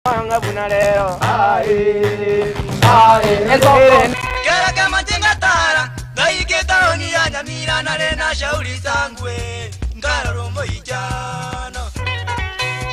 Anga bunalero Kera kama tingatara Gaiketa oni ya nyamira na rena shauri sangwe Ngara rombo ijano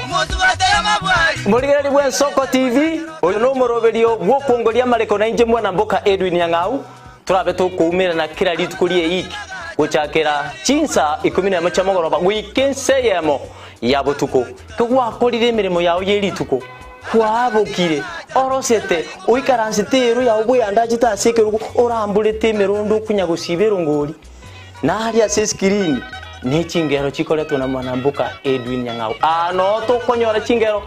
Umotu wataya mabwari Muligari bwa Soko TV Oyo no moroberio gwokongoria mareko na inje mwana mboka Edwin Nyang'au turabe tukumira na kira litukulie iki gucakira chinsa 11 cyamogoroba wikenseyemo yabo tuko kugwakorire imirimo yawo yerituko kwabokire orosete uikaransitero yawo buyanda tasikeruko orambulete mirundo kunyagusibero ngori na hali ya screen ne chingero chikoleto na mwana mboka Edwin Nyang'au ano to konyora chingero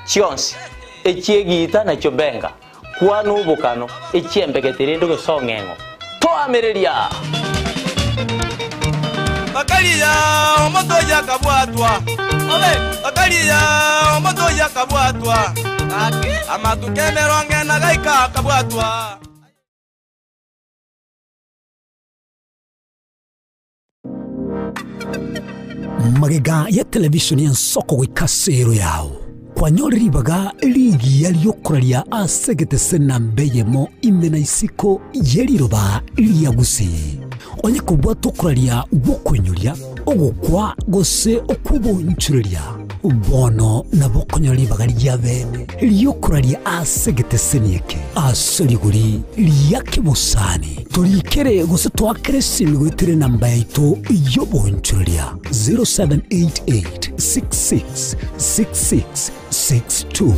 chionsi echiegita na chobenga kwa nubukano echiembegetere ndo songengo to amereria Bakalia omoto yakabwatwa Bakalia omoto yakabwatwa Amatukemeronge na gaika kabwatwa Magega ya television ya Soko wikasero yao kwa nyori baga ligi yaliyokuralia asegete sena mbeyemo imena isiko yeliroba iliyagusi onye kubwa tokuralia bokonyulia ogukwa gose okubonchuria bono na bokonyoli baga yabene liyokuralia asegete senieke asoliguri liyakibusani tulikere gose twakresi gwitere namba yaito yobonchuria 0788666662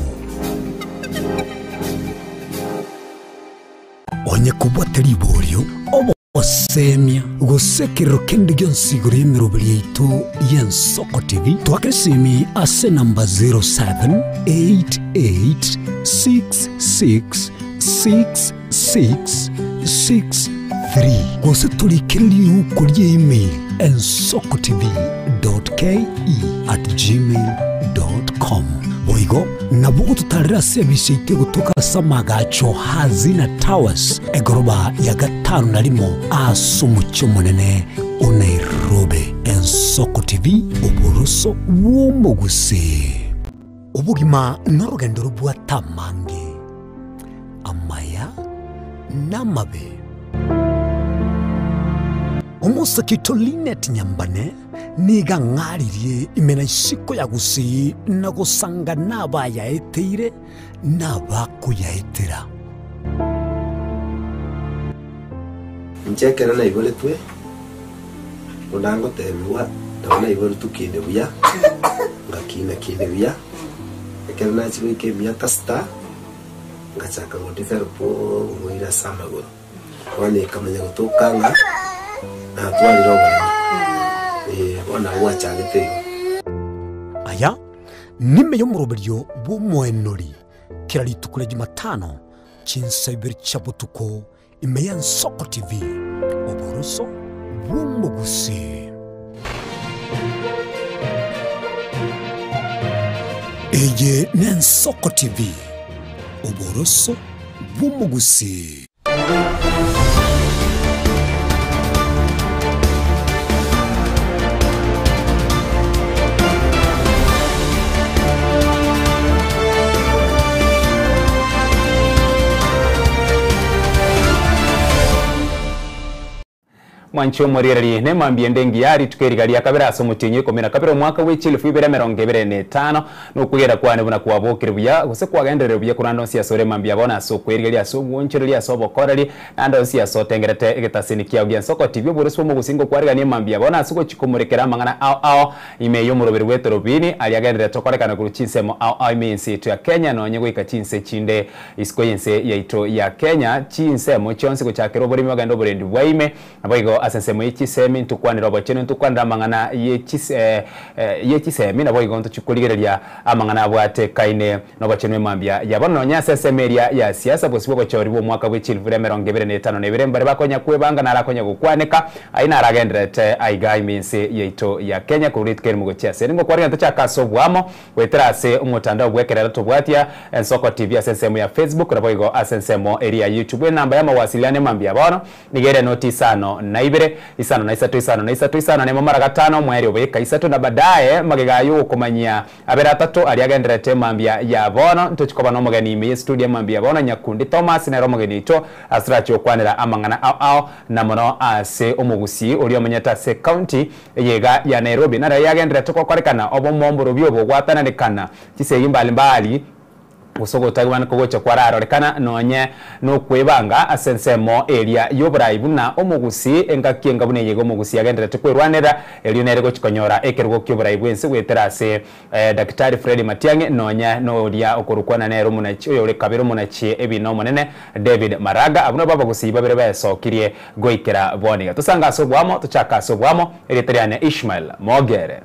onye kubwa telibolio osemia gusekero kendi gyonsiguri emirobiri yaitu yen Soko TV twakesimi ase namba 0788666663 gose tulikiriri ukulie email ensokotv.ke@gmail.com boigo nabugo tutarira service ite gutoka samagacho hazina towers egoroba ya gatanu narimo asumucyo munene Nairobi Ensoko TV uburuso w'umuguse ubugima n'urugendo rubwa tamange amaya namabe umusakito Linet Nyambane niga ngaririe imena isiko yagusi nagusanga nabaya eteire nabakuyaetera Nchekera na ibole twe unango temewa tabona ibole tukide buya ngakina kide buya ekera na chiwe ke miya tasta ngachaka ngo developo ngoira samagoro wane kamanya gutokanga na twaliroba wana wachagete aya nime yo muroberio bumwenori kirali tukule Jumatano chinsa ibiri chabutuko imeya Soko TV uburuso bw'umugusi eye ne Soko TV uburuso bw'umugusi Mwancho morierari ne mambie ndengi yari tukerigalia kabira asomutinye komera kabira mwaka w'echilifu 2025 no kugera kwane buna kuwabokire buya gose kwagendere buya kurando sia sore mambia bona so kwerigalia so woncherelia so bokorali ando sia so tengerete egetasinikia ugia Soko TV buruso mu gusingo kwariga ne mambia bona suko chikomurekera mangana ao imeyo muroberi weto robini aliagendere tokorekana kuruchinsemo ao imensi to ya Kenya no nyego ikachinse chinde iskoyense yaito ya Kenya chinsemo chonse ko chakero buri magando burendi bwaime abayigo asensemo yichisemi ntukwanira bwacheno ntukwanira mangana yechisemi nabo igonto chikuligerelia amangana bwate kaine no bwacheno mambia yabono nyasa semeria ya siasa bosibo bwachori bo mwaka w'echilifu 2025 nebere mbare bakonya kwebanga narakonya gukwaneka aina aragendrete aigai minse yeito ya Kenya kuritke mu gochiase ngo kwari ntacha kasobwamo wetrase umutandao bwekerera tobwatia Soko TV asensemo ya Facebook nabo igo asensemo area YouTube namba ya mawasiliano mambia bono nigere notisano na ibe ibere isano na isatu isano na isatu isano ne mara gatano mweri obeka isatu na baadaye magigayo kumanyia abera atatu ali agenderete mambia ya bono ntuchikoba no mugeni ime studio mambia bono Nyakundi Thomas ne romugeni to asrachi okwanira amangana ao na mono ase omugusi uri omenyeta se county yega ya Nairobi na yagenderete kokorekana obomomboro byobo gwatananekana kiseyimba mbali usoko tagwana kogocha kwararo rekana nonye no kwebanga asensemo area yobraibu na omugusi engakienga bune yego omugusi agendera tukwerwanera elionere go chikonyora ekerugo kyobraibu ense weterase Daktari Fred Matiang'i nonya no ria okorukwana nero munachi oyo rekabero munachi ebino monene David Maraga abuno baba gusiba bere basokirie goikera boniga tusanga asobwamo tuchaka asobwamo ereteriane Ishmael Mogere.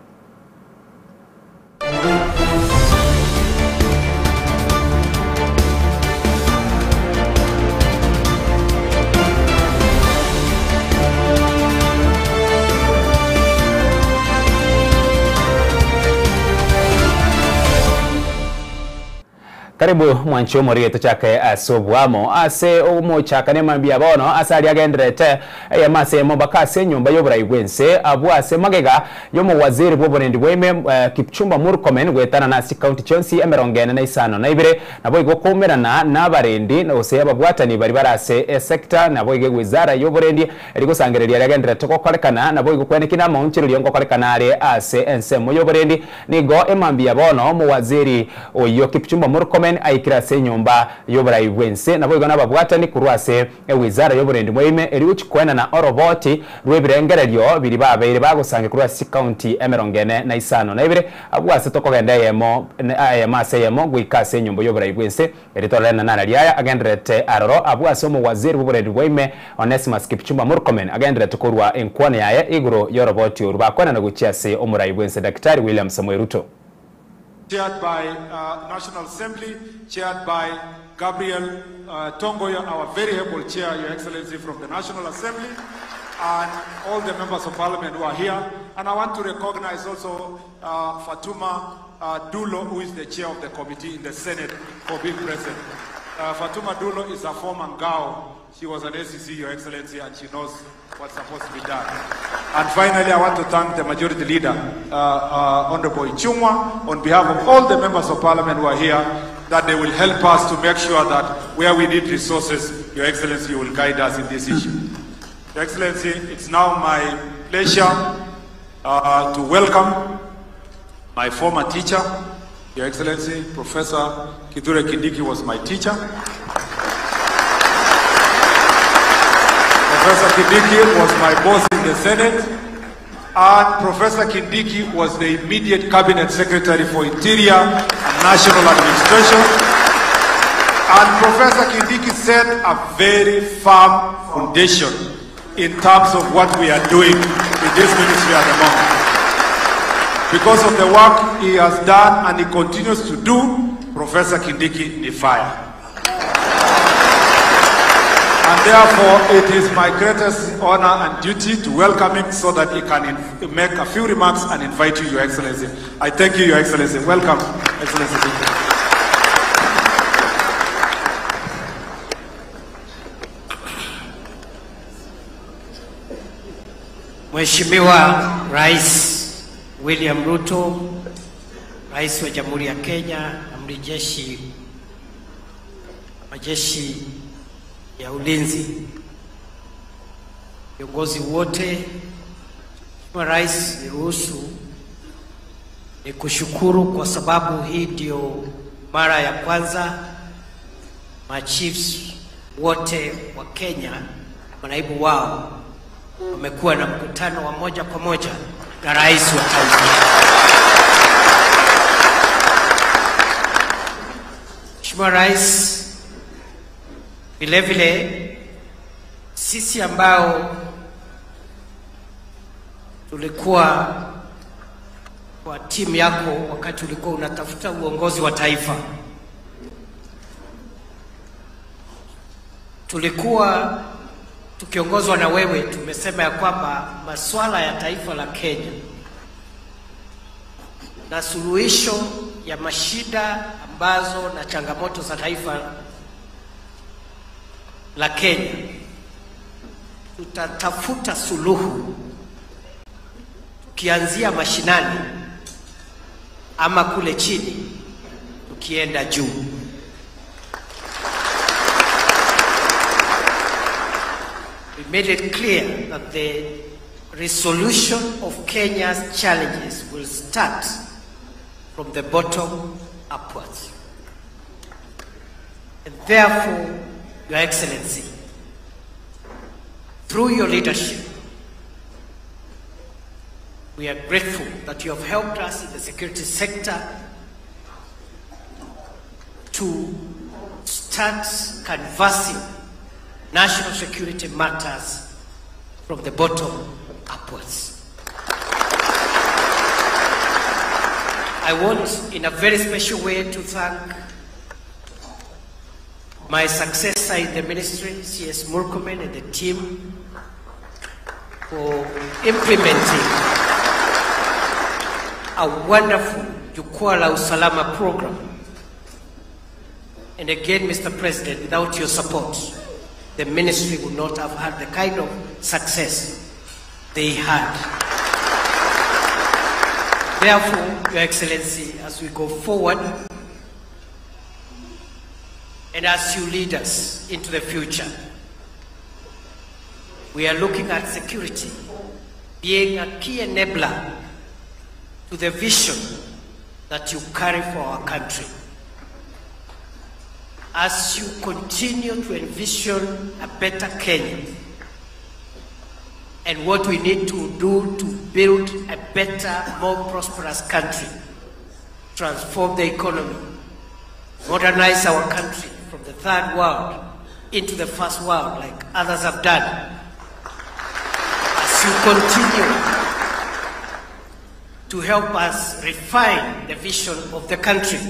Karibu mwancho mori tuchake asobwamo ase omo chakane mambia bono asali agendrete ya mase mobakase nyumba yobraigwense abu ase magega yomo waziri bobonendi bweme Kipchumba Murkomen gwetana na county chonsi emerongene na isano na ibire nabo igokomerana na barendi no se ababwatani bari barase sector nabo igwizara yoborendi erigosangereria agendrete kokorekana nabo igokwenekina maunchiro lyongo korekana are ase ensemo yoborendi nigo emambia bono mo waziri oyo Kipchumba Murkomen aikirase nyumba yobraigwense nabo igona babwatani kurwase wizara yoborendi mweme eriuchikwena na oroboti rwebirengereryo biri babeire bagusange kurwase county emerongene na isano na ibire abwase tokogenda yemo mase yemo gwikase nyumba yobraigwense eritorena nana liaya agendrete aroro abwase mu waziri yoborendi mweme Onesimus Kipchumba Murkomen agendrete kurwa enkwane yaye iguro yoroboti urubakwana na guchiase omuraigwense Daktari William Samuel Ruto. Chaired by National Assembly, chaired by Gabriel Tongoya, our very able chair, Your Excellency, from the National Assembly, and all the members of Parliament who are here. And I want to recognize also Fatuma Dulo, who is the chair of the committee in the Senate, for being present. Fatuma Dulo is a former Ngao. She was an SEC, Your Excellency, and she knows what's supposed to be done. And finally, I want to thank the Majority Leader, Honorable Ichung'wa, on behalf of all the members of Parliament who are here, that they will help us to make sure that where we need resources, Your Excellency, you will guide us in this issue. Your Excellency, it's now my pleasure to welcome my former teacher, Your Excellency, Professor Kithure Kindiki was my teacher. Professor Kindiki was my boss in the Senate, and Professor Kindiki was the immediate Cabinet Secretary for Interior and National Administration. And Professor Kindiki set a very firm foundation in terms of what we are doing in this ministry at the moment. Because of the work he has done and he continues to do, Professor Kindiki need fire. And therefore, it is my greatest honor and duty to welcome him so that he can make a few remarks and invite you, Your Excellency. I thank you, Your Excellency. Welcome, Excellency. Mheshimiwa Rais William Ruto, Rais wa Jamhuri ya Kenya, Amiri Jeshi, majeshi ya ulinzi, viongozi wote, Mheshimiwa Rais, niruhusu ni kushukuru kwa sababu hii ndio mara ya kwanza machiefs wote wa Kenya, manaibu wao, wamekuwa na mkutano wa moja kwa moja na rais wa taifa. Mheshimiwa Rais, vile vile sisi ambao tulikuwa kwa timu yako wakati ulikuwa unatafuta uongozi wa taifa, tulikuwa tukiongozwa na wewe, tumesema ya kwamba masuala ya taifa la Kenya na suluhisho ya mashida ambazo na changamoto za taifa la Kenya tutatafuta suluhu tukianzia mashinani ama kule chini tukienda juu. We made it clear that the resolution of Kenya's challenges will start from the bottom upwards. And therefore, Your Excellency, through your leadership, we are grateful that you have helped us in the security sector to start canvassing national security matters from the bottom upwards. I want, in a very special way, to thank my successor in the ministry, CS Murkomen, and the team for implementing a wonderful Jukwaa la Usalama program. And again, Mr. President, without your support, the ministry would not have had the kind of success they had. Therefore, Your Excellency, as we go forward, and as you lead us into the future, we are looking at security being a key enabler to the vision that you carry for our country. As you continue to envision a better Kenya and what we need to do to build a better, more prosperous country, transform the economy, modernize our country from the third world into the first world like others have done. As you continue to help us refine the vision of the country,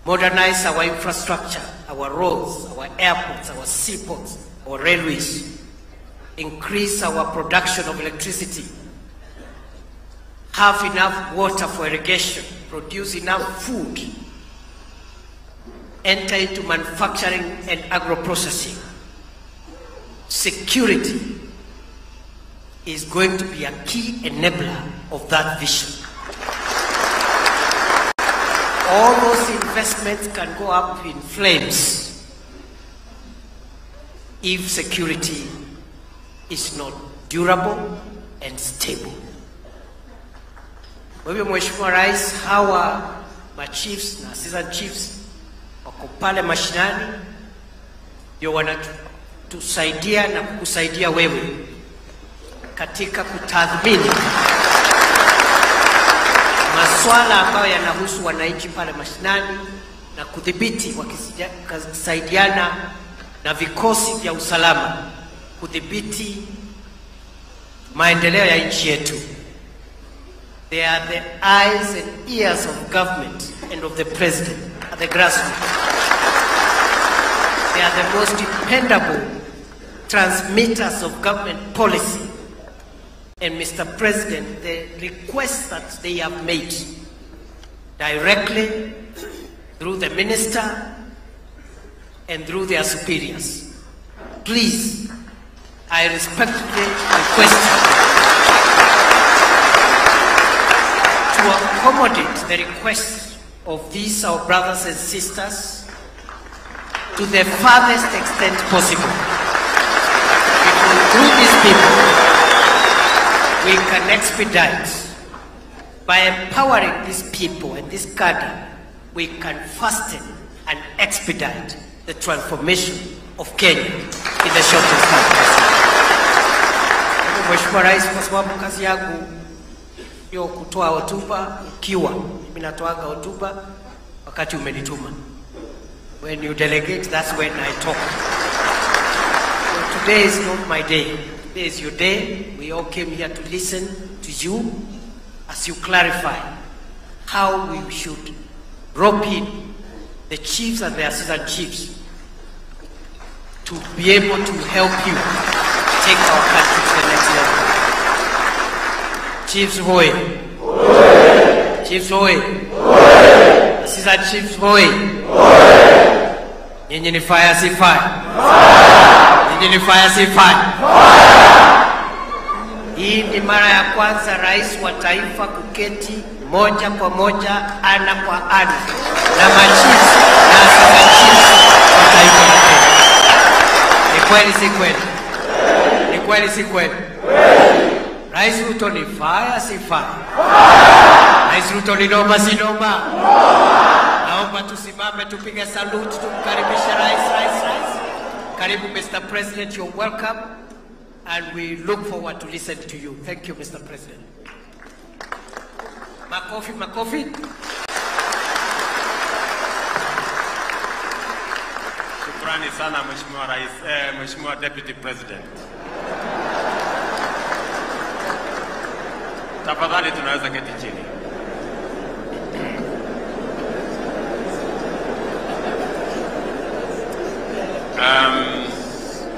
modernize our infrastructure, our roads, our airports, our seaports, our railways, increase our production of electricity, have enough water for irrigation, produce enough food, enter into manufacturing and agro-processing. Security is going to be a key enabler of that vision. All those investments can go up in flames if security is not durable and stable. Kwa hivyo Mheshimiwa Rais, hawa machiefs na assistant chiefs wako pale mashinani ndio wanatusaidia na kukusaidia wewe katika kutathmini masuala ambayo yanahusu wananchi pale mashinani na kudhibiti, wakisaidiana na vikosi vya usalama kudhibiti maendeleo ya nchi yetu. They are the eyes and ears of government and of the president at the grassroots. They are the most dependable transmitters of government policy. And Mr. President, the requests that they have made directly through the minister and through their superiors, please, I respectfully request to accommodate the requests of these our brothers and sisters to the farthest extent possible. Because through these people, we can expedite, by empowering these people and this cadre, we can fasten and expedite the transformation of Kenya in the shortest time possible. Mheshimiwa Rais, kwa sababu kazi yangu yo kutoa hotuba, ikiwa mimi natoaga hotuba wakati umenituma. When you delegate, that's when I talk. So today is not my day. Today is your day. We all came here to listen to you as you clarify how we should rope in the chiefs and the assistant chiefs to be able to help you take our country to the next level. Chiefs hoy. Chiefs hoy. Assistant chiefs hoy. Nyinyi ni fire si fire? Nyinyi ni fire si fire? Hii ni mara ya kwanza rais wa taifa kuketi moja kwa moja, ana kwa ana na machifu na asikachifu wa taifa la Kenya. Ni kweli si kweli? Ni kweli si kweli? Rais Ruto ni fire si fire? Rais Ruto ni noma si noma? Naomba tusimame tupige salute tumkaribishe rais. Karibu Mr. President, you're welcome and we look forward to listen to you. Thank you Mr. President. Makofi. Shukrani sana Mheshimiwa Rais, Mheshimiwa Deputy President. Tafadhali tunaweza keti chini.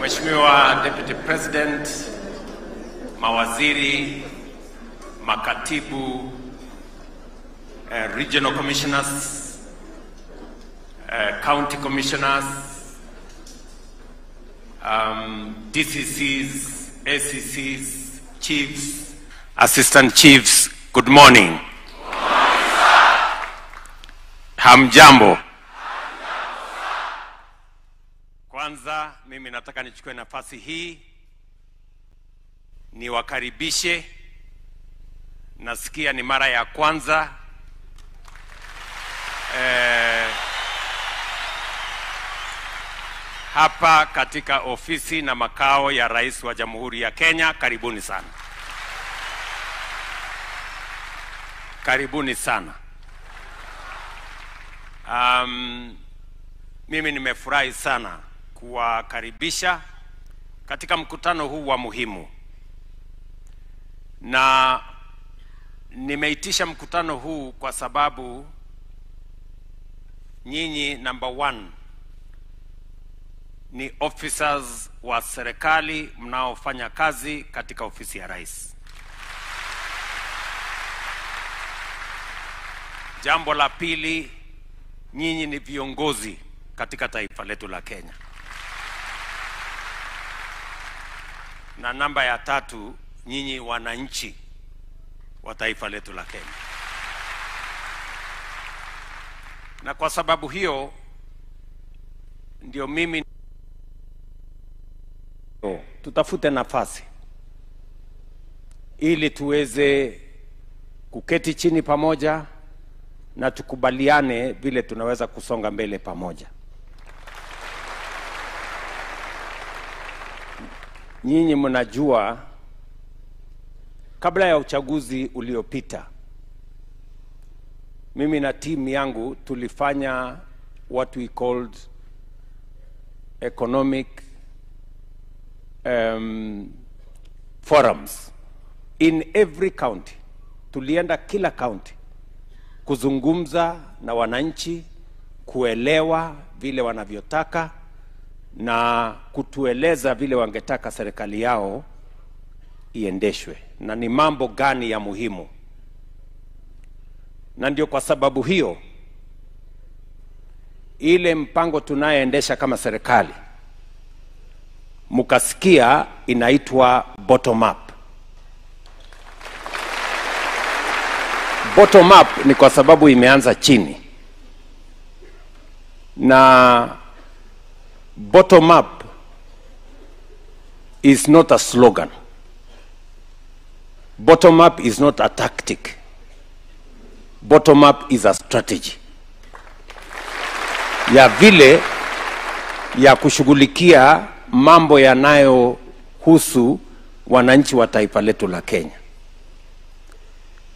Mheshimiwa Deputy President, mawaziri, makatibu, regional commissioners, county commissioners, DCCs, ACCs, chiefs, assistant chiefs, good morning. Hamjambo. Kwanza mimi nataka nichukue nafasi hii niwakaribishe. Nasikia ni mara ya kwanza hapa katika ofisi na makao ya Rais wa Jamhuri ya Kenya. Karibuni sana. Karibuni sana. Mimi nimefurahi sana kuwakaribisha katika mkutano huu wa muhimu, na nimeitisha mkutano huu kwa sababu nyinyi number 1 ni officers wa serikali mnaofanya kazi katika ofisi ya rais. Jambo la pili, nyinyi ni viongozi katika taifa letu la Kenya. Na namba ya 3, nyinyi wananchi wa taifa letu la Kenya. Na kwa sababu hiyo ndio mimi tutafute nafasi ili tuweze kuketi chini pamoja na tukubaliane vile tunaweza kusonga mbele pamoja. Nyinyi mnajua kabla ya uchaguzi uliopita, mimi na timu yangu tulifanya what we called economic forums in every county. Tulienda kila county kuzungumza na wananchi, kuelewa vile wanavyotaka na kutueleza vile wangetaka serikali yao iendeshwe na ni mambo gani ya muhimu. Na ndio kwa sababu hiyo ile mpango tunayoendesha kama serikali mukasikia inaitwa bottom up. Bottom up ni kwa sababu imeanza chini, na bottom up is not a slogan. Bottom up is not a tactic. Bottom up is a strategy ya vile ya kushughulikia mambo yanayohusu wananchi wa taifa letu la Kenya.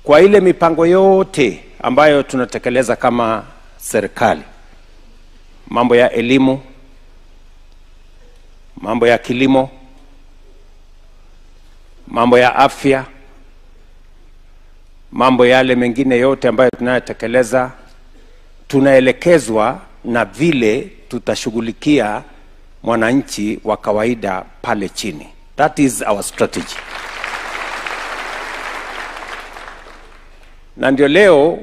Kwa ile mipango yote ambayo tunatekeleza kama serikali, mambo ya elimu, mambo ya kilimo, mambo ya afya, mambo yale mengine yote ambayo tunayotekeleza, tunaelekezwa na vile tutashughulikia mwananchi wa kawaida pale chini. That is our strategy. Na ndio leo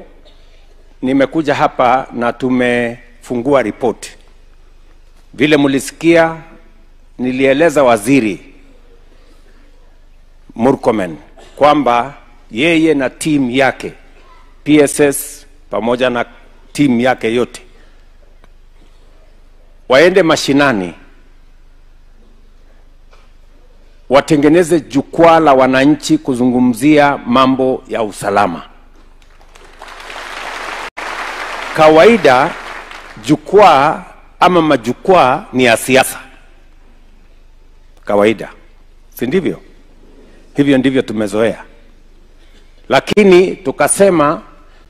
nimekuja hapa na tumefungua report Vile mulisikia nilieleza waziri Murkomen kwamba yeye na team yake PSS pamoja na team yake yote waende mashinani, watengeneze jukwaa la wananchi kuzungumzia mambo ya usalama. Kawaida jukwaa ama majukwaa ni ya siasa kawaida, si ndivyo? Hivyo ndivyo tumezoea, lakini tukasema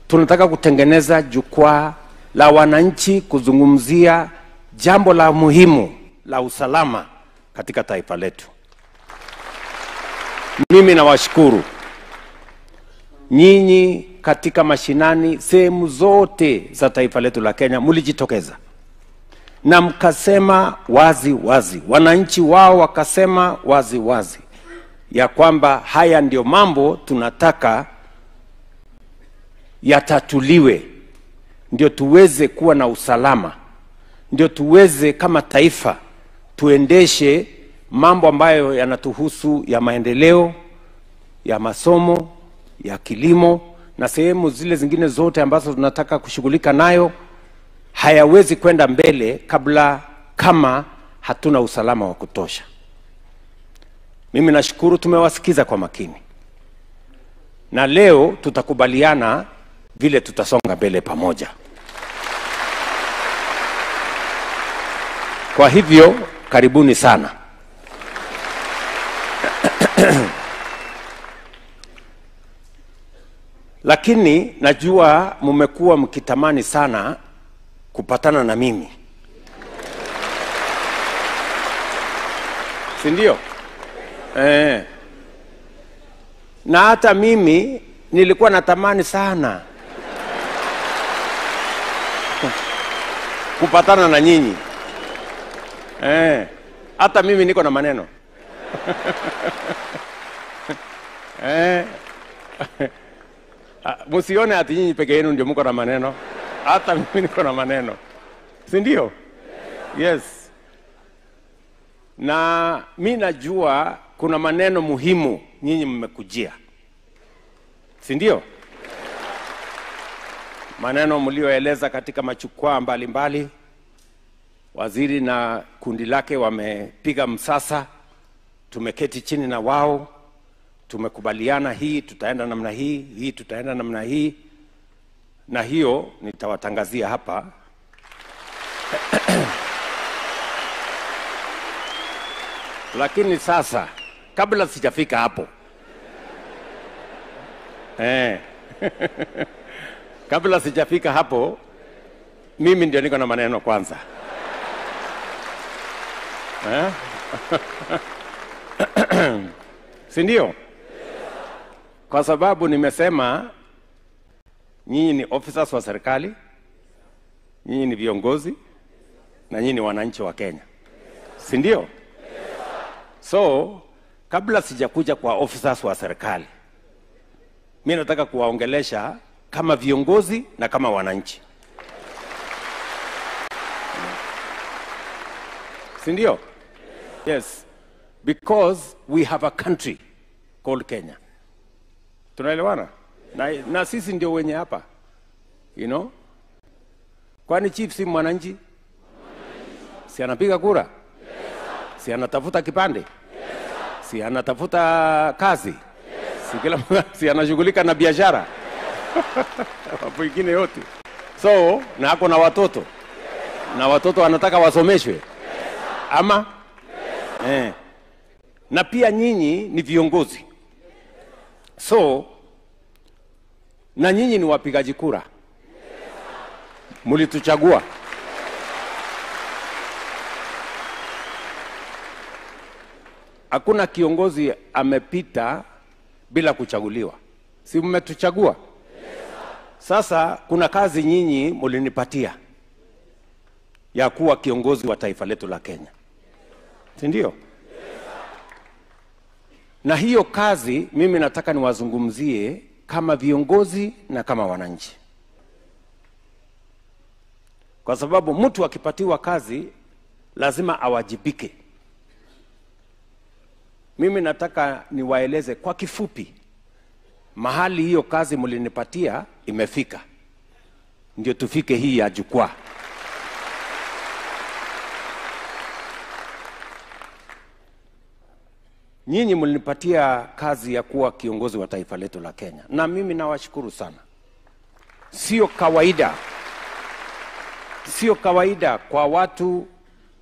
tunataka kutengeneza jukwaa la wananchi kuzungumzia jambo la muhimu la usalama katika taifa letu. Mimi nawashukuru nyinyi katika mashinani sehemu zote za taifa letu la Kenya, mulijitokeza na mkasema wazi wazi, wananchi wao wakasema wazi wazi ya kwamba haya ndio mambo tunataka yatatuliwe, ndio tuweze kuwa na usalama, ndio tuweze kama taifa tuendeshe mambo ambayo yanatuhusu ya maendeleo, ya masomo, ya kilimo na sehemu zile zingine zote ambazo tunataka kushughulika nayo. Hayawezi kwenda mbele kama hatuna usalama wa kutosha. Mimi nashukuru tumewasikiza kwa makini, na leo tutakubaliana vile tutasonga mbele pamoja. Kwa hivyo karibuni sana. Lakini najua mmekuwa mkitamani sana kupatana na mimi, si ndio? Na hata mimi nilikuwa natamani sana kupatana na nyinyi. Hata mimi niko na maneno. Musione ati nyinyi peke yenu ndio mko na maneno. Hata mimi niko na maneno, si ndio? Yes. Na mimi najua kuna maneno muhimu nyinyi mmekujia, si ndio? Maneno mlioeleza katika majukwaa mbalimbali. Waziri na kundi lake wamepiga msasa, tumeketi chini na wao, tumekubaliana hii tutaenda namna hii, hii tutaenda namna hii, na hiyo nitawatangazia hapa. Lakini sasa kabla sijafika hapo, kabla sijafika hapo, mimi ndio niko na maneno kwanza. Si ndio? Kwa sababu nimesema nyinyi ni officers wa serikali, nyinyi ni viongozi, na nyinyi ni wananchi wa Kenya, si ndio? So kabla sijakuja kwa officers wa serikali, mimi nataka kuwaongelesha kama viongozi na kama wananchi, si ndio? Yes, because we have a country called Kenya. Tunaelewana? Na sisi ndio wenye hapa, you know? Kwani chief si mwananchi? Si anapiga kura? Yes. Si anatafuta kipande? Yes. Si anatafuta kazi? Yes. Si kila si anashughulika na biashara? Hapo ingine yote. So, na ako na watoto? Yes. Na watoto wanataka wasomeshwe? Yes. Ama? Yes. Na pia nyinyi ni viongozi. So, na nyinyi ni wapigaji kura. Mulituchagua. Hakuna kiongozi amepita bila kuchaguliwa. Si mmetuchagua? Sasa kuna kazi nyinyi mulinipatia ya kuwa kiongozi wa taifa letu la Kenya, si ndio? Na hiyo kazi mimi nataka niwazungumzie kama viongozi na kama wananchi, kwa sababu mtu akipatiwa kazi lazima awajibike. Mimi nataka niwaeleze kwa kifupi mahali hiyo kazi mlinipatia imefika, ndio tufike hii ya jukwaa. Nyinyi mlinipatia kazi ya kuwa kiongozi wa taifa letu la Kenya, na mimi nawashukuru sana. Sio kawaida kwa watu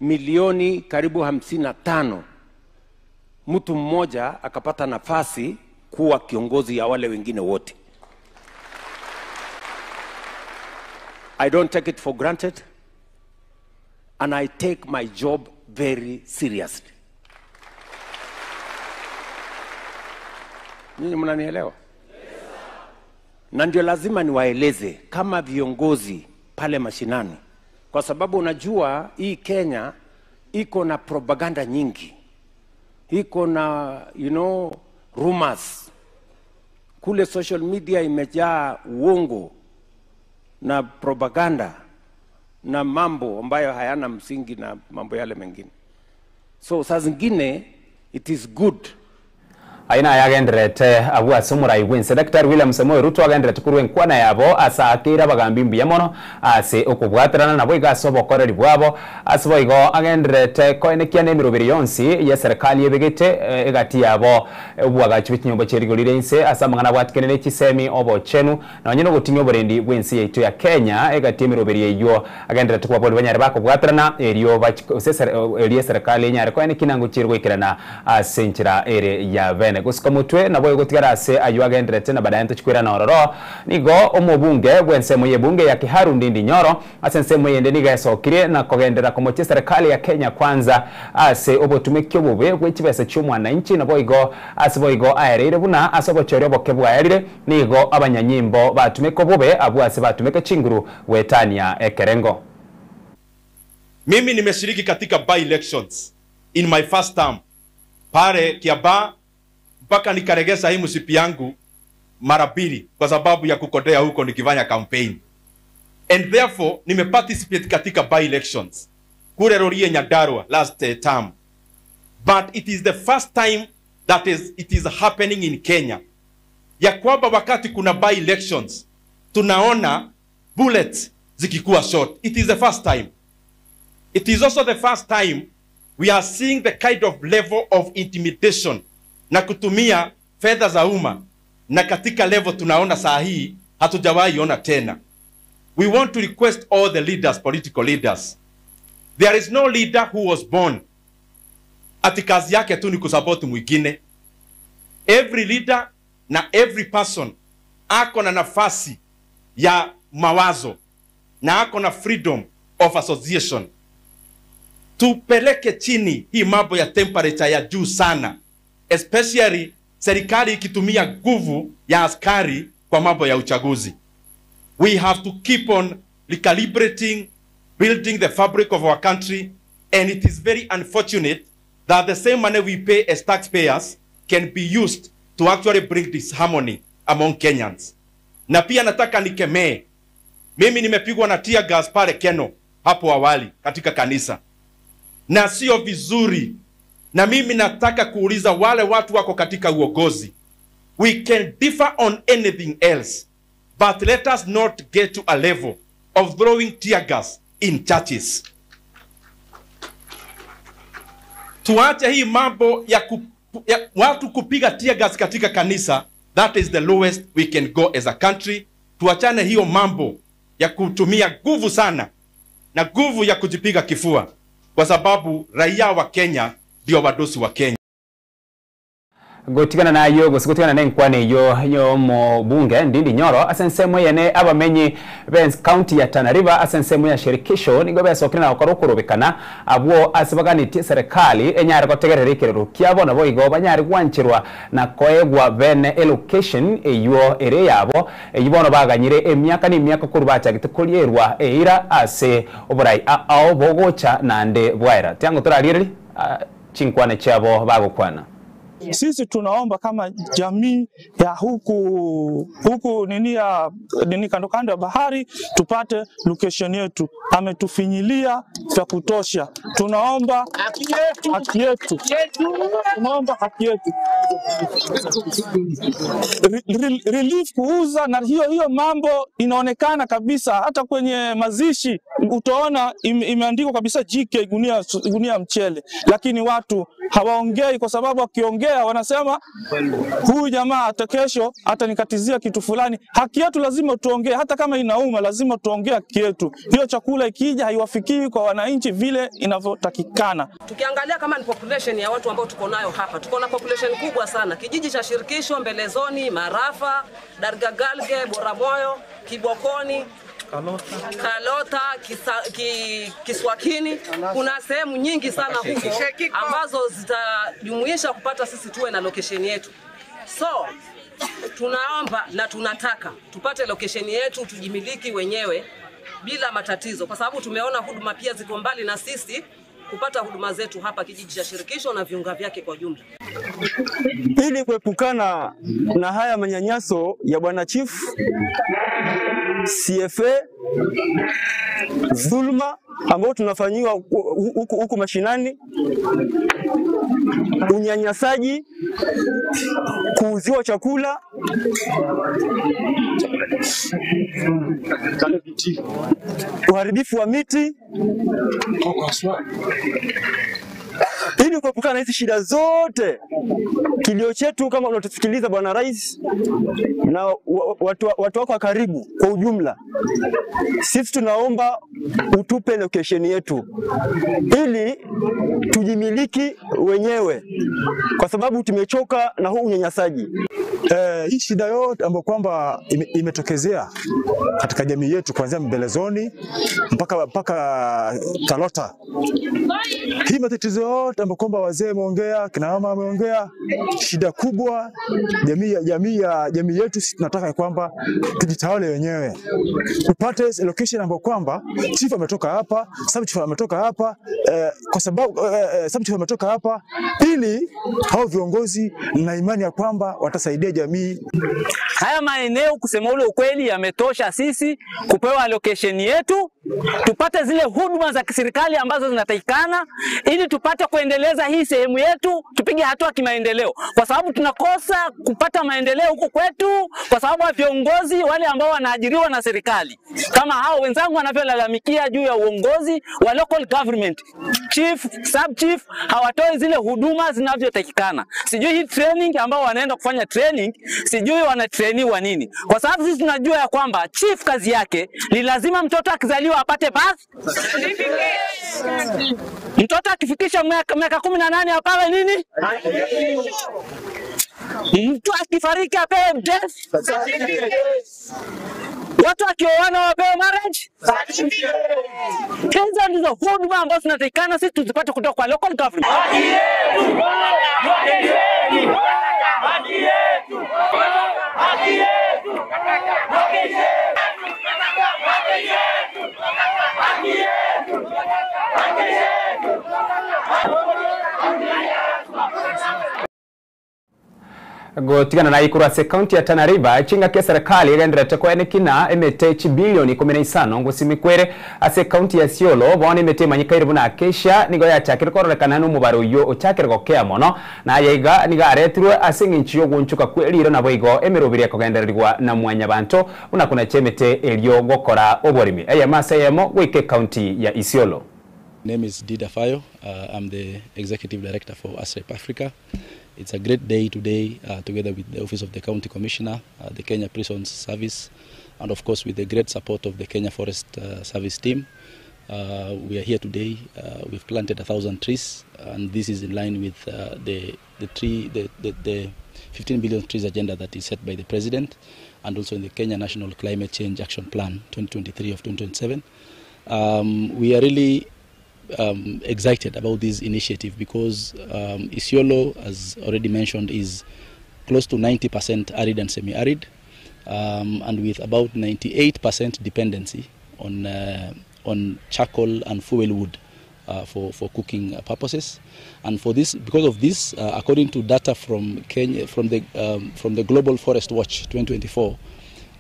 milioni karibu 55 mtu mmoja akapata nafasi kuwa kiongozi ya wale wengine wote. I don't take it for granted, and I take my job very seriously. Ninyi mnanielewa? Na ndio lazima niwaeleze kama viongozi pale mashinani, kwa sababu unajua hii Kenya iko na propaganda nyingi, iko na rumors. Kule social media imejaa uongo na propaganda na mambo ambayo hayana msingi na mambo yale mengine. So saa zingine it is good aina yagenderete abwa sumurai wense Dr. William Samoei Ruto agenderete kurwe nkwana yabo asakira bagambi mbiya mono ase okubwaterana nabo igasobokoreri bwabo asiboigo agenderete koenekiane emirobiri yonsi ya serikali yebegete egati yabo obwagachi bikinyombo cherigorire inse asamangana bwatkenene kisemi obochenu na nyino gutinyo borendi wensi yaitu ya Kenya egati emirobiri yeyo agenderete kwa boli banyare bako bwaterana eriyo bachesera serikali nyare koenekinango chirigwikirana asenchira ere ya vene gusikomutwe nabo gutigara ase ayu agenderete na baadaye ntuchikwira na ororo nigo omubunge bwensemo yebunge ya Kiharu Ndindi Nyoro asensemo yende niga esokire na kogendera komoche serikali ya Kenya kwanza ase obotumekyo bube gwechibese cy'umwana inchi nabo igo asiboigo aerere buna asobochore bokebwa yarire nigo abanyanyimbo batumeko bube abwase batumeke chinguru wetania ekerengo. Mimi nimeshiriki katika by elections in my first term pare Kiaba mpaka nikaregesa hii msipi yangu mara mbili kwa sababu ya kukodea huko nikifanya campaign, and therefore nimeparticipate katika by elections kule Rorie Nyandarua last term, but it is the first time that it is happening in Kenya ya kwamba wakati kuna by elections tunaona bullets zikikuwa short. It is the first time. It is also the first time we are seeing the kind of level of intimidation na kutumia fedha za umma na katika level tunaona saa hii hatujawahi ona tena. We want to request all the leaders, political leaders. There is no leader who was born ati kazi yake tu ni kusupport mwingine. Every leader na every person ako na nafasi ya mawazo na ako na freedom of association. Tupeleke chini hii mambo ya temperature ya juu sana, especially serikali ikitumia nguvu ya askari kwa mambo ya uchaguzi. We have to keep on recalibrating, building the fabric of our country, and it is very unfortunate that the same money we pay as taxpayers can be used to actually bring disharmony among Kenyans. Na pia nataka nikemee, mimi nimepigwa na tear gas pale Keno hapo awali katika kanisa, na sio vizuri. Na mimi nataka kuuliza wale watu wako katika uongozi, we can differ on anything else, but let us not get to a level of throwing tear gas in churches. Tuache hii mambo ya watu kupiga tear gas katika kanisa. That is the lowest we can go as a country. Tuachane hiyo mambo ya kutumia nguvu sana na nguvu ya kujipiga kifua, kwa sababu raia wa Kenya ndio wadosi wa Kenya. Gotigana na yo gusikutigana na nkwane yo mo bunge Ndindi Nyoro asensemo yene abamenyi Benz County ya Tana River asensemo ya shirikisho nigo besokina na okorobekana abwo asibaganiti serikali enyare kotegererikero kiabo nabo igo banyari gwanchirwa na koegwa bene allocation eyo ere yabo eyibono baganyire emyaka ni myaka kurubacha gitekolierwa eira ase oborai ao bogocha nande bwaira tiango turaliriri chinkwane chabo bagokwana. Sisi tunaomba kama jamii ya huku nini kando kando ya bahari tupate location yetu. Ametufinyilia vya kutosha. Tunaomba haki yetu. Tunaomba haki yetu. Relief kuuza, na hiyo mambo inaonekana kabisa hata kwenye mazishi utaona imeandikwa kabisa GK gunia mchele, lakini watu hawaongei kwa sababu wakiongea wanasema huyu jamaa hata kesho atanikatizia kitu fulani. Haki yetu lazima tuongee, hata kama inauma lazima tuongee haki yetu. Hiyo chakula ikija haiwafikii kwa wananchi vile inavyotakikana. Tukiangalia kama ni population ya watu ambao tuko nayo hapa, tuko na population kubwa sana. Kijiji cha Shirikisho, Mbelezoni, Marafa, Dargagalge, Boramoyo, Kibokoni, Kalota, Kiswakini, kuna sehemu nyingi sana huko ambazo zitajumuisha kupata sisi tuwe na location yetu. So tunaomba na tunataka tupate location yetu, tujimiliki wenyewe bila matatizo, kwa sababu tumeona huduma pia ziko mbali na sisi kupata huduma zetu hapa kijiji cha Shirikisho na viunga vyake kwa jumla. Ili kuepukana na haya manyanyaso ya bwana chief, CFA, dhulma ambao tunafanyiwa huku mashinani, unyanyasaji, kuuziwa chakula, uharibifu wa miti. Ili kuepukana na hizi shida zote, kilio chetu kama unatusikiliza bwana rais na watu wako karibu kwa ujumla, sisi tunaomba utupe location yetu ili tujimiliki wenyewe, kwa sababu tumechoka na huu unyanyasaji. Hii shida yote ambayo kwamba imetokezea katika jamii yetu kuanzia Mbelezoni mpaka Kalota, hii matatizo yote ambayo kwamba wazee wameongea, kina mama wameongea, shida kubwa jamii yetu sisi tunataka kwamba tujitawale wenyewe, tupate location ambayo kwamba chief ametoka hapa, sub chief ametoka hapa, kwa sababu sub chief ametoka hapa ili hao viongozi na imani ya kwamba watasaidia jamii. Haya maeneo kusema ule ukweli yametosha sisi kupewa location yetu, tupate zile huduma za kiserikali ambazo zinatakikana ili tupate kuendeleza hii sehemu yetu, tupige hatua kimaendeleo, kwa sababu tunakosa kupata maendeleo huko kwetu kwa sababu ya viongozi wale ambao wanaajiriwa na serikali, kama hao wenzangu wanavyolalamikia juu ya uongozi wa local government. Chief, sub chief hawatoi zile huduma zinavyotakikana. Sijui hii training ambao wanaenda kufanya training, sijui wanatrainiwa nini, kwa sababu sisi tunajua ya kwamba chief kazi yake ni lazima mtoto akizaliwa apate birth certificate. Mtoto akifikisha miaka 18 apawe nini? Mtu akifariki apewe death certificate. Watu akioana wapewe marriage certificate. Hizo ndizo huduma ambazo tunatakikana sisi tuzipate kutoka kwa local government. Haki yetu! Haki yetu! Haki yetu! Gotigana na ikuru ase county ya Tana River chinga kia serikali igenderete kwenekina emete bilioni 15 ngusimikwere ase county ya Isiolo bone emete manyikaire buna akesha nigo yachakire kororekana n'umubaro yo ochakire gokea mono na yaiga niga aretirwe ase nginchiyo gunchuka kweliro na boigo emerobiri yakogendererwa na mwanya banto una kuna chemete elio gokora oborimi aya masayemo wike county ya Isiolo. Name is Dida Fayo. I'm the Executive Director for ASREP Africa. It's a great day today, together with the Office of the County Commissioner, the Kenya Prisons Service, and of course with the great support of the Kenya Forest Service team. We are here today. We've planted 1,000 trees, and this is in line with the 15 billion trees agenda that is set by the President, and also in the Kenya National Climate Change Action Plan 2023 of 2027. We are really excited about this initiative because Isiolo, as already mentioned, is close to 90% arid and semi-arid, and with about 98% dependency on charcoal and fuel wood for cooking purposes. And for this, because of this, according to data from Kenya, from the Global Forest Watch 2024,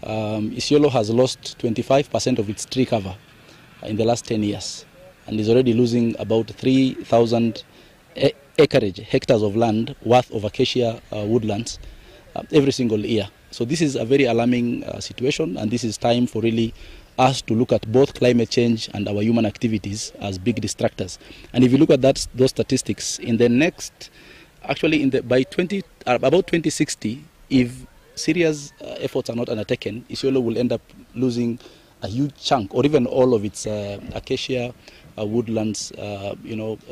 Isiolo has lost 25% of its tree cover in the last 10 years, and is already losing about 3,000 hectares of land worth of acacia woodlands every single year. So this is a very alarming situation, and this is time for really us to look at both climate change and our human activities as big distractors. And if you look at those statistics, in the next, actually by about 2060, if serious efforts are not undertaken, Isiolo will end up losing a huge chunk, or even all of its acacia woodlands,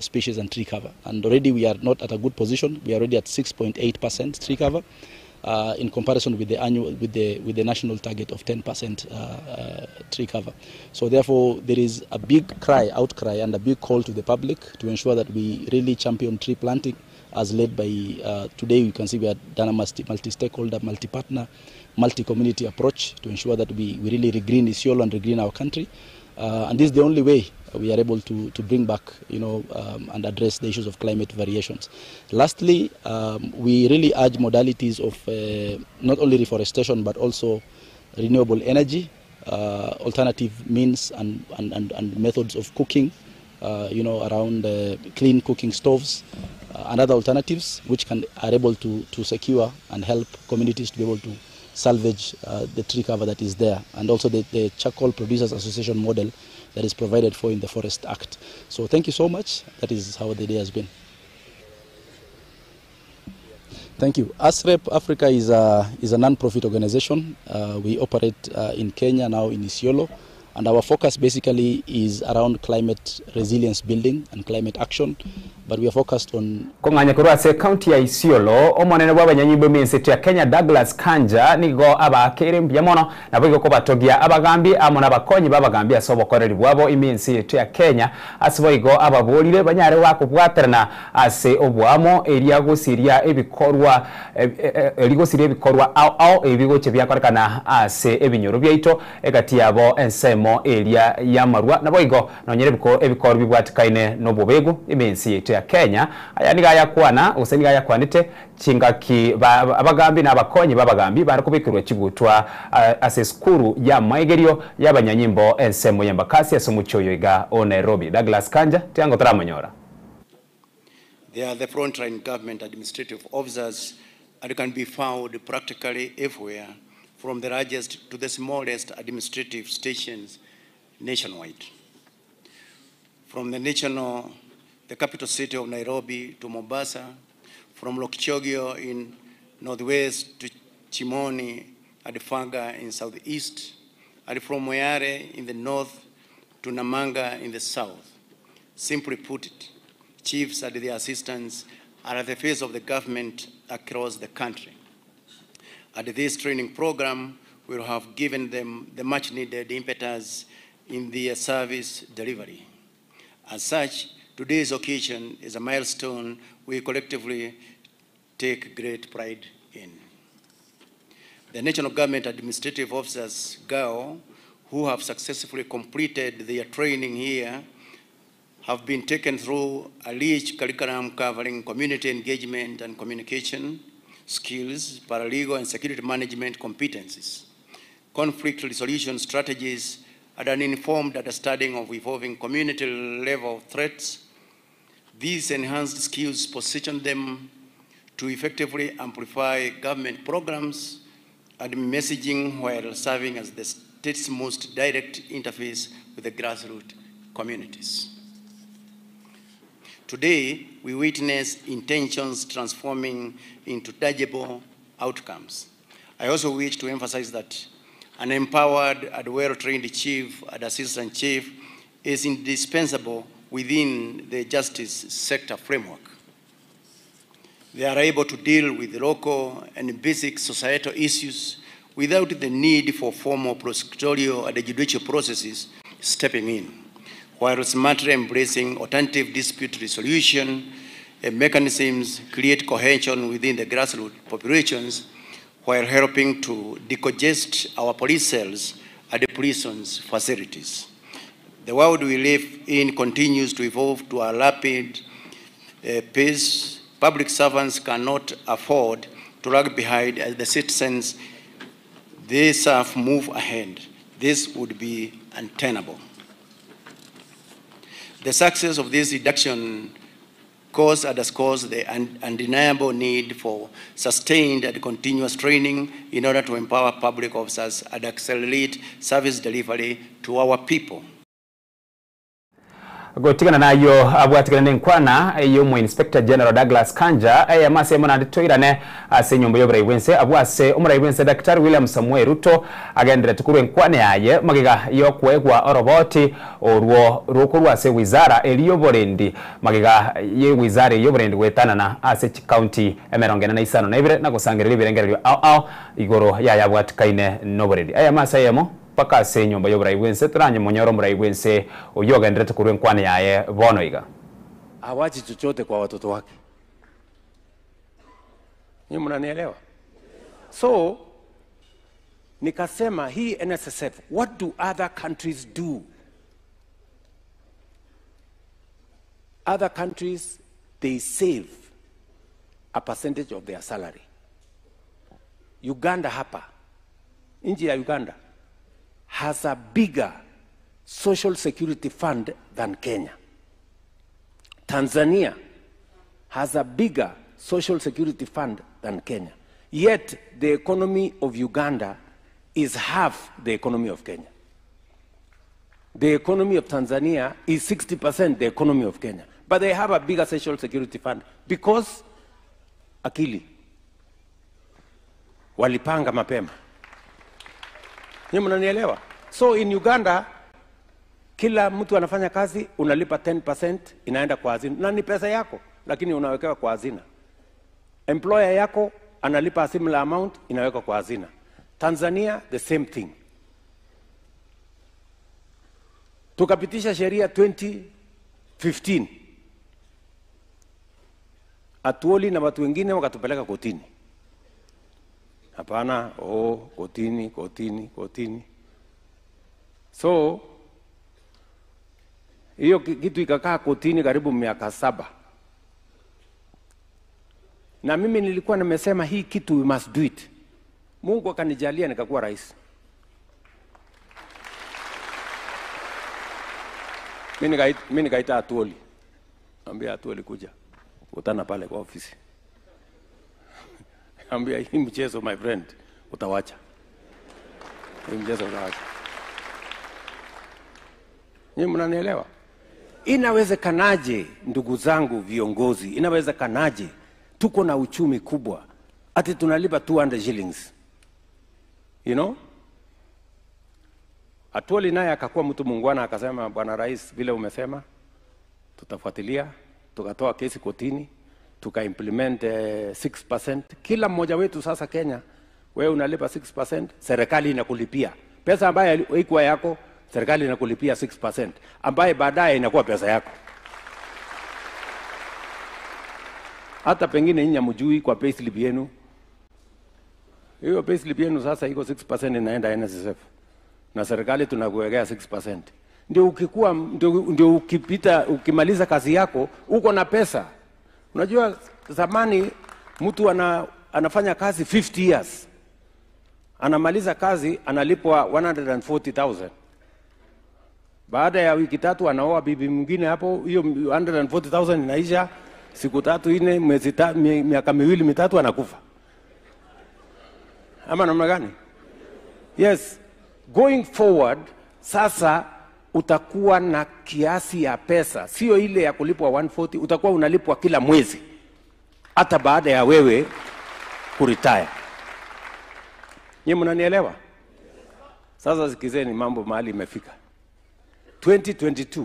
species and tree cover. And already we are not at a good position. We are already at 6.8% tree cover, in comparison with the national target of 10% tree cover. So therefore, there is a big outcry, and a big call to the public to ensure that we really champion tree planting, as led by today. You can see we have done a multi-stakeholder, multi-partner, multi-community approach to ensure that we really regreen Isiolo and regreen our country. And this is the only way we are able to bring back, and address the issues of climate variations. Lastly, we really urge modalities of not only reforestation but also renewable energy, alternative means and methods of cooking, around clean cooking stoves and other alternatives which are able to secure and help communities to be able to salvage the tree cover that is there, and also the Charcoal Producers Association model that is provided for in the Forest Act. So thank you so much. That is how the day has been. Thank you. ASREP Africa is a non-profit organization. We operate in Kenya now in Isiolo, and our focus basically is around climate resilience building and climate action, but we are focused on konganya kurase county ya Isiolo omonene bwa banyanyimbo minsi ya Kenya Douglas Kanja nigo abakere mbyamono nabwo ko batogia abagambi amona abakonyi babagambi asobokoreri bwabo iminsi ya Kenya asiboigo ababolire banyare wakubwaterana ase obwamo eria gusiria ebikorwa au ebigoche byakorekana ase ebinyoro byaito egati yabo ensemo eria yamarwa naboigo nonyere ebikorwa bibwatikaine nobubego iminsi ya Kenya aya niga yakwana useniga yakwanite chingaki abagambi n'abakonyi babagambi barakubikirwa kigutwa ase skuru ya maigerio y'abanyanyimbo ensemo yambakasi asumuchoyo iga o Nairobi. Douglas Kanja tiango tramanyora. They are the frontline government administrative officers and can be found practically everywhere, from the largest to the smallest administrative stations nationwide. From the capital city of Nairobi to Mombasa, from Lokchogio in northwest to Chimoni and Fanga in southeast, and from Moyare in the north to Namanga in the south. Simply put it, chiefs and their assistants are at the face of the government across the country. And this training program will have given them the much needed impetus in their service delivery. As such, today's occasion is a milestone we collectively take great pride in. The National Government Administrative Officers, GAO, who have successfully completed their training here, have been taken through a rich curriculum covering community engagement and communication skills, paralegal and security management competencies, conflict resolution strategies, and an informed understanding of evolving community-level threats. These enhanced skills position them to effectively amplify government programs and messaging while serving as the state's most direct interface with the grassroots communities. Today, we witness intentions transforming into tangible outcomes. I also wish to emphasize that an empowered and well-trained chief and assistant chief is indispensable within the justice sector framework. They are able to deal with local and basic societal issues without the need for formal prosecutorial and judicial processes stepping in, while smartly embracing alternative dispute resolution mechanisms create cohesion within the grassroots populations, while helping to decongest our police cells and the prisons facilities. The world we live in continues to evolve to a rapid pace. Public servants cannot afford to lag behind as the citizens they serve move ahead. This would be untenable. The success of this reduction course underscores the undeniable need for sustained and continuous training in order to empower public officers and accelerate service delivery to our people. Gotigana nayo abwatigana nkwana yo mu Inspector General Douglas Kanja ayamase mona nditoirane ase nyombo yobrai wense abwase omurai wense Dr. William Samuel Ruto agendere tukuru nkwane yaye magiga yo kwegwa oroboti orwo rukurwa ase wizara eliyoborendi magiga ye wizara yoborendi wetana na ase county emerongena na isano na ibire na gusangirira ibirengerero ao igoro yayabwatikaine noborendi ayamase yemo paka se nyomba yobrai wense turanye monyoro murai wense uyoga ndrete kurwe nkwane yaye bono iga hawaji chochote kwa watoto wake. Ni mnanielewa? So nikasema hii NSSF, what do other countries do? Other countries, they save a percentage of their salary. Uganda hapa, nchi ya Uganda has a bigger social security fund than Kenya. Tanzania has a bigger social security fund than Kenya. Yet the economy of Uganda is half the economy of Kenya. The economy of Tanzania is 60% the economy of Kenya. But they have a bigger social security fund because akili walipanga mapema. Ni mnanielewa? So in Uganda, kila mtu anafanya kazi, unalipa 10% inaenda kwa hazina. Na ni pesa yako, lakini unawekewa kwa hazina. Employer yako analipa a similar amount, inawekwa kwa hazina. Tanzania, the same thing. Tukapitisha sheria 2015. Atuoli na watu wengine wakatupeleka kotini. Hapana, kotini. So, hiyo kitu ikakaa kotini karibu miaka 7. Na mimi nilikuwa nimesema hii kitu we must do it. Mungu akanijalia nikakuwa rais. Mimi nikaita Atuoli. Ambia Atuoli kuja. Kutana pale kwa ofisi. Ambia hii mchezo my friend utawacha. Hii mchezo utawacha. Nyinyi mnanielewa? Inawezekanaje ndugu zangu viongozi? Inawezekanaje tuko na uchumi kubwa ati tunalipa 200 shillings? You know? Atuoli naye akakuwa mtu muungwana akasema bwana rais vile umesema tutafuatilia, tukatoa kesi kotini, tuka-implement 6%. Kila mmoja wetu sasa Kenya, wewe unalipa 6%, serikali inakulipia. Pesa ambayo haikuwa yako, serikali inakulipia 6%, ambaye baadaye inakuwa pesa yako. Hata pengine nyinyi hamjui kwa payslip yenu. Hiyo payslip yenu sasa iko 6% inaenda NSSF. Na serikali tunakuwekea 6%. Ndio ukipita ukimaliza kazi yako uko na pesa. Unajua zamani mtu anafanya kazi 50 years. Anamaliza kazi analipwa 140,000. Baada ya wiki 3 anaoa bibi mwingine hapo, hiyo 140,000 inaisha siku 3 4 mwezi 3 miaka 2 3 anakufa. Ama namna gani? Yes, going forward sasa utakuwa na kiasi ya pesa, sio ile ya kulipwa 140, utakuwa unalipwa kila mwezi hata baada ya wewe kuretire. Nyinyi mnanielewa? Sasa sikizeni mambo mahali imefika. 2022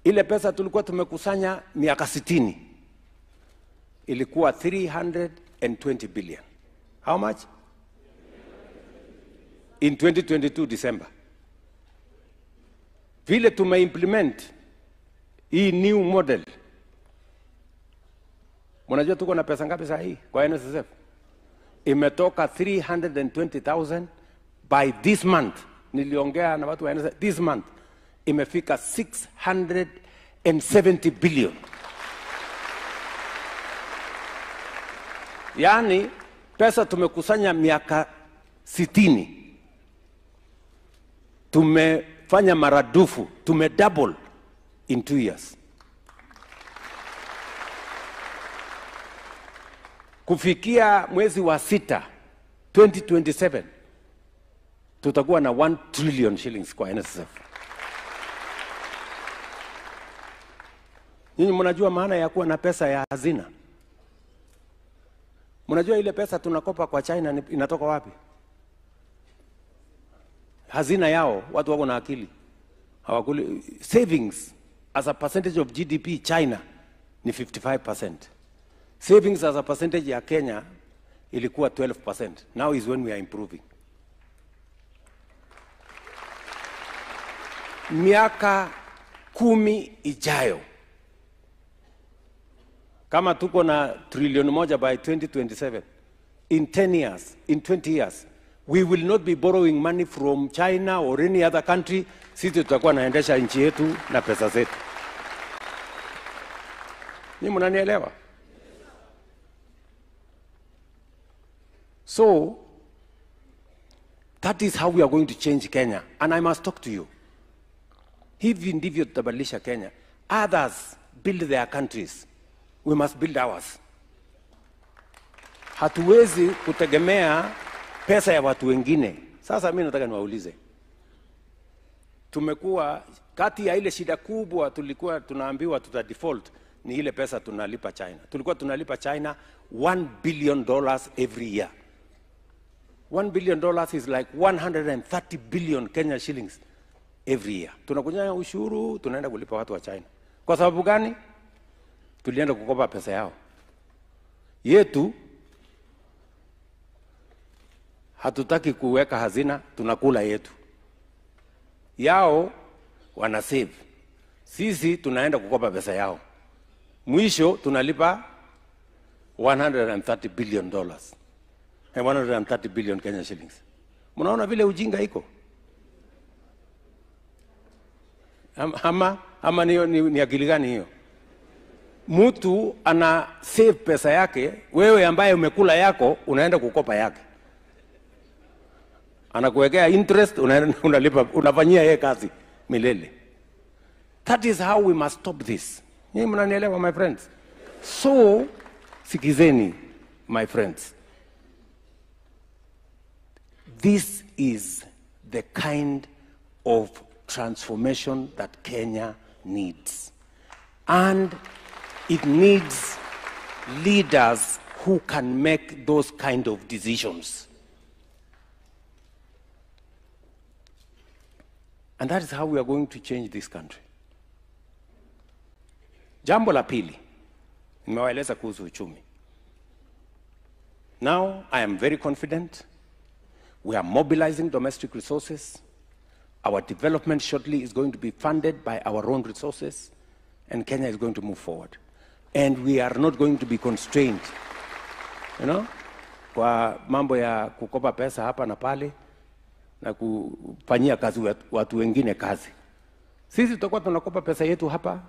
ile pesa tulikuwa tumekusanya miaka 60 ilikuwa 320 billion. How much? In 2022 December. Vile tumeimplement hii new model. Mnajua tuko na pesa ngapi sasa hii kwa NSSF? Imetoka 320,000 by this month niliongea na watu wa NSSF, this month imefika 670 billion. Yaani pesa tumekusanya miaka 60, tumefanya maradufu, double in 2 years. Kufikia mwezi wa 6 2027 tutakuwa na 1 trillion shillings kwa NSSF. Nyinyi mnajua maana ya kuwa na pesa ya hazina? Mnajua ile pesa tunakopa kwa China inatoka wapi? Hazina yao, watu wako na akili. Hawakuli. Savings as a percentage of GDP China ni 55%. Savings as a percentage ya Kenya ilikuwa 12%. Now is when we are improving. Miaka 10 ijayo, kama tuko na trilioni 1 by 2027, in 10 years, in 20 years, we will not be borrowing money from China or any other country. Sisi tutakuwa naendesha nchi yetu na pesa zetu. Ni mnanielewa? So, that is how we are going to change Kenya. And I must talk to you. Hivi ndivyo tutabadilisha Kenya. Others build their countries. We must build ours. Hatuwezi kutegemea pesa ya watu wengine. Sasa mimi nataka niwaulize. Tumekuwa kati ya ile shida kubwa tulikuwa tunaambiwa tuta default ni ile pesa tunalipa China. Tulikuwa tunalipa China $1 billion every year. $1 billion is like 130 billion Kenya shillings every year. Tunakunyanya ushuru, tunaenda kulipa watu wa China. Kwa sababu gani? Tulienda kukopa pesa yao. Yetu hatutaki kuweka hazina, tunakula yetu. Yao wana save. Sisi tunaenda kukopa pesa yao. Mwisho tunalipa $130 billion. 130 billion Kenya shillings. Mnaona vile ujinga iko? Ama ni akili gani hiyo? Mtu ana save pesa yake, wewe ambaye umekula yako unaenda kukopa yake. Anakuwekea interest, unalipa, unafanyia yeye kazi milele. That is how we must stop this. Nyinyi mnanielewa my friends? So, sikizeni my friends. This is the kind of transformation that Kenya needs. And it needs leaders who can make those kind of decisions. And that is how we are going to change this country. Jambo la pili, nimewaeleza kuhusu uchumi. Now, I am very confident. We are mobilizing domestic resources. Our development shortly is going to be funded by our own resources, and Kenya is going to move forward. And we are not going to be constrained, you know, kwa mambo ya kukopa pesa hapa na pale na kufanyia kazi watu wengine kazi. Sisi tutakuwa tunakopa pesa yetu hapa,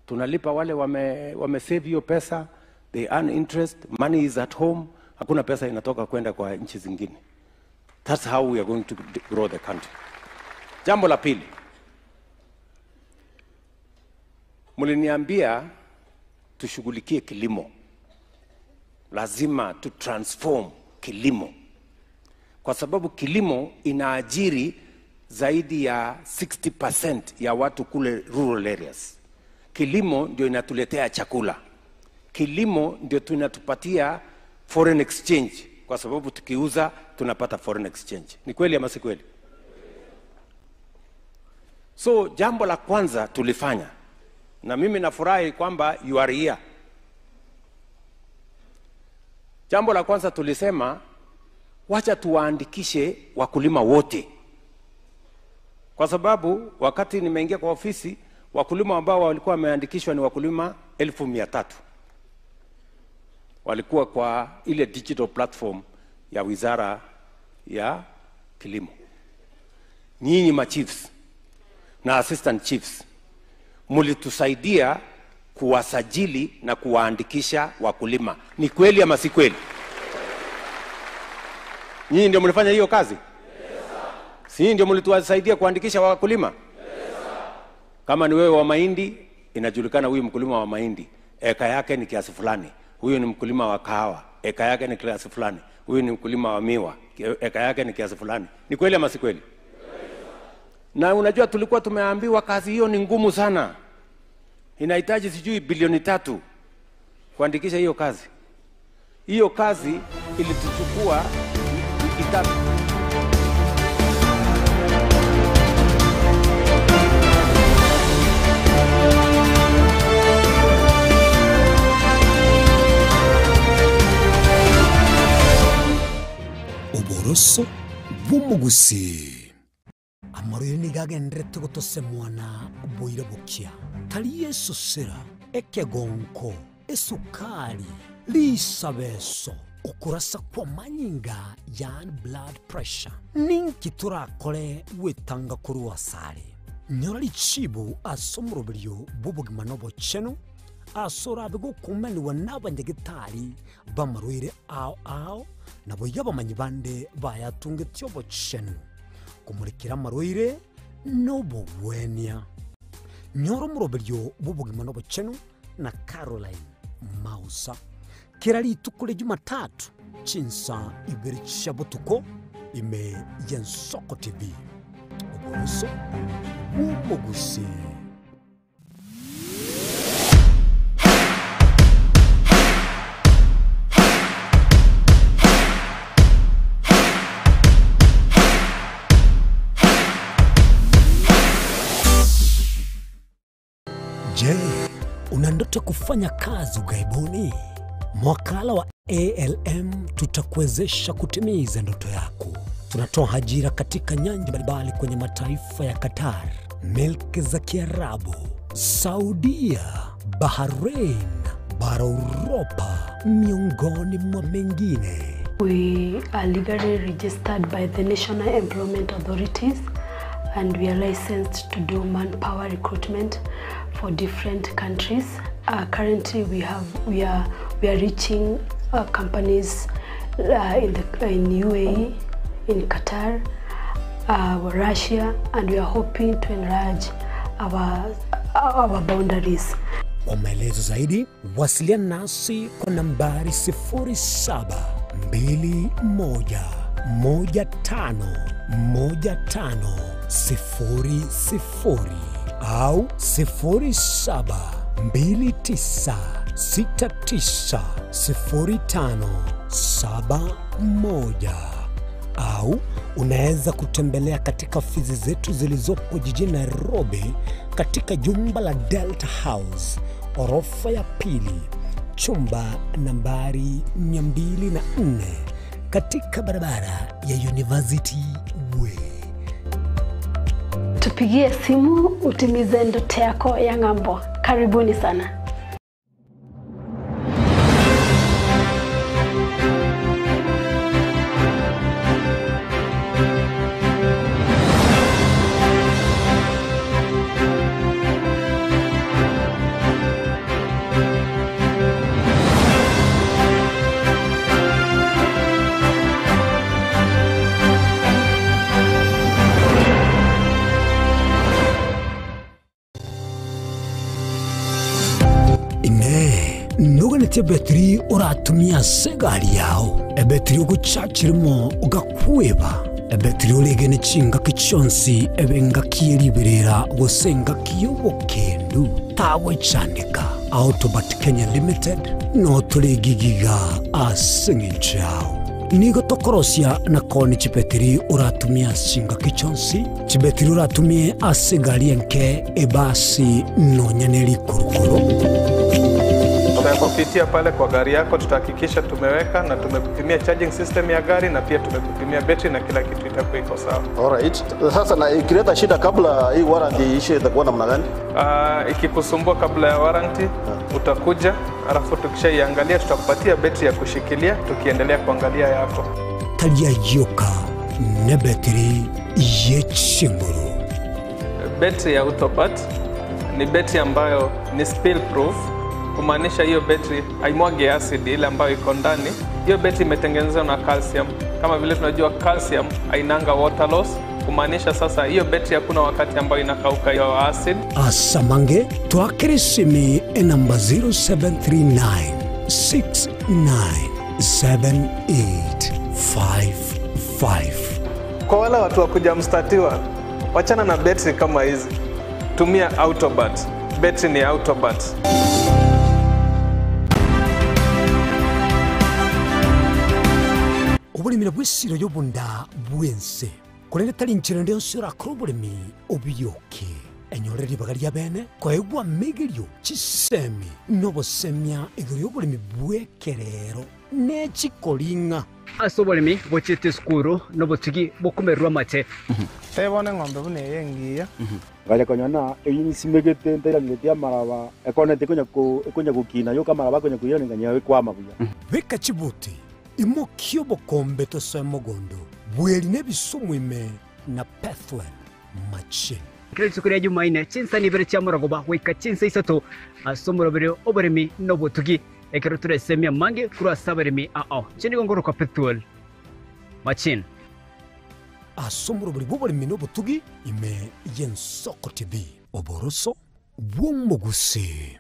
tunalipa wale wame save hiyo pesa, they earn interest, money is at home, hakuna pesa inatoka kwenda kwa nchi zingine. That's how we are going to grow the country. Jambo la pili, muliniambia tushughulikie kilimo. Lazima tu transform kilimo, kwa sababu kilimo inaajiri zaidi ya 60% ya watu kule rural areas. Kilimo ndio inatuletea chakula. Kilimo ndio tunatupatia foreign exchange, kwa sababu tukiuza tunapata foreign exchange. Ni kweli ama si kweli? So jambo la kwanza tulifanya, na mimi nafurahi kwamba you are here. Jambo la kwanza tulisema, wacha tuwaandikishe wakulima wote. Kwa sababu wakati nimeingia kwa ofisi, wakulima ambao walikuwa wameandikishwa ni wakulima 1,300. Walikuwa kwa ile digital platform ya Wizara ya Kilimo. nyinyi ma chiefs na assistant chiefs mulitusaidia kuwasajili na kuwaandikisha wakulima. Ni kweli ama si kweli? Nyinyi ndio mlifanya hiyo kazi? Si ndio mlitusaidia kuandikisha wakulima? Kama ni wewe wa mahindi, inajulikana huyu mkulima wa mahindi eka yake ni kiasi fulani. Huyu ni mkulima wa kahawa, eka yake ni kiasi fulani. Huyu ni mkulima wa miwa, eka yake ni kiasi fulani. Ni kweli ama si kweli? Na unajua tulikuwa tumeambiwa kazi hiyo ni ngumu sana. Inahitaji sijui bilioni 3 kuandikisha hiyo kazi. Hiyo kazi ilituchukua wiki 3. Oboroso bw'umugusi amarire nigagendrete gutose mwana boire bukia tari yesu sera ekegonko esukari lisabeso ukurasa kwa manyinga yan blood pressure ninki turakore wetanga kuri wasare nyorari chibu asomurobiryo bubugima nobo cheno asora bigo kumeniwa n'abanyagitari bamarwire ao nabo yabamanyi bande bayatungityo bochenu kumurikira marwire nobo bwenia nyoro murobiryo bubugima nobo chenu na Caroline Mausa kirari tukule Jumatatu chinsa ibiri shabutuko ime Yensoko TV oboroso umugusi. Je, una ndoto kufanya kazi ughaibuni? Mwakala wa ALM tutakuwezesha kutimiza ndoto yako. Tunatoa ajira katika nyanja mbalimbali kwenye mataifa ya Qatar, Milki za Kiarabu, Saudia, Bahrain, bara Europa, miongoni mwa mengine. We are legally registered by the National Employment Authorities and we are licensed to do manpower recruitment for different countries. Currently, we are reaching companies in UAE, in Qatar, Russia, and we are hoping to enlarge our boundaries. Kwa maelezo zaidi, wasiliana nasi kwa nambari 0721151500 au 0729690571 au unaweza kutembelea katika ofisi zetu zilizopo jijini Nairobi katika jumba la Delta House, orofa ya pili, chumba nambari 204 katika barabara ya University Way. Tupigie simu utimize ndoto yako ya ng'ambo. Karibuni sana. Nuganete betri uratumia segari yao ebetri uguchachirimo ugakweba ebetri ulegene chinga kichonsi ebenga kieriberera gosenga kiyobokendu tawe chanika Autobat Kenya Limited no tulegigiga asingichao nigo tokorosia na koni chibetri uratumia singa kichonsi chibetri uratumie asegari enke ebasi no nyaneli kurukuru. Tunapopitia pale kwa gari yako tutahakikisha tumeweka na tumekupimia charging system ya gari na pia tumekupimia battery na kila kitu itakuwa iko sawa. Alright. Sasa na ikileta shida kabla hii warranty ishe itakuwa namna gani? Ikikusumbua kabla ya warranty utakuja, alafu tukishaiangalia tutakupatia battery ya kushikilia tukiendelea kuangalia yako. Talia yoka ne battery yechinguru. Betri ya Autobot ni betri ambayo ni spill proof, kumaanisha hiyo betri haimwagi acid ile ambayo iko ndani. Hiyo betri imetengenezwa na calcium. Kama vile tunajua calcium hainanga water loss, kumaanisha sasa hiyo betri hakuna wakati ambayo inakauka hiyo acid. Asamange twakeresimi namba 0739 697855. Kwa wale watu wakuja mstatiwa, wachana na betri kama hizi. Tumia Autobot. Betri ni Autobot. Obulimira bw'essiro y'obunda bwense kulende tali nchira ndio sira krobulimi obiyoke enyole libaga lya bene kwaegwa megelyo chisemi nobosemya iguru y'obulimi bwekerero n'ekikolinga ase obolimi bochete skuru nobotigi bokumerwa mache tebone ng'ombe bune yengiya Gale konyana eyisimegete ntera ngetia maraba ekonete konya kukina yo kamaraba konya kuyira nganya kwama buya beka chibuti imokyo bokombe to semogondo bweli nebisumwime na Pathwell machine kile sukuri Jumaine chinsa ni bere chamuragoba wika chinsa isato asomoro bere oberemi nobotugi ekeroture semia mange kura saberemi chini gongoro ka Pathwell machine asomoro bere boberemi nobotugi ime Yensoko TV oboroso bw'omugusi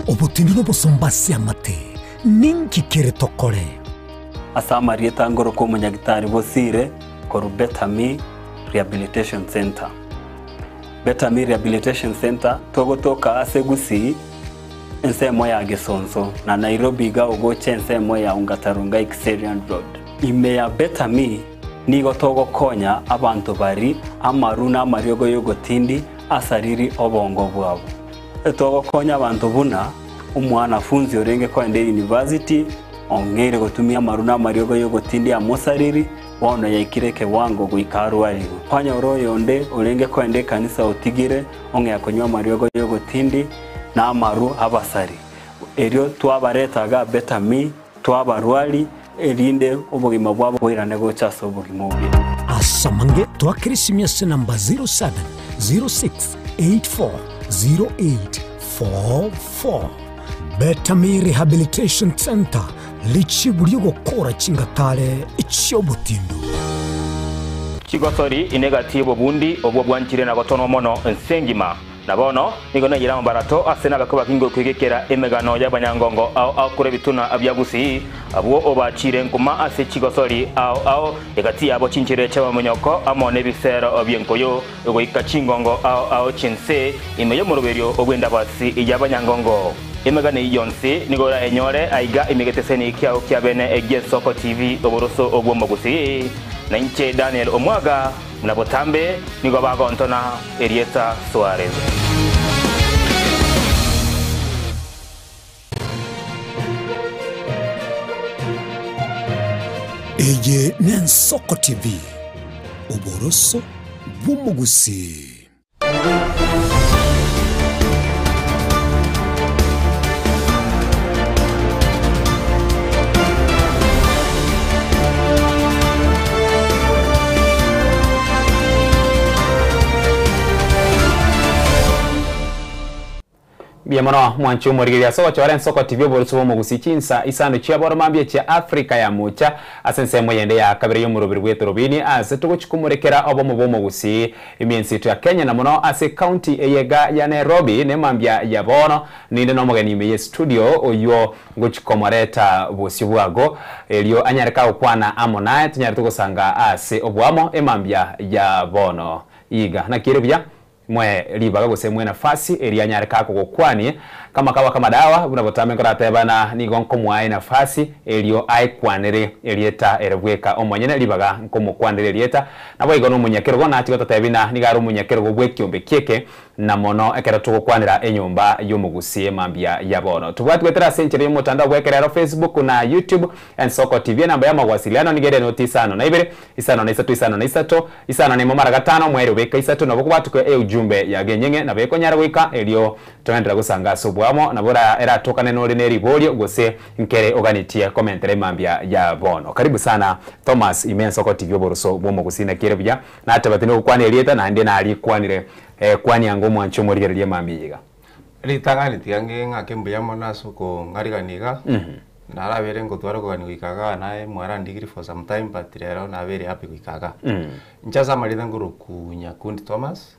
obutindi nobosombasi amate ninki kere tokore asamarieta ngoro ko munyagitari bosire koru Betami Rehabilitation Center. Betami Rehabilitation Center togotoka asegusi ensemo ya Gesonso na Nairobi ga ogoche ensemo ya Ungatarunga Xerian Road. Ime ya Betami nigo togokonya abantu bari amaruna mariogo yogotindi asariri obongo bwabo. Togokonya abantu buna umwanafunzi orenge kwende university ongere gotumia maruna mariogo yogotindi amosariri wano yaikireke wango guikarwarigo kwanya oroyonde orenge kwende kanisa otigire onge yakonywa mariogo yogotindi na amaru abasari erio twabaretaga Betami twabarwali erinde obugima bwabo bwirane gochaso obugima obye asamange twakirisimya se namba 0706840844 Betami Rehabilitation Center lichiburio gukora chingatale ichobutindo Chigosori inegatibo bundi obwo bwanchire na gotono mono ensengima nabono nigo na yiramo barato asena gakuba kingo kwigekera emegano y'abanyangongo au kure bituna abyagusi abwo obachire nkuma ase Chigosori au egati abo chinchire chaba munyoko amone bisero obyenkoyo ego ikachingongo au chinse imeyo muroberio obwenda basi y'abanyangongo emegane yonse nigora enyore aiga imegeteseni kyao kyabene Yensoko TV oboroso obwomogusi na inche Daniel Omwaga mnabotambe nigo bagontona Erieta Suarez Eye Yensoko TV oboroso bw'omugusi Biamono mwanchu morigiria so chore Yensoko TV oboroso bomugusi chinsa isano chiaboro mambye cha Afrika ya mucha asensemo yende ya kabiri yo murubiri bwetu robini ase tugochikumurekera obomo bomugusi imiensitu ya Kenya na muno ase county eyega ya Nairobi ne mambya ya bono ninde no mugeni me studio oyo gochikomoreta bosibwago elio anyareka okwana amona tunyari tugosanga ase obwamo emambya ya bono iga na kiribya mwe libaga gosemwe nafasi eria nyareka kogokwani kama kawa kama dawa bunabotame koratebana ni gonko mwae nafasi elio aikwanire elieta erebweka omonyene libaga nkomo kwanire elieta nabo igono munyakero gona ati gotatebina ni garo munyakero gobwekiombe kieke na mono ekera tukukwanira enyumba y'omugusie mambia ya bono tubwatwetera century y'omutandao bwekerero Facebook na YouTube and Soko TV namba ya mawasiliano nigere no 92 5 5 mweri ubeka 3 nabo kubatuke ujumbe ya genyenge na beko nyara wika elio twendera gusanga sobwamo na bora era tokane no rineri bolio gose nkere oganitie commentere mambia ya bono karibu sana Thomas Imen Soko TV oboroso bomo gusina kirebya na atabatino kwanirieta na ndi na ali kwanire kwani ango mwancho morigererie mambiga ritangani tiange ngake mbuya mona soko ngariganiga na rabere ngotwara ko ganikaga nae mwara ndigiri for some time but rero na very happy kuikaga nchaza marida nguru kunya kundi Thomas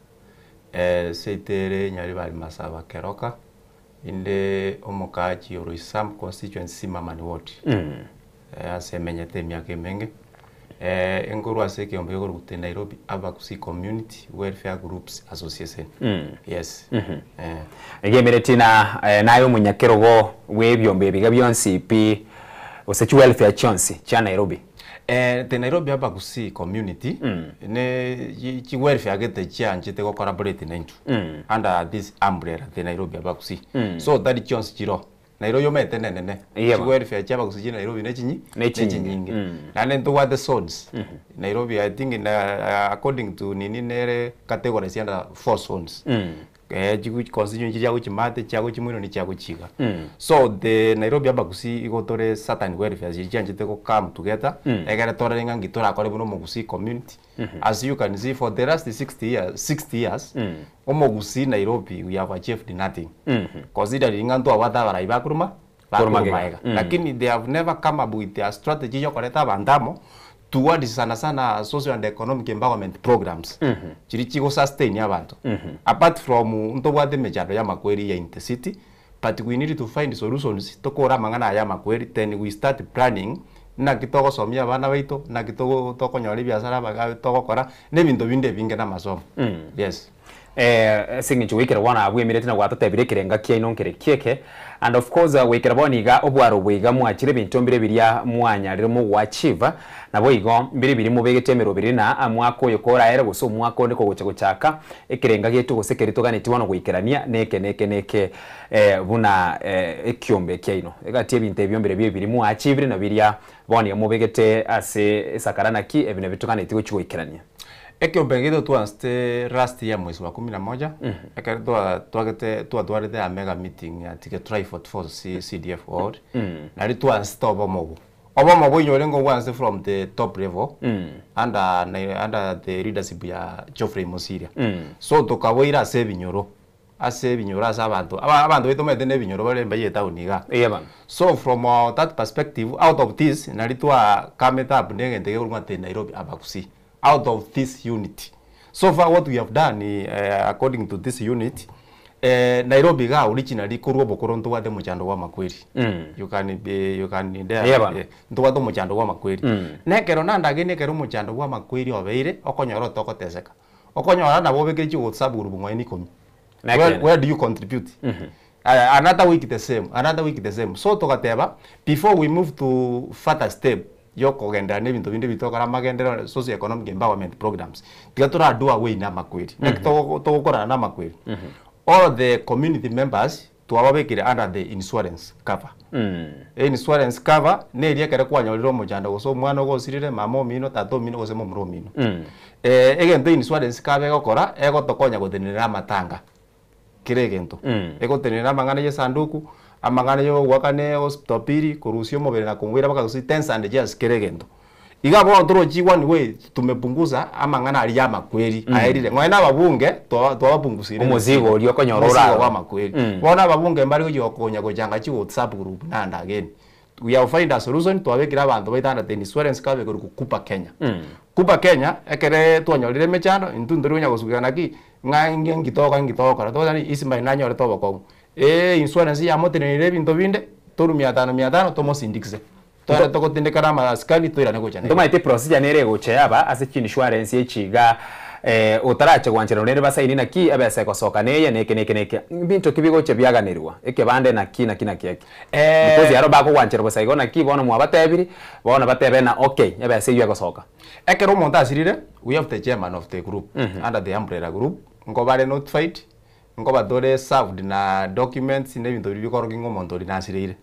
setere nyari bali masaba keroka inde omokaji Oroisam constituency mamani ward asemenyete myake menge enguru aseke ombe yogo gute Nairobi Abakusi Community Welfare Groups Association yes egemeretina nayo munyakerogo webyombe biga byonsi pi osechi welfare chonsi cha Nairobi the Nairobi Abakusi Community ne chi welfare gete chanje te ko collaborate naintu under this umbrella the Nairobi Abakusi so that chonsi chiro Nairobi yomete nene welfare chaba kusijina Nairobi nechinyi na nento what the zones Nairobi I think in according to nini nere categories under 4 zones chiku constituency chago chimate chago chimwino ni chago chiga so the Nairobi Abakusi igotore certain welfare chianjete ko come together egere tore ngangi tora kore buno Mugusi community as you can see for the last 60 years Omogusi Nairobi we have achieved nothing considering nganto awata baraiba kuruma bakurumaiga lakini they have never come up with their strategy yo koleta bandamo towards sana social and economic empowerment programs chiri chigo sustain abantu apart from ntobwate mejado ya makweri ya intercity but we need to find solutions tokora mangana ya makweri then we start planning na kitoko somia bana baito na kitoko tokonyori biashara baga tokokora ne bintu binde binge na masomo yes singicho wikera wana abwemirete na gwatatebire kirenga kiaino nkere kieke and of course wikera boniga obwaro bwiga mwachire bintu mbire biria mwanya rero mu wachiva nabo igo mbire biri mu begetemero biri na amwako yokora era guso mwako ndiko guchaka ekirenga gitu gusekeri toganiti wano gwikerania neke buna ekyombe kiaino egatie bintu ebyombere biri mu achivire na biria boni mu begete ase sakarana ki ebine bitoganiti guchigwikerania Ekyombengido tuanste last year mwezi wa 11 ekare twagete a mega meeting ya tike try for CDF world na ri tuanste obomobo nyorengo once from the top level under the leadership ya Geoffrey Mosiria so tokaboira ase binyoro asa abantu betomete ne binyoro bare mbaye tauniga so from that perspective out of this na ri twa kameta up negente ke urumate Nairobi Abakusi out of this unit. So far what we have done according to this unit Nairobi ga originally kurwo bokoronto wa demo chando wa makweri you can there ndo wa demo chando wa makweri nekero nanda gene kero mo chando wa makweri obeire okonyoro tokoteseka okonyora na bobekere chi WhatsApp group ngwaini komi where do you contribute another week the same so tokateba before we move to further step yoko genda ne bintu binde bitokara magendero socio economic empowerment programs tigatura do away na makweri tokokora na makweri all the community members twababekire under the insurance cover insurance cover ne ria kare kwanyoriro mujanda goso mwana gosirire mamo mino tato mino gose momro mino egento insurance cover gokora egotokonya gothenera matanga kiregento egotenera mangana ye sanduku amangana yo wakane hospital piri kurusio mobile na kungwira baka kusi 10 and just kiregento igabo otoro G1 we tumepunguza amangana ali ya makweri aerire ngwana babunge twabapungusire umuzigo uri okonyorora wa makweri bona babunge mbari yo konya gojanga chi WhatsApp group nanda again we have find a solution twabekira abantu baitana the insurance cover ku kupa Kenya kupa Kenya ekere twonyorire mechano intunduru nya gusugana ki ngange ngitoka to dani isima nanyo to bako insurance ya motenere bintu binde toru 500 tomo sindikise tore tokotindikana maskali toira nego cyane ndomaite procedure nere goche aba ase kin insurance yechiga utarache gwanchero nere basaini na ki abese kosoka neye neke bintu kibigo che byaganirwa ekebande na ki kiaki because yaro bako gwanchero basaigo na ki bono mwabatebiri bono batebe na okay abese yego soka ekero monta asirire we have the chairman of the group under the umbrella group ngobare notified ngoba dore served na documents ne bintu bikoro kingo mondo linasirire.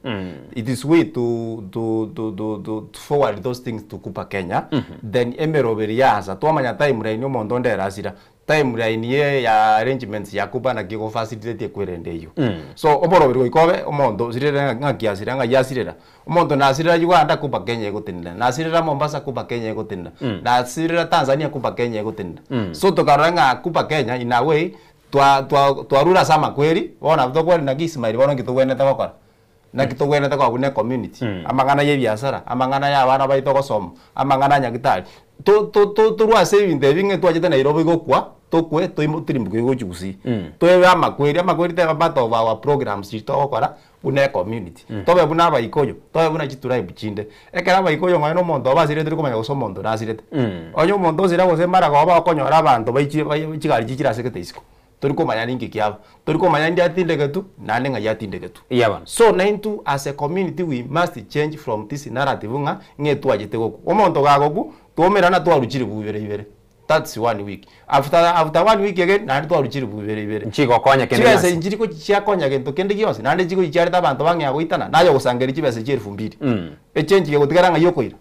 It is way to forward those things to Kupa Kenya. Then emeroberiaza to amanya time line mondo nderasira. Time line ye ya arrangements ya Kupa na kiko facilitate kwerende yo. So oborobero ikobe omondo sirira ngakiasira ngayasirira. Omondo nasirira Uganda Kupa Kenya egotinda. Nasirira Mombasa Kupa Kenya egotinda. Nasirira Tanzania Kupa Kenya egotinda. So tokaranga Kupa Kenya in a way twarura sama kweli bona butoko na Ismail bona kitugwene takokora na kitugwene takokune community amangana ye biashara amangana ya bana baitoko somo amangana nyagitari turwa saving the binge twajete Nairobi gokwa tokwe toimutirimbuke gochusi towe amakweri te part of our programs tokora une community tobe buna baikoyo tobe buna chiturai buchinde ekera baikoyo ngano mondo basire turi kumanya gusoma mondo nasirete onyo mondo zira gose mara goba okonyora abantu baichigari chichira sekete isiko turiko manya ningi kiaba turiko manya ndi atindegetu nane nga yatindegetu so naintu as a community we must change from this narrative nga ngetu ajete goku omonto gagoku tuomera na twaruchiri bubere that's 1 week after 1 week again nandi twaruchiri bubere nchiko konya kende chibese njiriko chiakonya gento kende gyose nandi chiko chiareta abantu bangya goitana nayo gusangeri chibese chiri 2000 echange gegotigara nga yokoira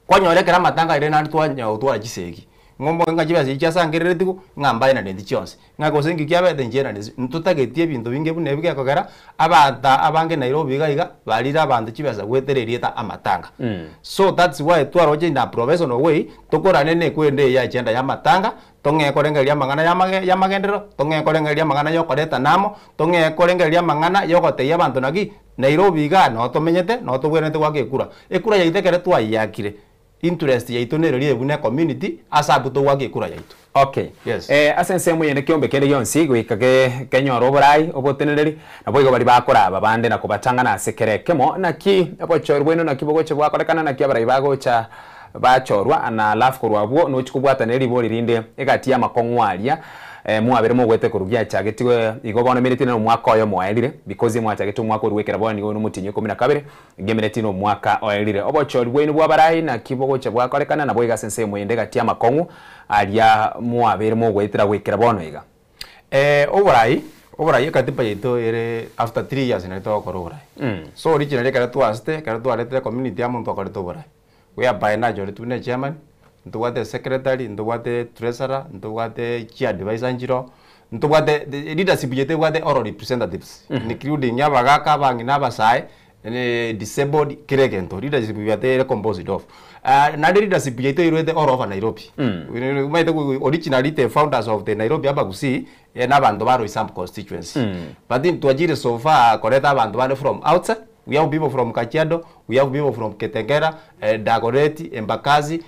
kwanyorekera matanga ire nandi twanya utwara chisegi ngombo nga chibase chiasangerere tiku ngambaye na ndendi chonse ngakosengi kyabete njera ntutagetie bintu binge bune bigakogera abanta abange Nairobi gaiga balira abantu chibase gwetererieta amatanga so that's why twaroje na professional way tokorane ne kwende ya agenda ya matanga tonge korengeria mangana ya magendero tonge korengeria mangana yo koreta namo tonge korengeria mangana yo goteya abantu nagi Nairobi ga no tomenyete no tobwenete gwakekura ekura yaitekere twayakire interest yaitu nererie bune community asabuto wage kura yaitu okay yes asense muyene kiombe kende yonsi gwikage kenyoro borai obotenereri naboigo bari bakoraba bande nakubatanga na sekerekemo naki abochorweno nakibogoche bwakorekana naki abarai bagocha bachorwa na alafu korwabwo no chikubwataneri borinde egati ya makongwaria mwabere mogwete kurugia chagetiwe igobona miriti no mwaka oyo mwaelire because mwachagete mwaka urwekera bwana ngo mutinye 12 gemereti no mwaka oelire obochori bwenu bwabarai na kibogoche bwakorekana na boiga sense mwende gati ya makongu alia mwabere mogwetera gwekera bwana iga oborai katipa yeto ere after 3 years na to korora so originally kara tuaste kara tuarete community ya muntu akoreto borai we are by najori tune chairman ntugwate secretary ntugwate treasurer ntugwate key advisor njiro ntugwate leadership yete gwate oral representatives including yabagaka bangi nabasai disabled kiregento leadership yete composed of na leadership yete irwete all over Nairobi umaite originally the founders of the Nairobi abagusi n'abantu baro isam constituency but in twajire so far koreta abantu bane from outside. We have people from Kajiado, we have people from Ketengera, Dagoretti, Embakazi,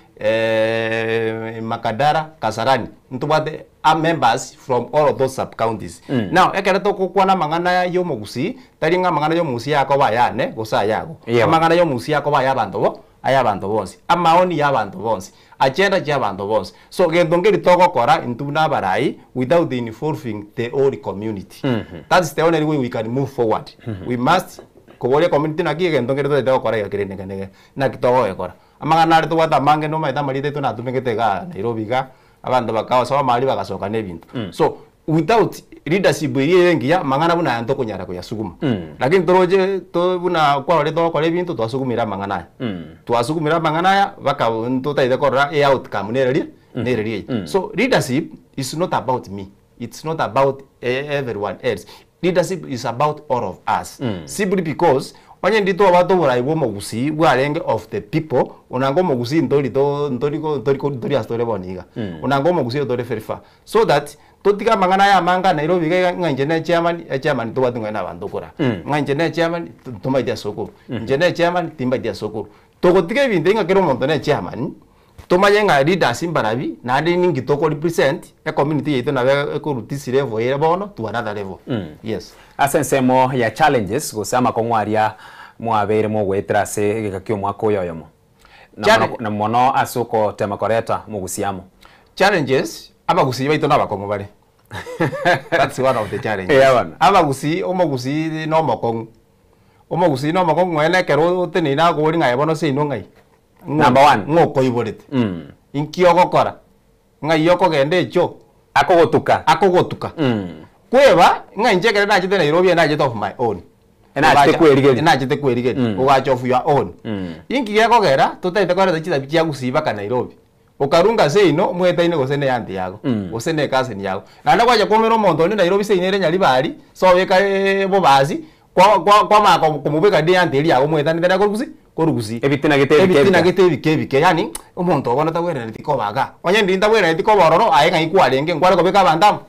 Makadara, Kasarani. Ntubate are members from all of those sub-counties. Now, ekereto kukwana mangana yo mogusi, taringa mangana yo musi yako bayane, gosa yago. Mangana yo musi yako bayabanto ayabanto bonsi. Amaoni yabanto bonsi. Agenda yabanto bonsi. So, gendongeri toko kora intuna barai without the involving the whole community. That's the only way we can move forward. We must kobole community na kiege ndongere to de okora yakire nege na kitogo ekora amanga nari to wata mange no maita marite to na tumengete ga Nairobi ga abantu bakawa sawa mali bagasoka nebintu so without leadership yengia mangana buna yanto kunyara ko yasuguma lakini toroje to buna kwa le to okora ebintu to asugumira mangana twasugumira mangana ya baka nto taide kora e outcome nererie so leadership is not about me, it's not about everyone else. Leadership is about all of us. Simply because onye ndito watu buraibo mogusi bwarenge of the people unango mogusi ndori astore boniga unango mogusi ndori ferifa so that totika mangana ya manga Nairobi ga nganje chairman to watu ngana bantu kora nganje chairman tumba dia soko nganje chairman timba dia soko to kotika bindenga kero monto ne chairman tomayenga leaders imbarabi na andi ningi toko represent a community yetu na ko rutisi level ya bono to another level yes asensemo ya challenges gusama kongwaria mwabere mo gwetrase gakyo mwako yoyomo na mono asuko temakoreta mugusiamo challenges abagusi baito nabakongo bare that's one of the challenges abagusi omogusi no mokongo omogusi no mokongo ngene kero tenina go ringa yebono se inongai number 1 ngoko iborete inkio gokora ngai yoko gende echo akogotuka kweba nga injekere na chite Nairobi na chite of my own na chite kwerigeri ugacha of your own ingi yako gera tutaite kore chita biya gusiba ka Nairobi ukarunga seino mwetaine gosene yanti yago gosene kaseni yago na ndakwaje komero mondo ni Nairobi seine nyali bari so weka bobazi kwa mako kumubeka ndi yanti yago mwetaine ndana korugusi ebitina gete yani umuntu obona tawera ndiko baga onye ndinda wera ndiko bororo ayenga ikwalenge ngwara ko beka bandamu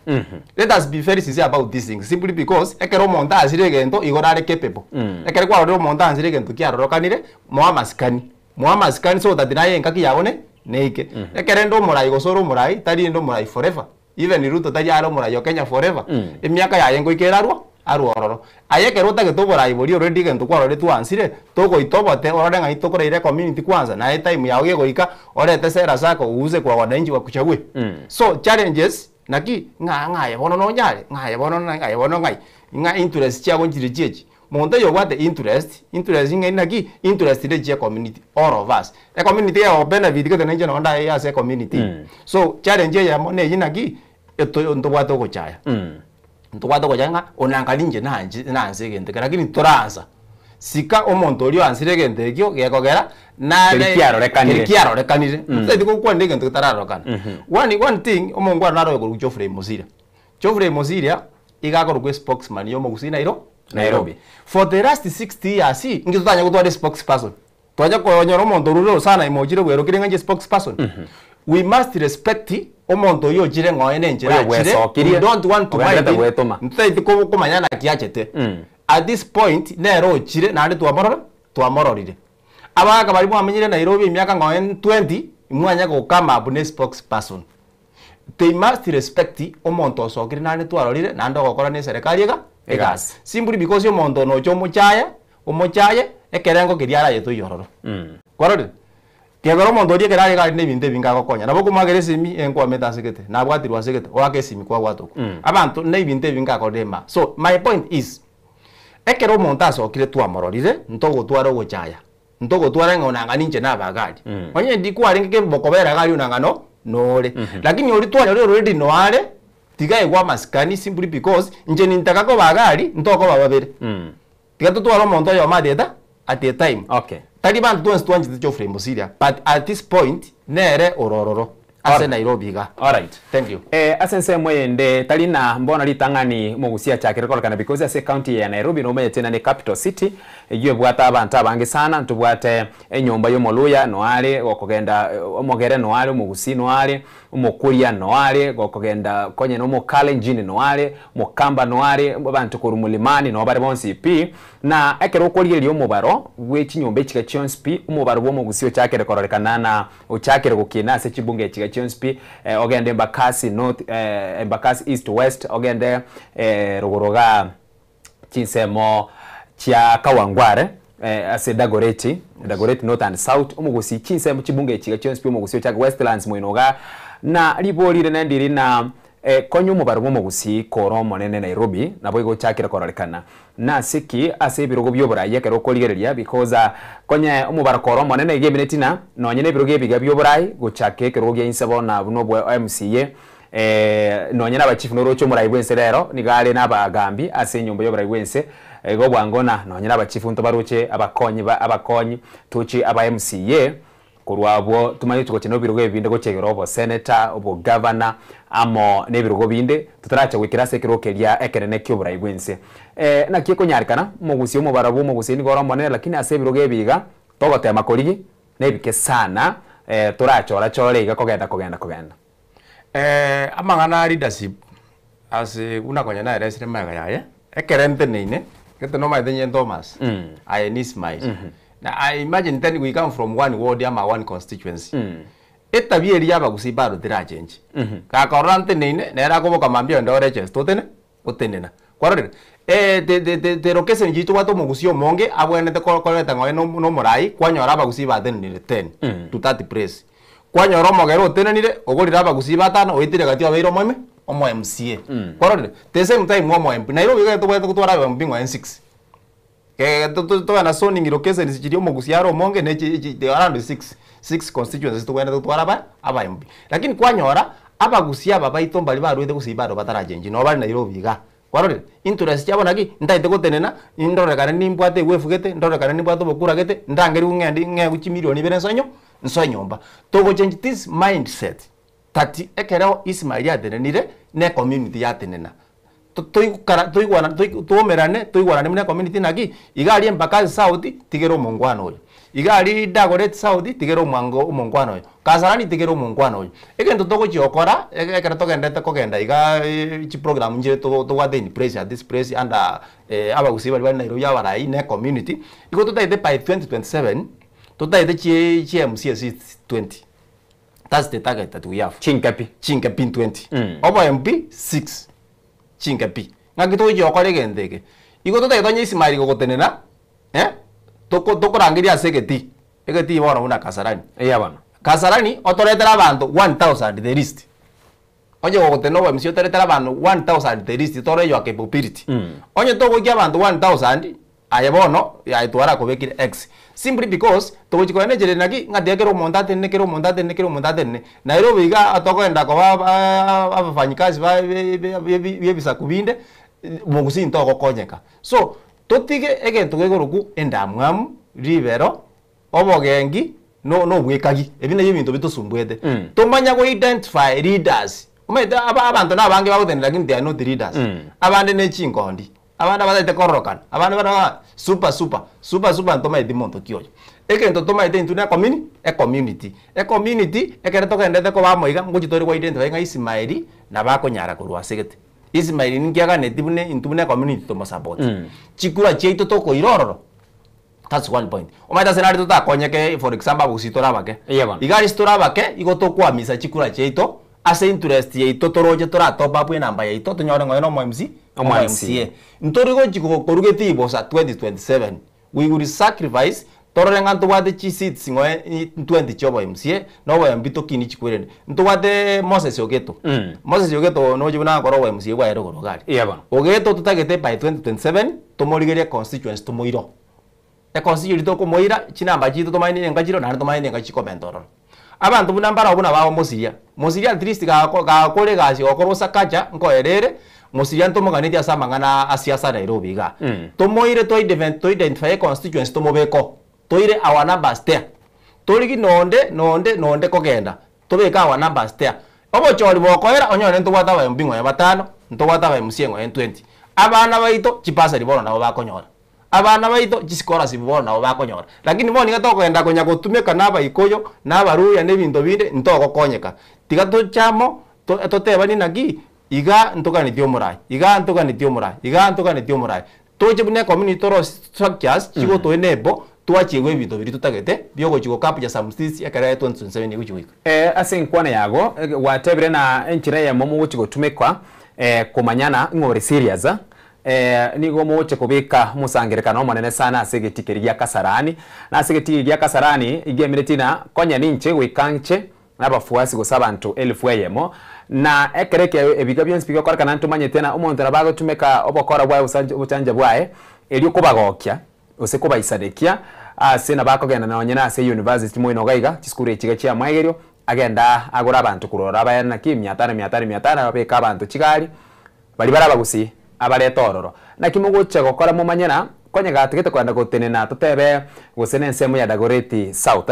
let us be very sincere about these things simply because ekero monta asire gento igorare capable ekere kwa ro monta asire gento kiaroro kanire moamaskani so that naye nkaki yabone neike ekere ndo murai gosoro murai tari ndo murai forever even Ruto tari aro murai Kenya forever emyaka yayengo ikerarwa aruororo ayekero tagetobora ibori already gento kwarore twansire togo itobote orore ngai tokoreire community kwanza na time yawe gegoika orete sera zako uuze kwa wananchi wa kuchague so challenges naki nga bono no nyare nga bono nga interest chabo njire jeje monte yo wate interest ngai naki interest ile je community all of us a community ya benefit ke tenenje no nda ya se community so challenge ya mone yinaki eto ndo wato ko chaya ntwato ko janga onangalinje nanze gente lakini toranza sika omonto lyo ansire gente kyo gekogera na kiaro rekanire tete ko kwande gente tararo kan one thing omongwa naro ko Geoffrey Mosiria igakoro ko spokesman yo mogusina Nairobi for the last 60 years ngitutanya kutware spokesperson twaja ko nyoro omonto ruro sana imojire gwero kirenga spokesperson we must respect omonto yo jire ngoene njira we don't want to mind ntete ko kumanyana kiachete at this point nero jire na ndi twamororire abaga bari mwamenyire Nairobi myaka ngoen 20 mwanya ko kama abune spokesperson they must respect omonto sokire na ndi twarorire na ndo gokora ne serikali egas simply because omonto no chomo chaya ekerengo kiriara yeto yororo kwarore kegoro mondo rie kerare gari ne binde binga gokonya nabo kumagere simi enkwa meta segete na bwatirwa segete wake simi kwa gwatoko abantu ne binde binga kodema so my point is ekero montaso kire twamororire ntogo twaro gochaya ntogo twara ngona ninje na bagari onye ndikwa renge bokobera gari unangano nore lakini ori twara already noare tigaye kwa maskani simply because nje nintaka ko bagari ntoko bababere tigato twaro monto yo madeta at the time okay Taliban don't want to Geoffrey Mosiria, but at this point, nere orororo. Ase Nairobi ga. All right. Thank you. Asense mwende talina mbona litangani mugusia chakire kolakana because ase county ya Nairobi no tena ne capital city. Yue bwata abantu abange sana ntubwate enyomba yo moluya noale okogenda omogere noale mugusi noale umukuria noale okogenda konye no mokale njini noale mokamba noale abantu kurumulimani no bari bonsi pi na ekero okoliye omubaro gwechinyombe chika chonspi umubaro bwo mugusio chakire kolakana na ochakire gukina ase chibunge chika chonspi ogende Embakasi north Embakasi east west ogende rugoroga chinsemo chia Kawangware ase Dagoretti north and south umugusi chinsemo chibunge chika chonspi umugusi cha Westlands mwinoga na libolire nendiri na konyo mubaro mugusi koro monene Nairobi nabo igo chakira kororekana na siki ase birogo byobora yekero koligereria because konye umubaro koro monene gebinetina nonyene birogo biga byoborai gochake kero gye insabo na buno bwa MCA nonyene abachifu norocho murai bwense rero nigale nabagambi ase nyombo yoborai bwense ego bwangona nonyene abachifu ntobaruche abakonyi tuchi aba MCA kurwabo tumanyi tukokino birogo binde gochegero obo senator obo governor amo nebirogo binde tutaracha gwikira sekiro keria ekerene kyobura igwense na kieko nyarikana mugusi umubarabu mugusi ni goro monene lakini ase birogo biga togote makorigi nebike sana turachora chore iga kogenda amangana leadership ase unakonya na resire maga yaye ekerente neine keto no maitenye Thomas I need smile. Now I imagine then we come from one ward ama one constituency. Etabieri yaba gusibaro dira change. Ka korante nene nera ko bokamambia ndore chest totene otenena. Kwarore de rokese njitu wato mugusio monge abwene te koleta ngoe no morai kwanyora bagusiba then ni 10 to 30 press. Kwanyora mogero otenenire ogorira bagusiba 5 oitire gati abeiro moime omo MCA. Kwarore the same time omo MP Nairobi ga to twara mbingwa N6. To na zoning irokese nisichirio mugusiaro monge ne around 6 constituencies to wenda twara aba MP lakini kwanyora abagusia baba itomba bali barwete gusibaro batarajenji no bali Nairobi ga kwarore interest yabo naki ndaite gotenena indorekane nimbwate wefugete ndorekane nimbwate bokuragete ndangeri ungendi guchi milioni bere nsonyomba to change this mindset tati ekereo Ismail yatenenire ne community yatenena tuomerane tuigwanane mune community naki igari Embakasi South tigero mungwano oyo igari Dagoretti South tigero mungwano oyo Kasarani tigero mungwano oyo egento togochiokora ekero togendete kogenda iga chi program nje togwate in place at this place under abagusi bari Nairobi abarai ne community igo tutaite by 2027 tutaite chi MCS 20. That's the target that we have. Chinkapi 20. Obo MP 6. Chinkapi. Ngaki to yo kore gendeke. Igo to taito nyi Ismail go gotenena. Toko rangiria segeti. Egeti bora una Kasarani. Eya bana. Kasarani otoretera abantu 1000 the list. Onye go goteno wa msio toretera abantu 1000 the list tore yo capability. Onye to go gya abantu 1000 ayebono ya itwara ko bekire X. Simply because to chiko ene nagi ngadekero mondate ne Nairobi ga atokwenda ko abafanyikazi bebisa kubinde bogusi ntoko konyeka so totige egento gegoroku endamwamu ribero obogengi no bwekagi ebine yebintu bitusumbwete tomanya go identify leaders umeta abantu nabange bagotenera lakini they are not leaders abande ne chingondi abana bazate korokana abana bana super ntoma edimonto kyoyo egento toma ide intune community ekere togendete ko bamoiga nguchitori kwa identify nga Ismail na bakonyara kurwa segete Ismail ningiaga netibune intune community to support chikura cheito toko irororo. That's one point. Omaita senari tutakonyeke for example busitora bake igari stora bake igotokwa misa chikura cheito ase interest yeito toroje tora top up namba yeito tunyore ngono MMC MCA ntorigo chiko korugeti ibosa 2027 we will sacrifice tororenga ntwate chi seats ngoe 20 chobo MCA no wa mbito kini chikwirende ntwate Moses Ogeto no jibuna koro wa MCA wa ero gari Ogeto tutagete by 2027 tomorigeria constituency tomoiro e constituency to komoira chinamba chito tomaine ngachiro na tomaine ngachiko mentoro abantu bunambara obuna bawo Mosiria at least ga kore gasi okoro sakacha nkoerere Mosiria ntomoganeti asamangana asiasa Nairobi ga tomoire to identify constituency tomobeko toire our numbers there torigi nonde kogenda tobeka our numbers there obo chori bokoera onyone ntwata ba mbingo ya batano ntwata ba msiengo ya 20 abana baito chipasa liboro nabo bakonyora abana baito chisikora siboro nabo bakonyora lakini boni gatokenda konya gutumika naba ikoyo nabaruya nebinto binde ntoko konyeka tiga to chamo toteba ni nagi iga ntokanithio murai toje bune community ro structures chigo to enebo tuachiwe bintu biri tutagete byogo chigo kapu ya samstisi yakara 2027 guchiwika asinkwana yago watebere na enchira ya momo guchigo tumekwa kumanyana ngore serious nigo moche kubika musangerekana omonene sana asegeti ya Kasarani na asegeti ya Kasarani igemeretina konya ninche wikanche nabafuasi gusaba abantu 1000 yemo na ekereke ebiga byenspika kwa kana ntumanye tena omuntu nabago tumeka obokora bwa uchanja bwae elio kubagokia oseko baisadekia ase nabakogenda na onyena ase university moino gaiga chiskuru ekiga kya mwagerio agenda agora abantu kurora abayana ki 500 babeka abantu chigari bali barabagusi abaletororo na kimugocha gokora mu manyana konye gategete kwanda gotenena tutebe gusene nsemo ya Dagoretti South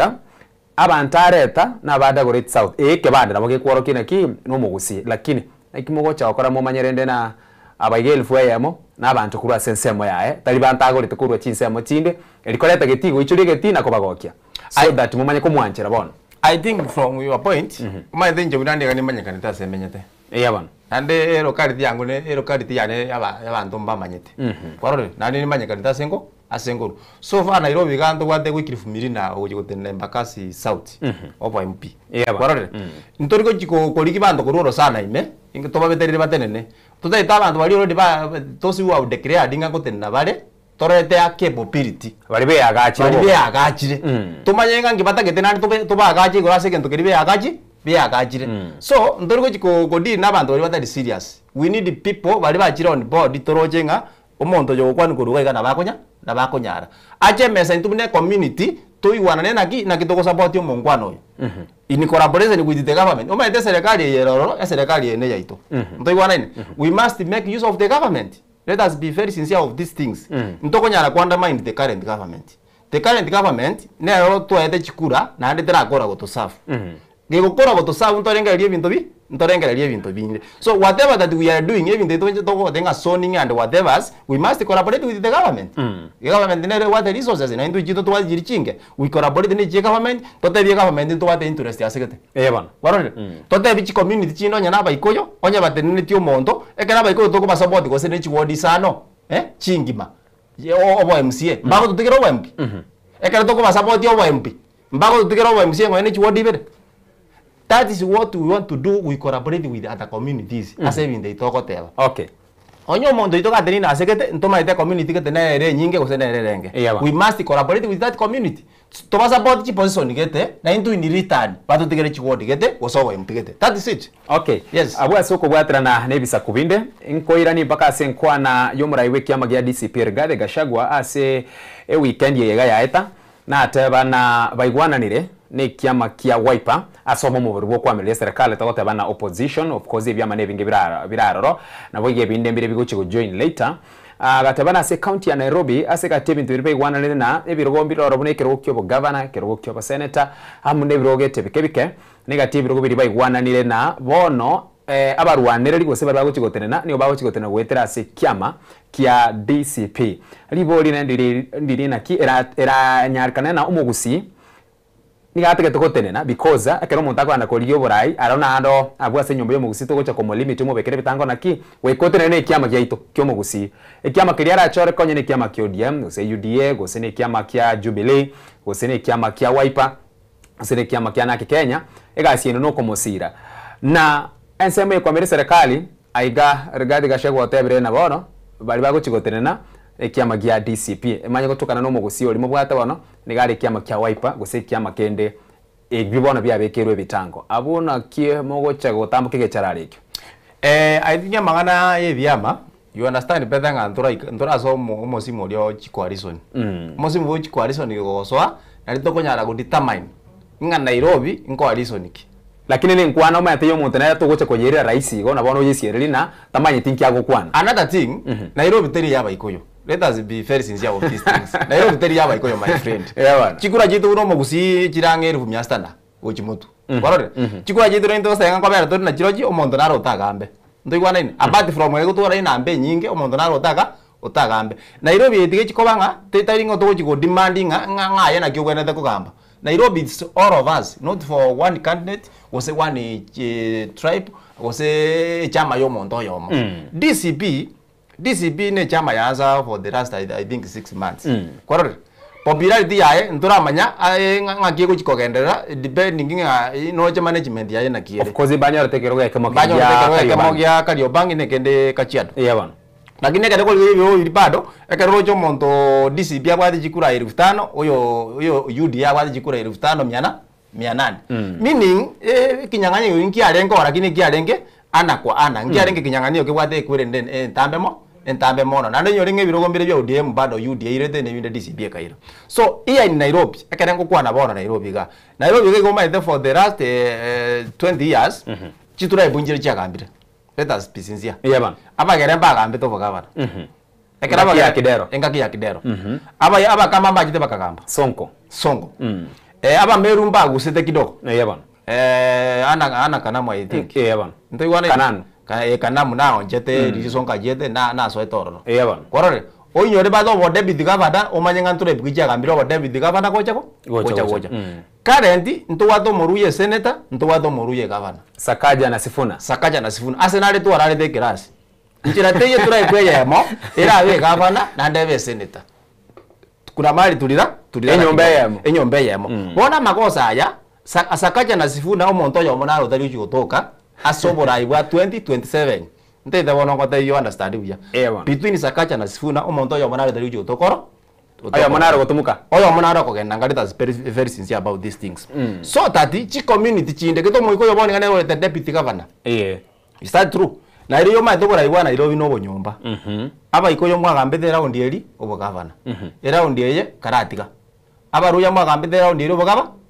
abantu areta na Dagoretti South kebanda nabo gekworo kinaki no mugusi lakini nakimugocha gokora mu manyerende na abaigel fweyamo na abantu kurwa sensemo yae tali bantagorite kurwa chinsemo chinde elikoleta getigo ichuri getina kobagokia so that mumanye kumwanchira bona. I think from your point my think jabudande gani manya kanita semenyete bana ande erokariti yangu ne erokariti yane abantu mbamanyete kwarore nani ni manya kanita sengo asengo so far Nairobi ganto gwate gwikirifumiri na ogotene Embakasi South obo MP kwarore ntoriko chiko koliki bando kuroro sana ime ingetoba beterire batenene tutaita abantu bali already ba tosi wa declare dinga gotenna bare torete ya capability bali be agachire tumanyenga ngibatagete nani toba agachi gorase kento kiribe agachire so ndoriko chiko godi nabantu bali batari serious we need people bali bachire on board torojenga omonto yo kwani kuruga igana bakonyara ache mesa intubune community tuigwana nena ki na kitoko support yo mungwano yo in collaboration with the government omaite serikali yeroro ya serikali ene yaito tuigwana ine we must make use of the government. Let us be very sincere of these things. Ntoko nyara kwanda mind the current government. The current government ne ro twete chikura na ande tera kora go to serve. Gikokora go to serve ntorengererie bintu bi ntorengererie bintu binde. So whatever that we are doing even the toko denga zoning and whatever we must collaborate with the government. The government ne what the resources na ndu jito twa jirichinge. We collaborate ni the government tote the government ndu wate interest asegete. Eban. Warone. Tote bichi community chino nyana ba ikoyo onya batenene tio mondo ekera ba ikoyo toko ba support go sene chiwodi sano chingima. Obo MCA mbago tutikira obo MP ekera toko ba support obo MP mbago tutikira obo MCA ngene chiwodi bere. That is what we want to do. We collaborate with other communities as even they talk teba. Okay. Onyo mondo itoka tenina asegete ntoma ite community kete na ere nyinge ko sene ere renge. We must collaborate with that community. To ba support chi position gete na into in return batu tigere chi word gete osobo mpigete. That is it. Okay. Yes. Abwa soko bwatra na nebisa kubinde inkoirani mpaka asenkwa na yomurai weki amagia DCP Rigathi Gachagua ase weekend yega yaeta na ateba na baigwananire ne kiama kia Wiper asomo mu burwo kwamira serikali tagote bana opposition of course byama ne binge biraroro na boge binde mbire bigo chigo join later gatebana se county ya Nairobi ase gatebi ntubire igwananire na ebirogo mbiroro bunekero kyo bo governor kero kyo bo senator hamune birogo tebikebike ne gatebi birogo biri baigwananire na bono abarwanireri gose bari baguchigotenena niyo baguchigotena gwetera ase kiama kia DCP libori na ndiri na ki era nyarkana na umugusi ni gatege togotenena because akero muntu akwanda koriyo borai arona ando abwase nyombo yo mugusi togocha komo limit mo bekere bitango naki wekotenena ne kiama gyaito kyo mugusi ekiama kiri ara chore konye ne kiama kyo ODM gose UDA gose ne kiama kia Jubilee gose ne kiama kia Wiper gose ne kiama kia naki Kenya egasieno no komosira na enseme kwa mere serikali aiga Rigathi Gachagua otebere na bono bali baguchigotenena ekiama gia DCP emanye gotokana no mugusi oli mubwata bono nigari kiama kia Wiper gose kiama kende egbibona bya bekerwe bitango abona kie mogocha gotambuke gechararikyo I think magana yebyama you understand better nga ndora so mosimu lyo chikoalition mosimu wo chikoalition gogoswa na litokonyara go determine nga Nairobi incoalition iki lakini ni nkwana umate yo muntu nayo togocha konyerera rais go na bono yesiereri na tamanye tinki ago kwana another thing Nairobi teri yaba ikoyo. Let us be very sincere of these things. Nairobi teri yaba ikoyo my friend. Chikura jitu uno mugusi chirange 100 gochimutu. Warore. Chikura jitu ndo senga kwa bera tori na chiroji omondo naro utagambe. Ndo igwana ini apart from ego tora ina ambe nyinge omondo naro utagambe. Nairobi etige chikobanga tetaringo togochi go demanding nga yena kyogwena te kugamba. Nairobi it's all of us, not for one candidate, was one tribe, was a chama yomondo yomo. DCP ne chama yaza for the last I think 6 months. Correct. Popularity yae ndura manya ngakie ko chikogendera depending no management yae na kiere. Of course banyara tekero kemo ya Kariobangi ne kende kachiado. Yeah. Lakini kade ko yo iripado ekero cho monto DCP abwati chikura 5000 oyo UD abwati chikura 5000 800 meaning kinyang'anyo yo inki arengo lakini ki arenge ana kwa ana ngi arenge kinyang'anyo ke bwate kwere entambe mono na nyo ringe birogo mbire bya ODM bado UD irete ne binde DCP kaira so iya in Nairobi ekerengo kwa na bona Nairobi ga go my for the last 20 years chitura ibunjire chakambire. Let us be sincere. Yeah, aba geremba gambe to bogabana. Ekera ba ya kidero. Engaki ya kidero. Aba kama mba jite bakagamba. Sonko. Aba merumba gusete kidogo. Yeah, ana kanamu I think. Yeah, bana. Ntoi wana kananu. Kanamu nao jete risonka jete na so etoro. Yeah, bana. Korore. Oyore bado wo David Gavada omanyenga nture bwija gambiro wo David Gavada gocha. Currently ntowato moruye senator ntowato moruye governor. Sakaja na Sifuna Arsenal tu arare de class. Nchira teye turai kweya yamo era we governor na ndebe senator. Kuna mali tulira enyombe yamo. Bona makosa aya Sakaja na Sifuna omonto yo monaro tari uchigotoka asobora ibwa 2027. Ntende bono ngote you understand uya. Between Sakaja na Sifuna omonto yo monaro tari uchigotokoro. Oyo monaro gotumuka. Oyo monaro kogenda ngari that's very sincere about these things. So that chi community chinde keto moiko yo boni ngane the deputy governor. Is that true? Na iriyo ma tobora igwa na iro no bonyomba. Aba ikoyo mwagambe the round eri obo governor. Era round eye karatiga. abaruya mwagambite round ire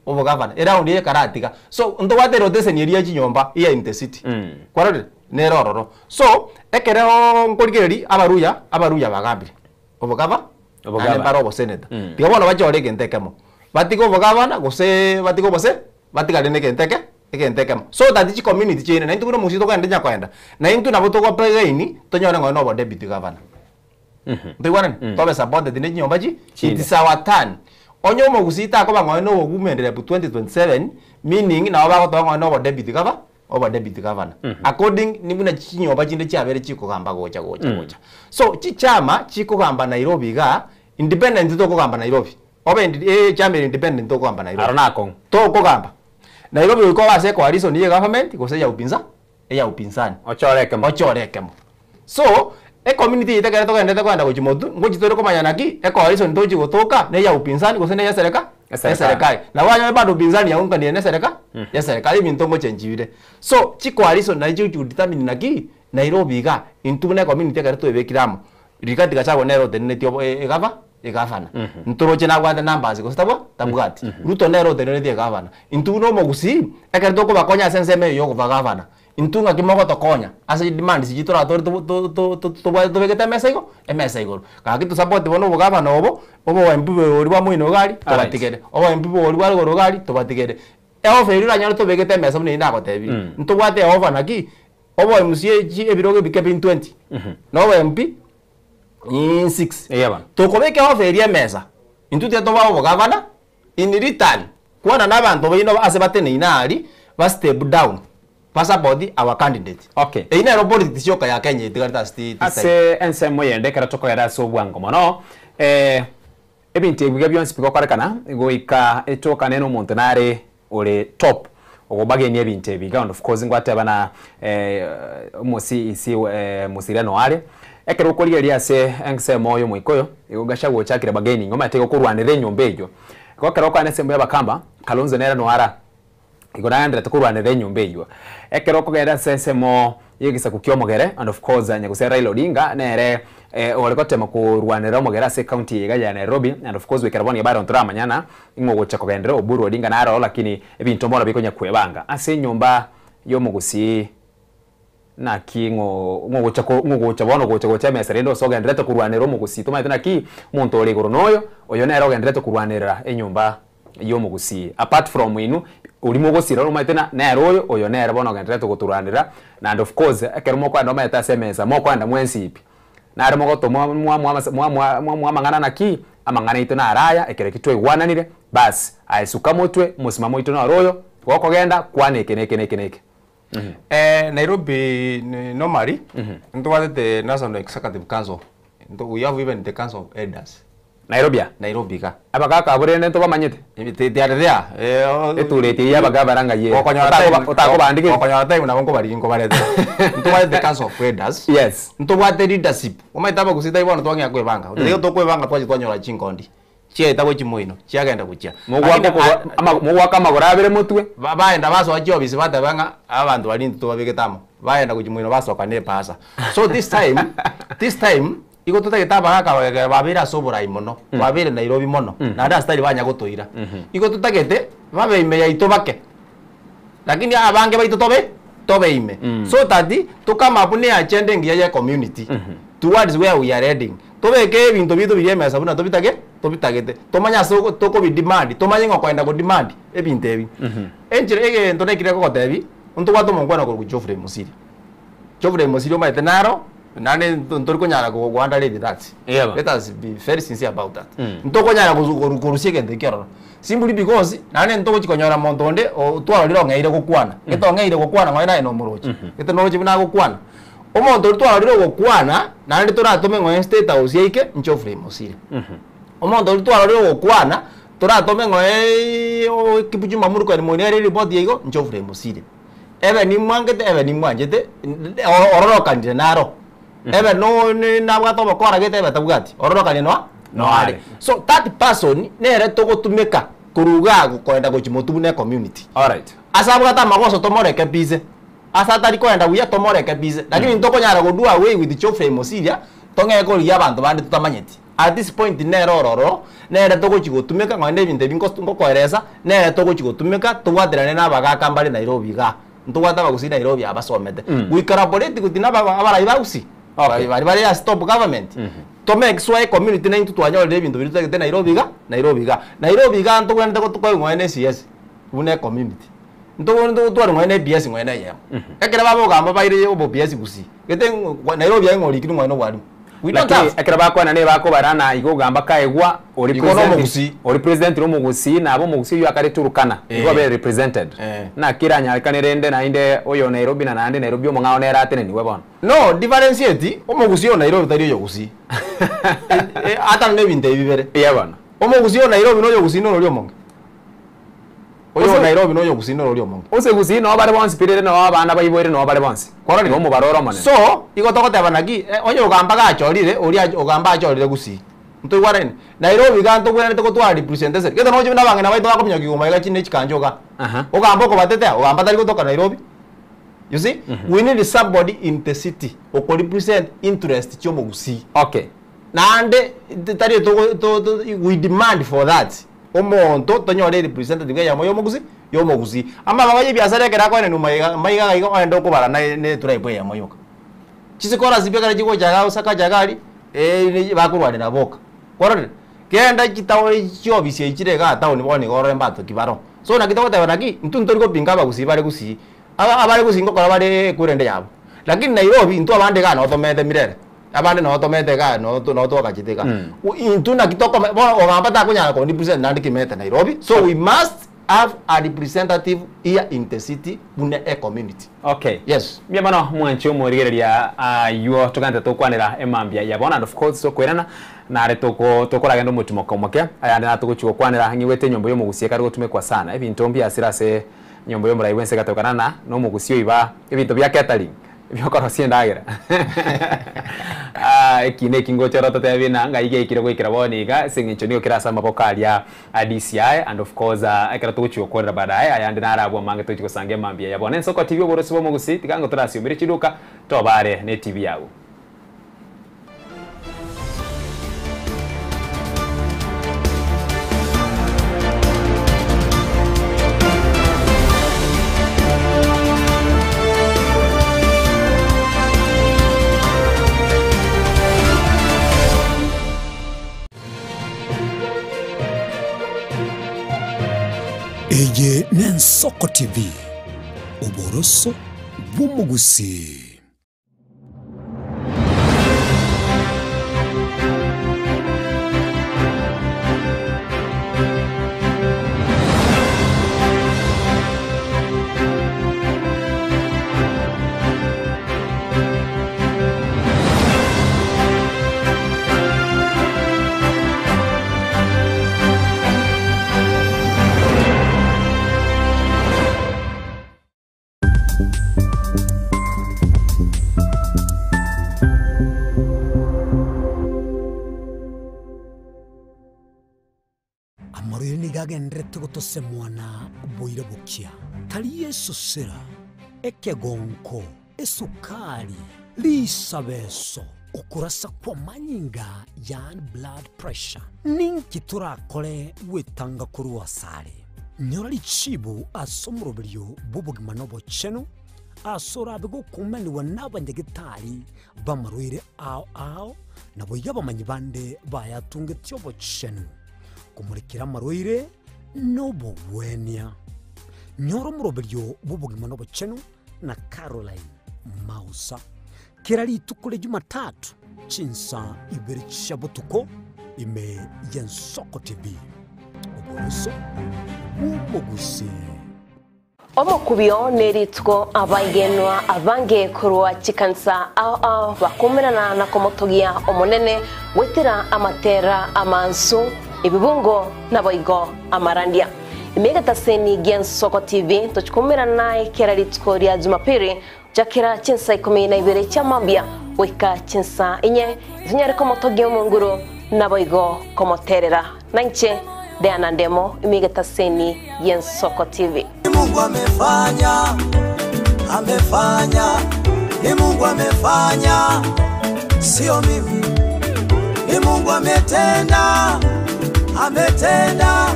obogavana round ire karatiga so ndo wate rotation area chinyomba iya in the city kwarore ne rororo so ekerero ngorigeri abaruya bagambire obogava ane barobo senator bigabona bachore kentekemo batiko obogavana gose batiko bose batigare ne kentekemo so that the community chine na intuno musito kwenda nyakwenda na intu nabo to kwa pagaini tonyora ngono bo deputy governor ndikwana tobe supported ne nyomba chi it is our turn onyo mo gusita ko bangono wo gumendere bu 2027 meaning na ba ko to ngono bo deputy governor according ni buna chinyomba chinde chabere chiko gamba gocha so chichama chiko gamba Nairobi ga independent to ko gamba Nairobi obe chama independent to ko gamba Nairobi aronako to ko gamba Nairobi uko wase coalition ye government ko se ya upinzani ochorekemo so community itegere to gende to kwenda kuchimotu ngochitoro ko mayanaki coalition to chigotoka ne ya upinzani ko se ne ya serikali na wanya bado upinzani ya unga ne serikali binto ngo chenjire so chi coalition na chi determine naki Nairobi ga intune community itegere to ebekiramo rikati gachagwo nero tene tio egavana ntoroche na gwanda numbers ko stabo tabugati ruto nero tene tie gavana intuno mogusi ekere to ko bakonya senseme yo ko gavana intunga kimoko to konya asa demand si jitora to begeta emesa igoro ka kitu support bono gavana obo wempibe ori wa muino gari to batigere obo wempibe ori wa goro gari to batigere offer ira nyalo to begeta emesa mune ina ko tebi ntobwate offer naki obo MCA ji ebiroge bikepin 20 no wempi in 6 yaba to kobeke offer mesa intute to bawo gavana in return kuona nabantu bino asebatene inali ba step down passport our candidate okay ina ro politics yoka ya Kenya itigarita state ase ensemo yende kara toko era so bwango mono ebinti bigabyo byonse bikokarekana goika etoka neno muntu nare ore top ogobageni ebinti biga and of course ngwate bana musirano ale ekero kori eri ase ensemo yo mwikoyo igogashago chakira bageni ngoma teko kurwanire nyombe ejo kokero kwa nesembo y'abakamba Kalonzo nera no ara igorandira tukurwanire nyombe ejo ekero kogera sensemo yegisa kukyomogere and of course nyagusera Raila Odinga nere olikotema kurwanira omogera se county ya Nairobi and of course wekeraboni ya Baron Turamanyana ingogocha kogendera Oburu Odinga naro lakini ebintu mbona bikonya kwebanga ase nyomba yo mugusi na kingo ngogocha bono gocha mesa rendo soga ndreto kurwanira mugusi tuma tena ki muntu oli goronoyo oyo nero gendreto kurwanira enyomba yo mugusi apart from inu ulimo gosira no matena nero oyo nero bono gendreto kuturanira and of course ekermo kwa ndo meta semesa mo kwanda mwensipi na arimo gotomo mwa mangana naki amangana itona araya ekere kitwe gwananire bas aisuka mutwe musimamo itona royo gokogenda kwaneke neke Nairobi normally ntwate the National Executive Council we have even the Council of Elders Nairobi ka abagaka aburene to bamanyete they are there eturete yabaga baranga ye otako bandike okonyora time na bongo bari ngo barete ntwate the Council of Elders yes ntwate leadership omaitaba kusita ibono twangia kwebanga utego to kwebanga twanyora chingondi chieta gwe chimoino chiagenda kuchia mugwaka magorabere mutwe baenda baso achi obisi batabanga abantu bali ntu babeketamo baenda kuchimoino basoka ne pasa so this time iko tutageta baka babira sobora imono babire Nairobi mono na nda style banya gotoira iko tutagete babe ime ya itobake lakini abange baito tobe ime so tadi tukama bune agenda ngiya ya community towards where we are heading tobeke ebintu bitu biyemesa buna tobitagete tomanya so toko bi demand tomanya ngokwenda ko demand ebintu ebi enjire ege ntone kire ko tebi untu kwato mongwana ko Geoffrey Musiri omaite naro nane ntori ko nyara ko gwanda lady that let us be very sincere about that ntoko nyara ko rusike ndekero simply because nane ntoko chikonyora montonde twalo liro ngeire kokwana eto ngeire kokwana ngwana ino murochi eto no chibuna kokwana omonto twalo liro kokwana nane turatome ngo state house yake Geoffrey Musiri omonto twalo liro kokwana turatome ngo kipuju mamuru ko ni report yego Geoffrey Musiri ebe ni mwanjete ororoka ndire naro ebe no na bwato bakora gete ebe tabugati ororoka ni no ale so that person nere toko tumeka kuruga kwenda gochimotu ne community all right asabugata magoso tomoreke bize asatari kwenda uya tomoreke bize lakini ntoko nyara godua we with Geoffrey Musiri tonge ko ya bantu bandi tutamanyeti at this point nerororo nere togochigotumika ngone binde bingo ngokoereza nere togochigotumika tugwatirane nabaga kambali Nairobi ga ntugwata bagusi Nairobi abasomete we collaborate with abara ibausi bari ya stop government to make sure community na into twanyole bintu birutegete Nairobi ga ntugwende ko ngone CS une community ndo twari ngone BS ngone yem ekera babo gamba baire obo BS gusi gete Nairobi ya ngori kinu ngone wari we don't have ekera bakwana ne bako barana igogamba kaegwa ori president no mugusi na abo mugusi yo akari turukana igo be represented na kira nyalikanirende na inde oyo Nairobi na nande Nairobi omo ngao nera atene niwe bona no differentiate omo gusi yo Nairobi tari yo gusi ata ne binde bibere ye bona omo gusi yo Nairobi no yo gusi no lyo monge oyo Nairobi no yo gusi no lyo monge ose gusi no bare bonsi pirere no abana bayiboire no bare bonsi kora ni mo baroro mane so igotokoteba naki onye ogamba gachorire oria ogamba achorire gusi nto warene Nairobi ganto kwene to gotwa representation kedo no jibina bange na baito bakomnya kigoma iga chine chikanjoga ogamba ko batete ogamba tari gotoka Nairobi you see we need somebody in the city oko represent interest chomo gusi okay nande tari to we demand for that omonto tonyore representative ya moyo mugusi ama babaye biasara kera kwa nenu maiga igo endo ko bara ne turaipo ya moyoka chisikora sibeka chiko jaga usaka jagali ni bakurwane na boka korore kenda chitawo chobisi ichirega tauni bone gore mbato kibaro so na kitoko tawana ki ntuntori ko pinga bagusi bare gusi abare gusi ngo kora bare kurende yabo lakini Nairobi ntu abande gana otomete mirere abande no otomete ga no to kachiteka intuna kitoko ogamba ta kunya ko ni president nandi kimete Nairobi so we must have a representative here in the city une a community. Okay. Yes. Mia bana mwanchi umurigereria yuo tukante tukwanira emambia ya bona and of course so kwerana na re tokora gendo mutimo komoke aya na tukuchiko kwanira ngiwete nyombo yo mugusie kari gutume kwa sana ebintu mbia sirase nyombo yo murai wense gatokana no mugusio iba ebintu bya catering byokora siendagira kine kingo choro tote bina ngaige ikire gwikira boniga singicho niyo kirasa mabokali ya DCI and of course akira tuguchiko kwera badaye ayandi narabwo mange tuchiko sange mambia ya bona Soko TV borosi bo mugusi tikango turasio mbere chiduka tobare ne TV yawo Eye nen Soko TV oboroso bumugusi. Gagendrete gotose mwana boire bukia tali Yesu sera ekegonko esukari lisabeso okurasa kwa manyinga yan blood pressure ninki turakole wetanga kuruwa sare nyorali chibu asomrobilyo bubugima nobo cheno asora bego kumani wanabanyegitari bamarwire ao nabo yabamanyi bande bayatunge tyobo cheno kumurikira marwire nobo wenia nyoro muroberyo bubugima nobo cheno na Caroline Mausa kirali tukule Jumatatu chinsa iberi chabutuko ime yen Soko TV oboroso bumugusi omukubyo neritko abagenwa abange kurwa chikansa ao bakumirana na komotogia omonene wetira amatera amansu ibibungo naboigo amarandia imegata seni gen Soko TV tochikumira nae kera litkoria Jumapili jakira chinsa 12 chamambia weka chinsa inye zinyare komotogia munguru naboigo komoterera nanche de anandemo imegata seni gen Soko TV. Mungu amefanya ni Mungu amefanya sio mimi ni Mungu Mungu ametenda, ametenda,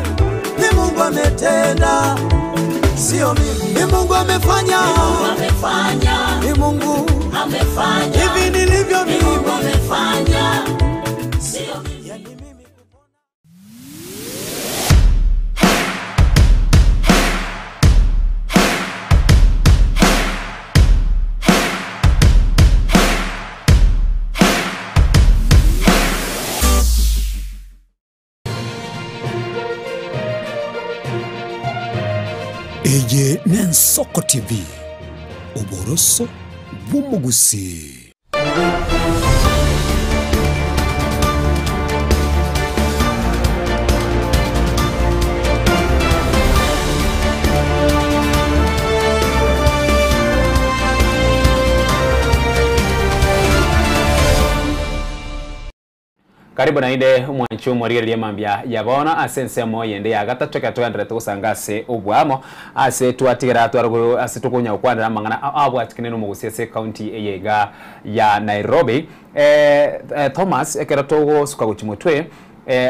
ni Mungu ametenda, sio mimi. Ni Mungu amefanya, ni Mungu amefanya, hivi nilivyo mimi, Mungu amefanya, sio mimi. Eye Nensoko TV, uboroso bw'umugusi. Karibu na inde mwanchu mwarigeria mambia yabona asense moyende ya gatatu katwendere tusangase ubwamo ase twatigera twaruguru ase tukunya ukwandira mangana abwatikene no mugusese county eyega ya Nairobi. Thomas ekera togo suka guchimutwe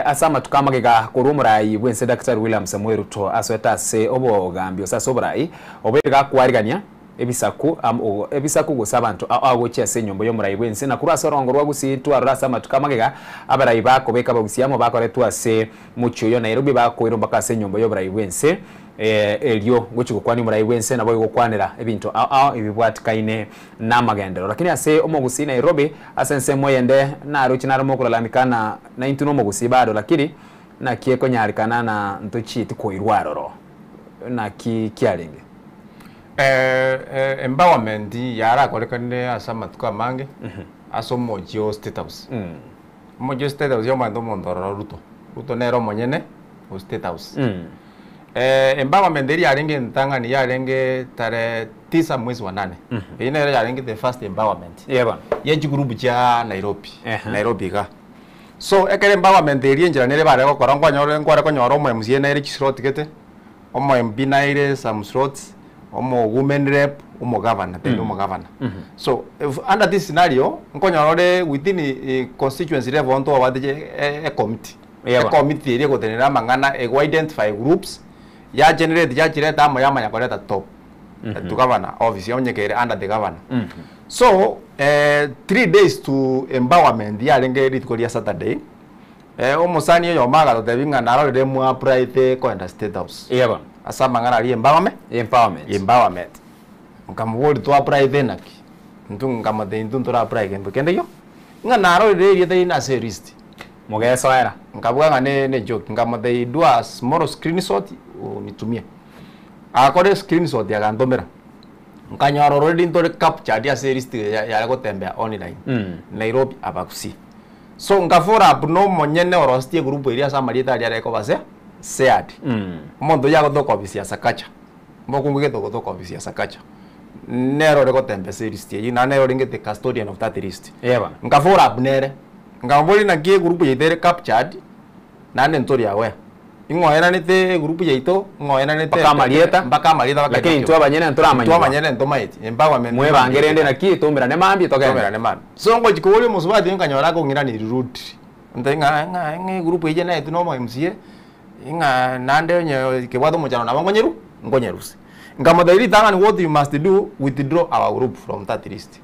asama tukamagega kurumurai bwense Dr. William Samuel Ruto asweta se obogambio sasa oburai obega kwarigania ebisaku gusaba abantu agocha se nyombo yo murayi bwense na kurasa rongorwa gusitwa rasa matukamagega abarayi bako beka bagusiamo bakoretwa se mucho yo Nairobi bakoiro mbaka se nyombo yo murayi bwense elio guchiko kwani murayi bwense nabo gukwanira ebintu ebibwatikaine namagendero lakini ase omogusi Nairobi asense moyende na ruchinaro mokulalamikana na intuno mogusi bado lakini na kieko nyarikana na ntochi tikoirwaroro na kialinge empowerment yara kolekane asama tukamange asomo geo state house mo state house yo mando mondoro Ruto nero monyene o state house empowerment eri yarenge ntangani yarenge tare 9 mwezi wa 8 ine yarenge the first empowerment yeba yeji group ya Nairobi ga so ekere empowerment eri njira nere bare ko korangwa nyore ngware ko nyoro mo MCA na eri slot kete omo MP na ire some slots omo women rep omo governor then omo governor so under this scenario nkonyorore within a constituency level onto abadeje a committee a committee iri gotenera mangana e identify groups ya generate ya chireta amo ya manya koreta top to governor office onyekere under the governor so 3 days to empowerment ya lenge ritkoria Saturday omo sani yo maga to tebinga naro de mu private ko under state house yeba asa mangana ri empowerment nkamwori to private naki ngamade ntuntura private kende yo nganaro ri ri na serist mugeso era ngabwa ne joke ngamade dua small screenshot nitumie akore screenshot ya gandomera nkanyaro ri ntore capture dia serist ya gutembea online Nairobi abakusi so ngafora abno monyene orostie group iri asa marita ya reko base sead mondo ya godo office ya Sakacha mokunguge to godo office ya Sakacha nero reko tembe serist yi na nero ringe the custodian of that list yeba ngafora abnere ngamboli na gie group yitere captured na ntori yawe ingoera nite group yito ngoera nite baka marieta lakini ntwa banyene ntora amanyi ntwa banyene ntomaiti empowerment mwe bangerende na ki tumira ne mambi tumira ne mambi so ngo jikoli musubati nkanyora ko ngira ni route ndenga group yije na ituno mo MCA inga nande nye kebwado mujano na ngonyerusi ngamadairi tangani what you must do withdraw our group from that list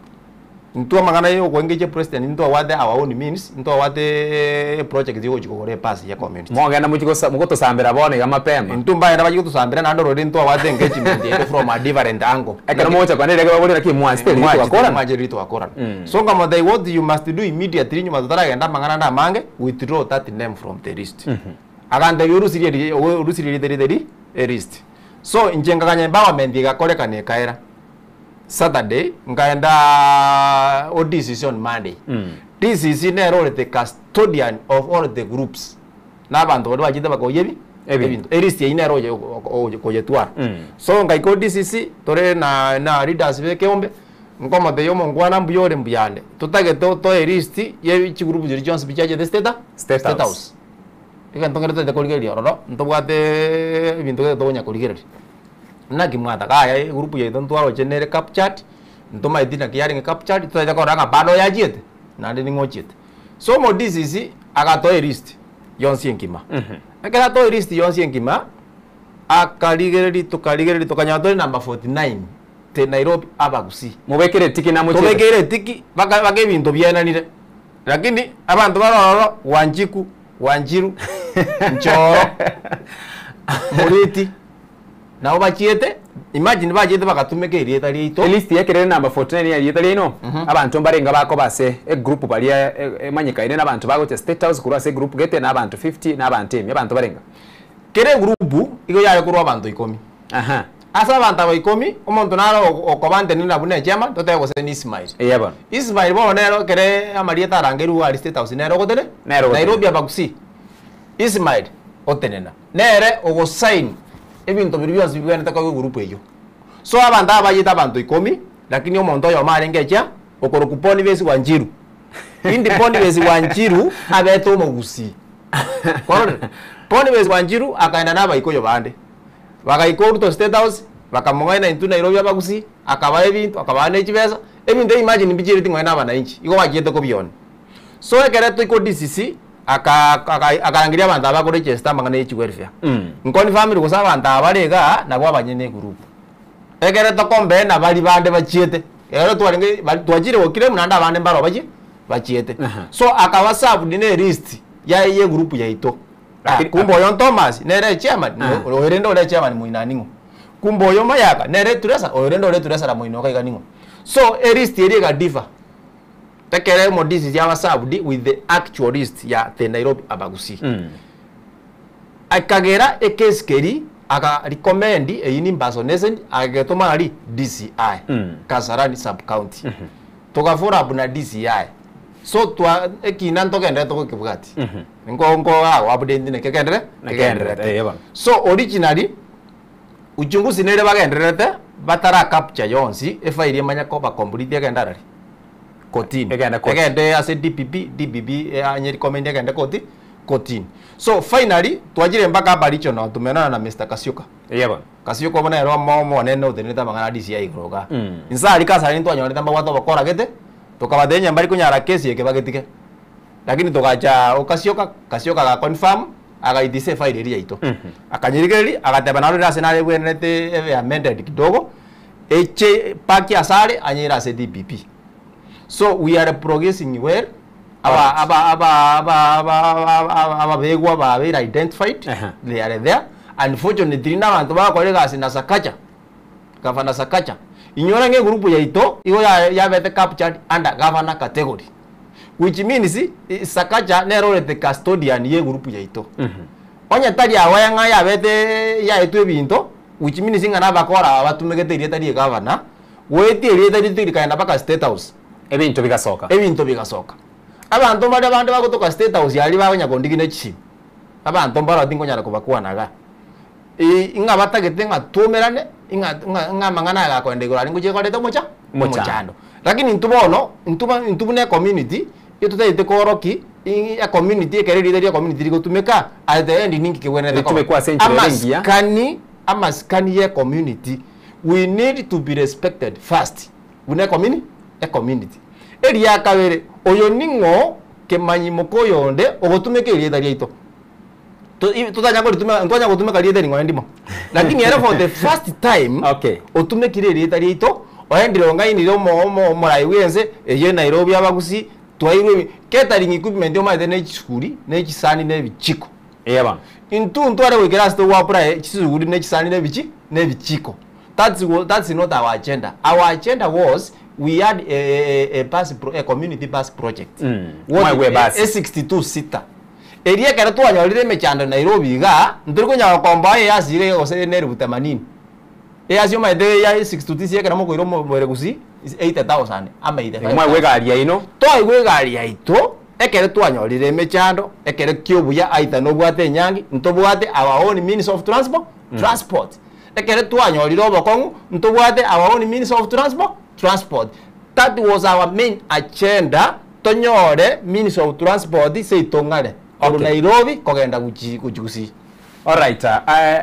ntua magana yo kwengeje president ntua wade our own means ntua wade project yo jikore pass ya community mogenda mugoto sambira bone ga mapemba ntumba enda bajiko tusambira nando rodi ntua wade engagement ende from a different angle ekana mocha kwa ndege babone na ki mwanste rito wakora so ngamadai what you must do immediately nyuma tutara genda magana na mange withdraw that name from the list aganda urusiri deri list so njenga kanya empowerment igakorekane kaera Saturday ngaenda o decision Monday this is in the custodian of all the groups na bantu bado bajite bakoyebi ebintu list ine roje koyetwara so ngaiko DCC tore na leaders be keombe ngoma de yomo ngwana mbuyore mbuyande tutage to list ye chi group jiri Jones bichaje the state house ikantongera te koligeria roro ntobwate ibintu ke tonya koligeria nagi mwata kaya group ye ntwaro genere captured ntoma idina kiyaringe captured tutaja koranga bado yajiete na ndi ngochiete so mo DCC agatoe list yonsi enkima ekera toe list yonsi enkima akarigereri tukanyatore number 49 te Nairobi abagusi mubekere tiki na muchete tubekere tiki baka bintu byenanire lakini abantu baroro Wanjiku Wanjiru Nchoro Muriti nao bachiete imagine bachiete bakatumeke irieta rito list yekerere number 49 ya irieta rino abantu mbarenga bako base group bali manyika ine nabantu bagote State House kurwa se group gete nabantu 50 nabantu 10 abantu barenga kere group igo yale kurwa abantu 10 aha asa abantu 10 umuntu naro okobande nina bune chama totego se ni Ismail yeba Ismail bo nero kere amarieta arangeru ali State House nero gotene Nairobi abagusi Ismail otenena nere ogo sign ebintu biribyo bibwana takwa group eyo so abantu abayita abantu 10 lakini omuntu yo marengecha okoro kuponi besi Wanjiru indi poni besi Wanjiru abeto mugusi korore poni besi Wanjiru akaenda naba ikoyo bande bakaikoro to State House bakamongaina into Nairobi abagusi akaba ebintu akabana ekibeza ebintu imagine bijiri tingwana abana inchi iko bagiete ko biyone so ekere to iko DCC akarangiria abantu abakore register mangana echi welfare nkoni family kusaba abantu abarega nabo abanyene group egere to kombe na bali bande bachiete ero twaringe twajire okire munanda abande mbaro bachiete so akawasabu dine list ya iye group ya ito kumbo yon Thomas nere chairman oirendo ole chairman muinaningo kumbo yo mayaka nere turesa oirendo ole turesa la muinoka iganingo so a list eri ga differ tekere mo this ya wasabu with the actual list ya the Nairobi abagusi akagera ekeskeri aka recommend eyini Mbasonesen agetoma ali DCI Kasarani sub county tokafora abuna DCI so twa ekina ntokende tokokibugati ngo abude ndine kekendere so originally uchunguzi nere bagenderete batara capture yonsi efairi emanya ko ba complete yagendara kotini egende ase DPP anye recommend egende kotini so finally twajire mpaka baricho na tumenana na Mr. Kasioka Kasioka bona ero momo nene utheneta mangana DCI igroga insali kasa ni twanyore tamba watu bakora gete tukabadenya mbari kunyara kesi yake bagetike lakini tukaja Kasioka ga confirm agaidise file eri yaito akanyirigeri agateba naro rase nare bwenete amended kidogo eche paki asare anyira ase DPP so we are progressing well aba begwa ba be identified they are there unfortunately na bantu bakolega asina Sakacha Governor Sakacha inyora nge group ya ito iyo ya bete captured under governor category which means Sakacha nero the custodian ye group ya ito onya tari awaya nga ya bete ya ito ebinto which means ngana bakora abatumegete irieta ri governor weti irieta ri kaenda baka State House ebintu bigasoka abantu bade bande bagotoka State House yali babanya kondigine chi abantu mbara tingonya kubakwana inga batagete nga tumerane inga mangana ga kwende gora nguje kwa leto mochando lakini ntubone community yotutaite koroki ya community ekereri ya community gotumeka at the end ningi kwenene tumekwa century rengi ya amaskani ye community we need to be respected first une community eri yakabere oyo ningo kemanyi mokoyonde ogotumeka eri etaria ito tutanya gotumeka eri ningo ndimo lakini era for the first time otumekire eri etaria ito oendire ngainire morai wenze eye Nairobi abagusi twairwe catering equipment yo maite n'ekisukuri n'ekisani n'ebichiko intu ntware wekera sto wapura ekisukuri n'ekisani n'ebichiko that's not our agenda. Our agenda was we had a community bus project. A 62 seater. Area kera twanyolire mechando Nairobi ga nduriko nya komba ya sige gose neru 80. Asio maide ya 62 sie kana moko iromo beregusi 80,000 ama ide. Mwa wegaria ino. Toi wegaria ito ekere twanyolire mechando ekere kyobuya aita no bwate nyangi ntobwate our own means of transport. Ekere twanyolire obokongu ntobwate our own means of transport. That was our main agenda. Tonyore means of transport say tongare. Nairobi kogenda kujusi. Alright,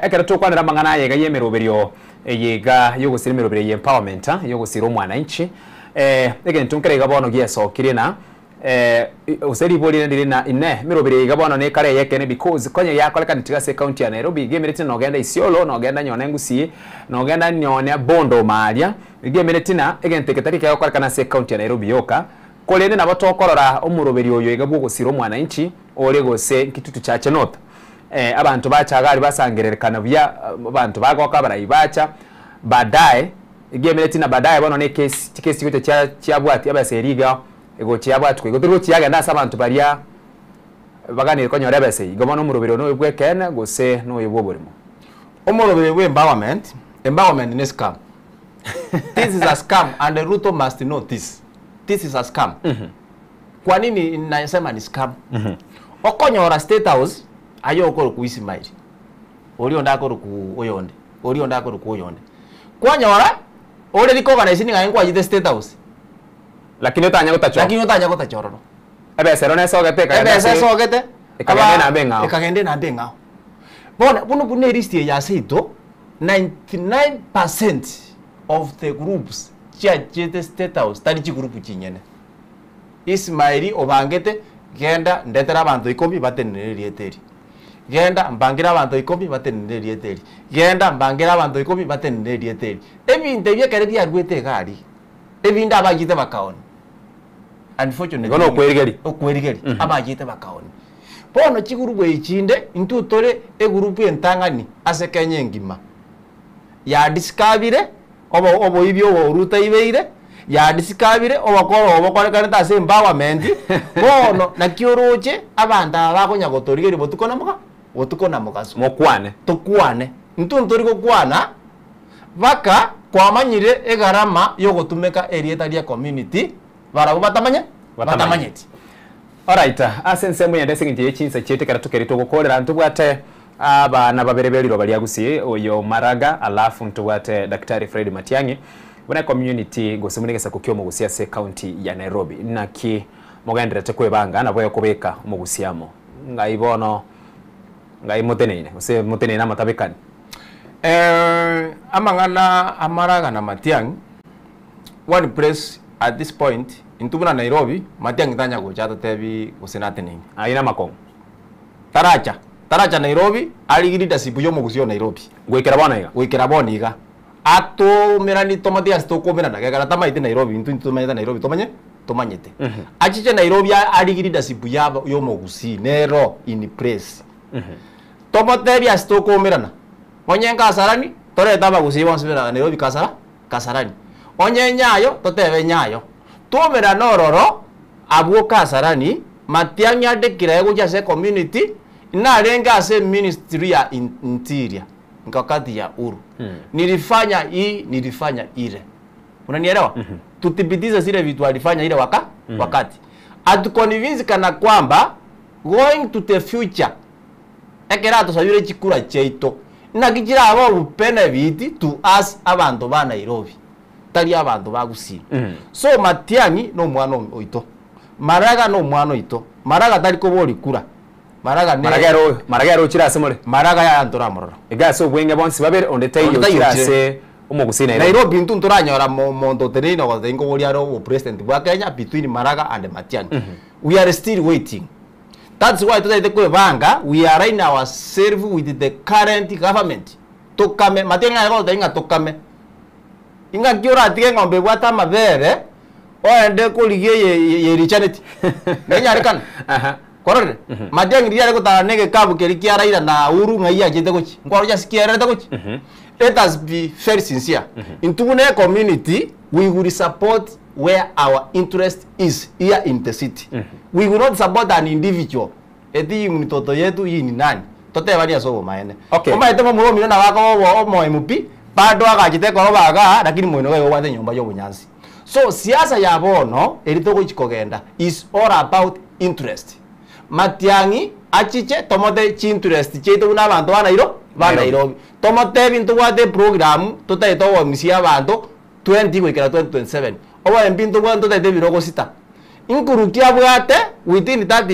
ekere tukwanira mangana yega yemeroberio yega yogusira meroberio empowerment yogusira omwana inchi ege ntunkere gabono giesokire na useri boli ndiri na ine mirobire igabono ne kare yeke ne because konye yakoleka ntiga se county ya Nairobi gemerete no genda Isiolo no genda nyone ngusi no genda nyone Bondo Maria gemerete na egenteketari kya koleka na se county ya Nairobi yoka kolene na batokorora omuroberi oyo igabwo gusiro mwana inchi ore gose kitutu cha Chenot abantu bachagari basangererekana bya abantu bagoka barayibacha baadaye gemerete na baadaye bono ne case yote cha bwati abaseriga ego cyabatu ko turu cyaga ndasa abantu baria baganire ko nyore bese igomono murubiro no bwekene gose no yebwoborimo omurubiro we empowerment is scam. This is a scam and the Ruto must know this is a scam. Kwa nini nasema ni scam? Okonyora State House ayo okoro kuisi maili ori onda akoro ku oyonde ori onda akoro ku oyonde kwanyora ore liko kana isini ngainkwa jite State House lakini utanya gutachororo ebesero nesogete ekagende na benga bona buno list ya seito 99% of the groups chajete State House tari chi group chinyene Ismaili obangete genda ndetera abantu 10 batenererie teri genda mbangira abantu 10 batenererie teri genda mbangira abantu 10 batenererie teri ebinte byekere byarwete gari ebinde abagite bakaona unfortunately gono okwerigeri abagite bakaona bono chigurubu ichinde intutore egurupu entangani asekenye ngima ya diskabire obo ibyo woruta ibeire ya diskabire obakore kaneta ase empowerment bono nakioroche abanda bakonya gotorigeri botukona mugaso mokwane tukwane ntuntori gokwana baka kwamanyire egarama yo gotumeka erieta ria community barabo batamanyeti. Alright, asense muyende singinje chinsa chete karatukeri tugokorera ntubwate abana baberebeliro bali agusi oyo Maraga alafu ntubwate Daktari Fred Matiang'i buna community gosemunegesa kukyo mugusia se county ya Nairobi naki mogendera tekwebanga nabo kubeka mugusiamo ngaibono ngaimoteneine ose moteneina matabekani amangana Amaraga na Matiang'i one place at this point intubuna Nairobi Matiang'i tanya gochata tebi gosenatening aina makong taracha Nairobi ali leadership yo mugusio Nairobi gwikira bona iga ato merani tomati astoko merana gagara tamaite Nairobi intumanyeta Nairobi tomanyete achiche Nairobi ali leadership yo mugusi nero in place tomate bya astoko merana onyenga kasarani toreta bagusi bonsibera Nairobi kasarani onye nyayo totebe nyayo tumera nororo abuo kasarani Matiang'i adekira egoja se community na lenga ase ministry ya interior ngakati ya uru nilifanya hii nilifanya ile unanielewa tutibitize zile vitu alifanya ile wakati atuconvince kana kwamba going to the future ekera tusabire chikura cheito na kijira abo benefit to us abantu ba Nairobi tari abantu bagusi so Matiang'i no mwana oito Maraga no mwana oito Maraga tari ko boli kura Maraga ro chirase more Maraga ya antora mororo igaso bwenge bonsi babere onde tayo chirase umugusi Nairobi ntunturanyora mondo terino go tengo boliaro o president bwa Kenya between Maraga and Matiang'i we are still waiting. That's why today we are right now ourselves with the current government tokame Matiang'i go tenga tokame inga kiora tige ngombe bwata mabere oende kuligie ye richanity nenya rekana korore Matiang'i ria ko tanege kabu kerikia raira na uru ngai ajete gochi ngoro ja sikiere gochi let us be very sincere intubune community we will support where our interest is here in the city we will not support an individual eti mtoto yetu hii ni nani totebania sobo maene koma etemo mulo mina wako mo MP bado agajite ko baga lakini mwino we wate nyumba yo bunyansi so siasa ya bono eritogo chikogenda is all about interest Matiang'i achiche tomote chi interest cheto una bantu ba Nairobi tomote bintu wate program totaito wa misia bantu 20 kwikira 2027 oba mbintu bantu totaite birogo sita inkurukia bwate within that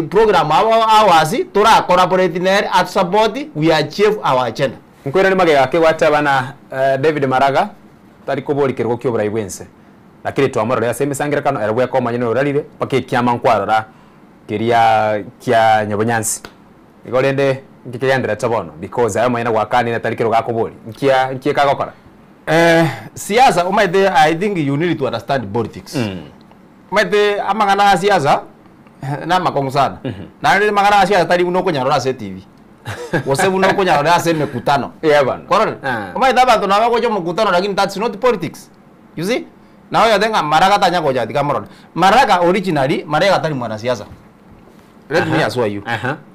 program awasi tora collaborate ner at support we achieve our agenda nkwera ni magega ke wate bana David Maraga tari ko boli kirgo kyo brai wense lakini twamoro ya semi sangira kano erwe ko manyino rarire pake kiama nkwarora kiria kia nyabonyansi igorende ngikiyandira tabono because ayo mayina gwakani na tarikiro gakuburi nkia kagokora siasa umaite I think you need to understand politics umaite amangana siasa na makongo sana na ile magana siasa tari uno kunyarora se TV wose uno kunyarora se mekutano bana correct umaite abantu na bako jo mekutano lakini that's not politics you see na yo denga maraga tanya koja dikamoro maraga originally maraga tari mwana siasa. Let me assure you.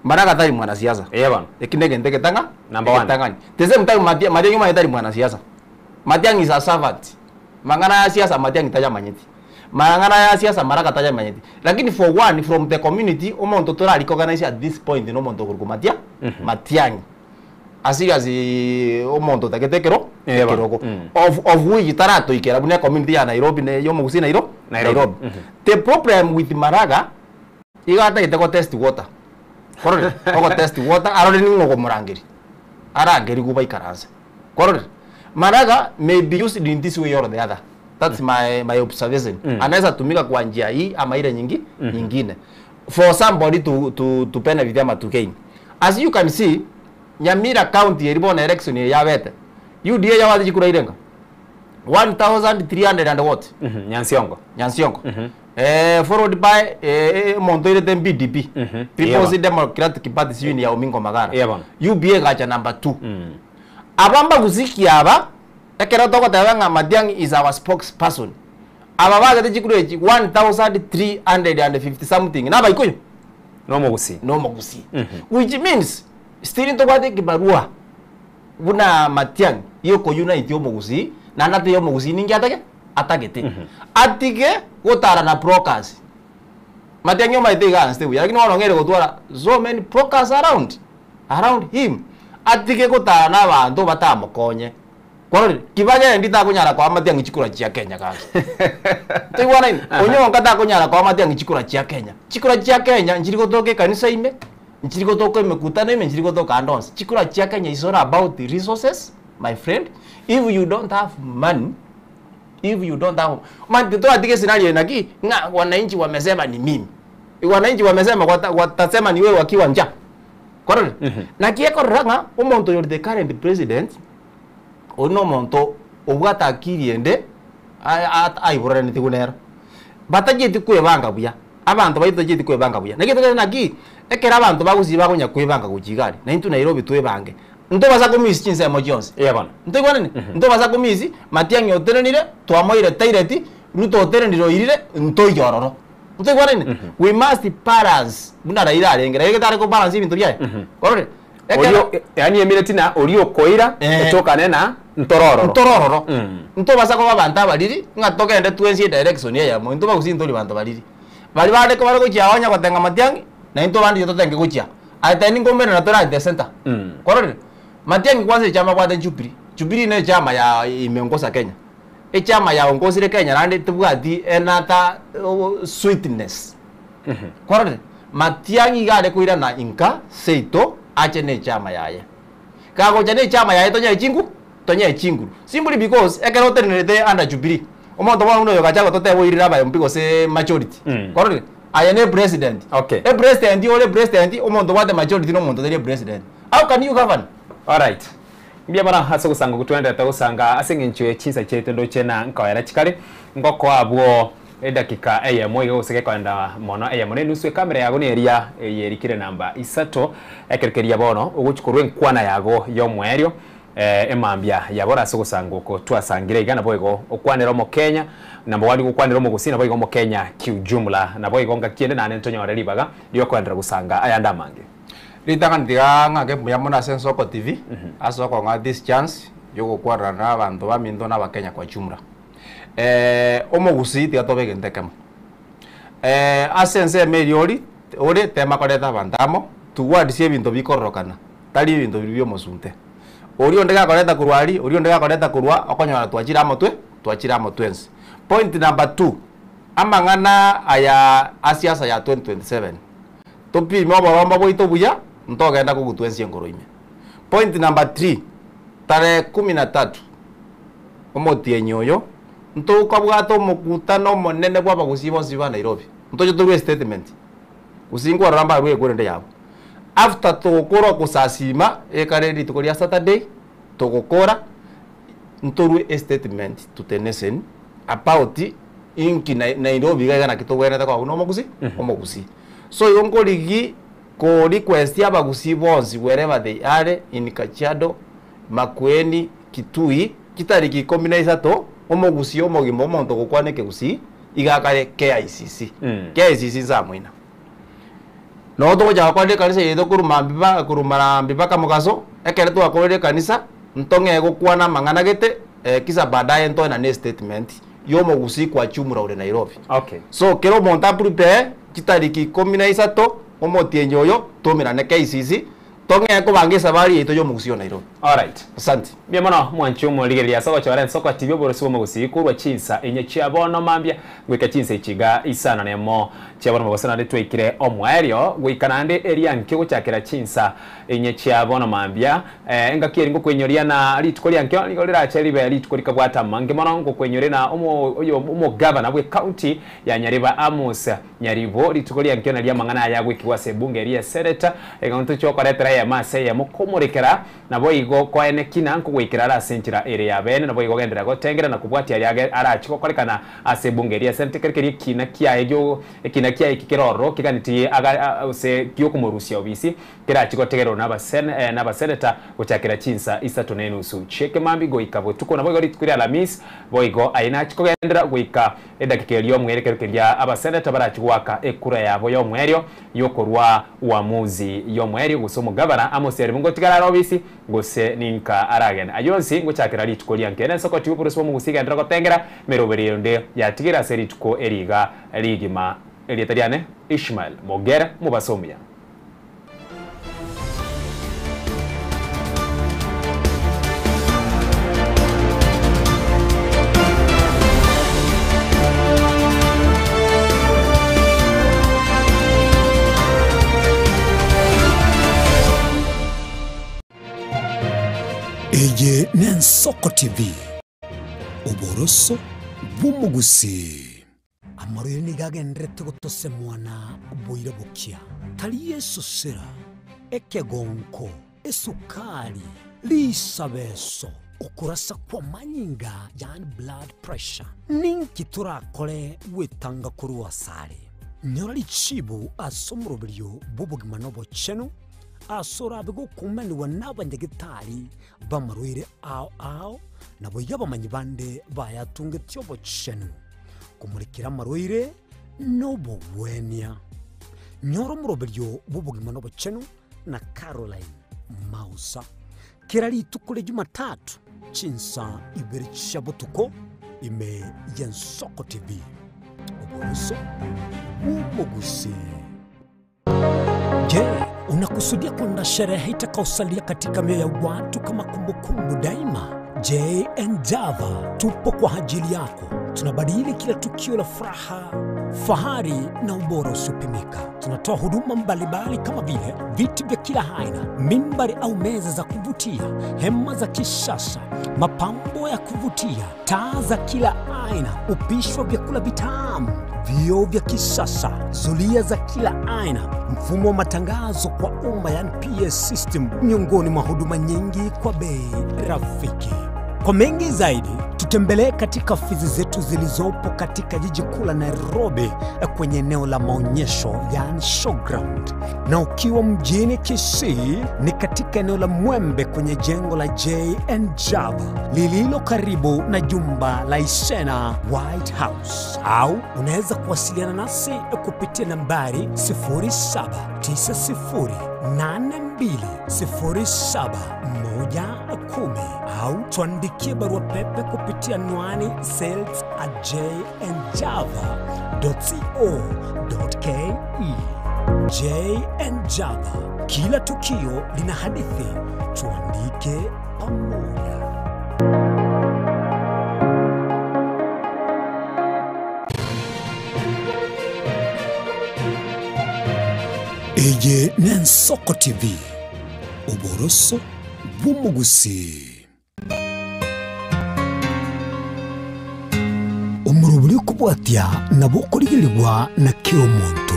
Maraga tari mwana siasa. Bana ekinege ndeke tanga number 1 tangani tese mtayo matia nyuma tari mwana siasa. Matiang is a servant. Mangana ya siasa Matiang itaja manyeti. Mangana ya siasa Maraga taja manyeti. Lakini for one from the community omonto tora recognize at this point no monto kurku Matiang. Matiang. Así omonto taketekero tekero. Of which tarato ikera bunia community ya Nairobi ne yomo gusi Nairobi. The problem with Maraga igata iteko test water. Correct. Oko test water arore ni ngo murangiri. Arangiri kuba ikaranze. Correct. Maraga may be used in this way or the other. That's my observation. Anaweza tumika kwa njia hii ama ile nyingine. For somebody to benefit ama to gain. As you can see, Nyamira County ilibona election ya wete. UDA ya wadi jikura irenga. 1300 and what? Nyansiongo. Followed by Montoire then BDP. People's Democratic Party Union ya Omingo Magara. UBA gacha number 2. Abamba guziki aba ekera toko tawanga Matiang is our spokesperson. Aba baga tejikuru 1350 something. Naba ikoyo no mogusi. Which means still to kwate kibarua. Buna Matiang yoko unite yo mogusi na nate yo mogusi ningi atagete. Atige gotara na brokers. Matiang yo maitega anste uya lakini wano ngere gotwara so many brokers around him. Atike gotara na bantu batamukonye. Korore kibaje ndita kunyara kwa Matiang chikura chia Kenya kaki. Taiwana ini onyo ngata kunyara kwa Matiang chikura chia Kenya. Chikura chia Kenya njiriko toke kanisa ime. Njiriko toke mekutano ime njiriko toka andons. Chikura chia Kenya is all about the resources, my friend. If you don't have money, to atike scenario inaki nga wananchi wamesema ni mimi. Wananchi wamesema watasema ni wewe wakiwa njaa. Korore na kieko ranga omonto yo the current president ono monto obwata akiriende aibora ni tigunera batajeti kwebanga buya abantu bayitojeti kwebanga buya nakito naki ekera abantu bagusiba kunya kwebanga kujigari na into Nairobi twebange ndo baza kumisi chinse mo Jones bana ndo kwanene ndo baza kumisi Matiang yoterenire twamoire taireti nuto tereniro irire nto yororo ndo kwanene we must balance buna raira arengera eketare ko balance ibintu byaye korore Orio yani emiratina orio koira etoka nena ntororo nto basa ko babanta baliri ngatoka ende twensi direction ya mo nto bagusi nto libanta baliri bali bale ko bale ko chiawanya kwatenga Matiang na nto bandi yototenge kuchia atani ngombe na tora the center korore Matiang kwanza chama kwa Jubilee ne chama ya imeongoza Kenya chama ya ongozi Kenya nandi tubwati enata sweetness korore Matiang igale kuira na inka seito ache ne chama yaye kago jane chama yaye tonya chingu simply because ekero tenete under Jubilee omonto wa uno yogacha tote wo irira ba mpigo se majority korore ayane president president ole president omonto wa the majority no monto the president how can you govern all right mbia bana hasa kusanga kutwenda tausanga asengenchwe chinsa cheto ndo chena nkawera chikari ngoko abwo edakika eyemo igoseke kwenda mono eyemo nuswe kamera yago ne eria yerikire namba isato ekerekeria bono uguchikurwe nkwana yago yo mwerio emambia yabora sogusanga uko twasangire igana boygo okwanera mo Kenya namba wali gukwanera mo gusina boygo mo Kenya kiujumla na boygo ngakiende nane ntonyo reribaga yo kwandira gusanga ayanda mange litanga ndiga ngake muyamona Sensoko TV asoko nga this chance yogo kwara na abantu bamindo na bakenya kwa jumla omogusi tigatobege ntekemo asense meriori ore tema koreta bandamo towards ebinto bikorokana tali ebinto bibyo mosunte orio ndega koreta kurwari orio ndega koreta kurwa okonyora twachira motwensi point number 2 amangana aya asiasa ya 2027 topi mo baromba boito buya ntogenda kugutwensi engoroime point number 3 tare 13 omotie nyoyo ntukabwata omukutano monene bwa abagusi bonsi ba Nairobi ntojo turwe statement usingwa ramba rwe kurende yabo after tugukora kusasima ekareri tukoria Saturday tugukora ntorwe statement to the nation about inki Nairobi gana kitogwena kwa uno omogusi so yongoligi ko request ya bagusi bonsi wherever they are in Kajiado, Makueni, Kitui kitariki 13 omogusi omogimo omonto gukwane kegusi igakare KICC KICC zamwina no to ja kwande kanisa yedo kurumara mbibaka mugaso ekere to akorere kanisa ntonge gukwana mangana gete kisa baadaye ntona ne statement yo mogusi kwa chumura ure Nairobi. Okay. So kero monta prepare kitariki 13 omotienyo yo tomira ne KICC tonge ko bange sabari ito yo mogusi yo Nairobi. All right. Asante. Bia mono mwanchu moligelia soko chawara soko TV borosi mogusi kurwa chinsa enye chiabono mambia gwika chinsa ichiga isana nemo chiabono mogosana de twikire omwerio gwikanande area nke guchakira chinsa enye chiabono mambia engakiri ngo kwenyoria na litikoria nke ligolera chelibe litikorika bwata mange mono ngo kwenyore na omo governor we county ya Nyariba Amos Nyaribo litikoria nke na lia mangana ya gwikwa sebunge ria senator eganto chokoretera ya mase ya mukomorekera na boigo kwa ene kina nkugwikira la senchira area bene na boigo gendera gotengera na kubwatia yage arachiko korekana asebunge ria senator kerikeri kina kia ejo kina kia ikikiroro kiganiti aga se kyokumorusia obisi kirachiko tegero na baseneta guchakira chinsa isatu nenusu cheke mambi goikabo tuko na boigo litikuria la miss boigo aina chiko gendera goika edakike lyo mwerekerekeria abaseneta barachigwaka ekura yabo yo mwerio yokorwa uamuzi yo mwerio gusomo governor Amos Nyaribo tigara obisi gose ninka aragen ayonsi nguchakira litikoria nkene soko tiupo somo musiga ndra gotengera meroberi nde yatigira serituko eriga rigima elietariane Ishmael Mogera mubasomya Eye Nensoko TV Uboroso bumugusi Amaruye nigagendrete gutose mwana boire bukia Tali Yesu sera ekegonko esukari lisabeso ukurasa kwa manyinga yani blood pressure ninki turakore wetanga kuruwa sare Nyorali chibu asomurubiryo bubugima nobo chenu asora bigo kumani wanabanyagitari bamarwire ao nabo yabamanyi bande bayatunge tyobo chenu kumurikira marwire nobo wenia nyoro murobiryo bubugima nobo chenu na Caroline Mausa kirali tukule Jumatatu chinsa ibiri chabutuko ime Nensoko TV uboroso bumugusi. Je, unakusudia kwenda sherehe itakayosalia katika mioyo ya watu kama kumbukumbu daima? J&Java tupo kwa ajili yako. Tunabadili kila tukio la furaha, fahari na ubora usiopimika. Tunatoa huduma mbalimbali kama vile viti vya kila aina, mimbari au meza za kuvutia, hema za kisasa, mapambo ya kuvutia, taa za kila aina, upishi wa vyakula vitamu, vioo vya kisasa, zulia za kila aina, mfumo wa matangazo kwa umma yani PS system, miongoni mwa huduma nyingi kwa bei rafiki. Kwa mengi zaidi, tutembelee katika ofisi zetu zilizopo katika jiji kuu la Nairobi kwenye eneo la maonyesho yani showground. Na ukiwa mjini Kisii ni katika eneo la Mwembe kwenye jengo la J&Java lililo karibu na jumba la Isena White House. Au unaweza kuwasiliana nasi kupitia nambari 0792071110 au tuandikie barua pepe kupitia anwani sales@jnjava.co.ke. J&Java, kila tukio lina hadithi, tuandike pamoja. Eye Nensoko TV uboroso bumugusi. bakubwatia nabo kurigirirwa na kiro muntu.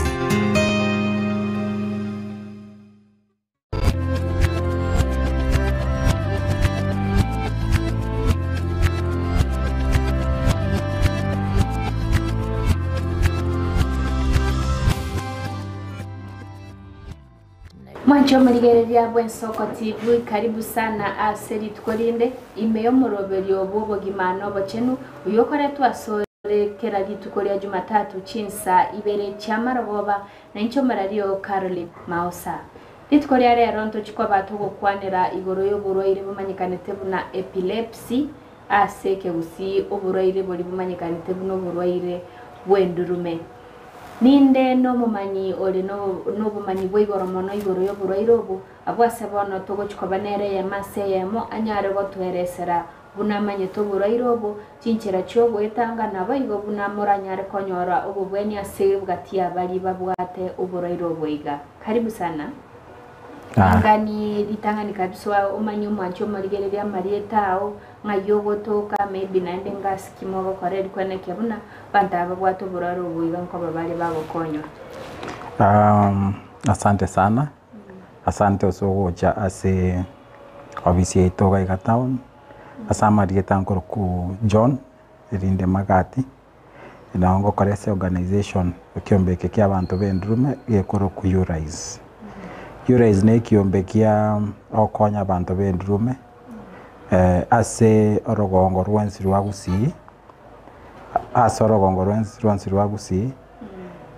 Mwancho murigereria Bwensoko TV, karibu sana aseri tukolinde imeyo muroberi obubo gimano bochenu uyokore twasore kera gitukoria Jumatatu chinsa ibere cyamaroboba na incho marario Caroline Mausa gitukoria rero ntochiko batugo kwanira igoro y'uburoire bumanyikanite buna epilepsy aseke gusi uburoire buri bumanyikanite buno buroire bwendurume ninde no mumanyi oli no bumanyi bwigoro mono igoro yo buroire obu abwase bono togochiko banere ya maseyemo anyare gotweresera bunamanye to buroire obu chinchira cyo gwetanga nabayigo bunamuranyare konyora obu bweni asebwatia bali babwate uburoire obwiga. Karibu sana. Ngani litangani kabisa umanyi mwancho marigereria marietao ngayogo toka maybe nande ngasikimo koredi kwene kebuna bantaba bwato buraro buiga nko babali babo konyo. Asante sana. Asante osogocha ase obisi itoga igatown. Asama rietankoro ku John irinde magati. Inaongo korese organization ukiombeke kia abantu bendrume yekoro ku Urise. Urise ne kiombekia okonya abantu bendrume. Ase orogongo rwensi rwagusi ase orogongo rwensi rwagusi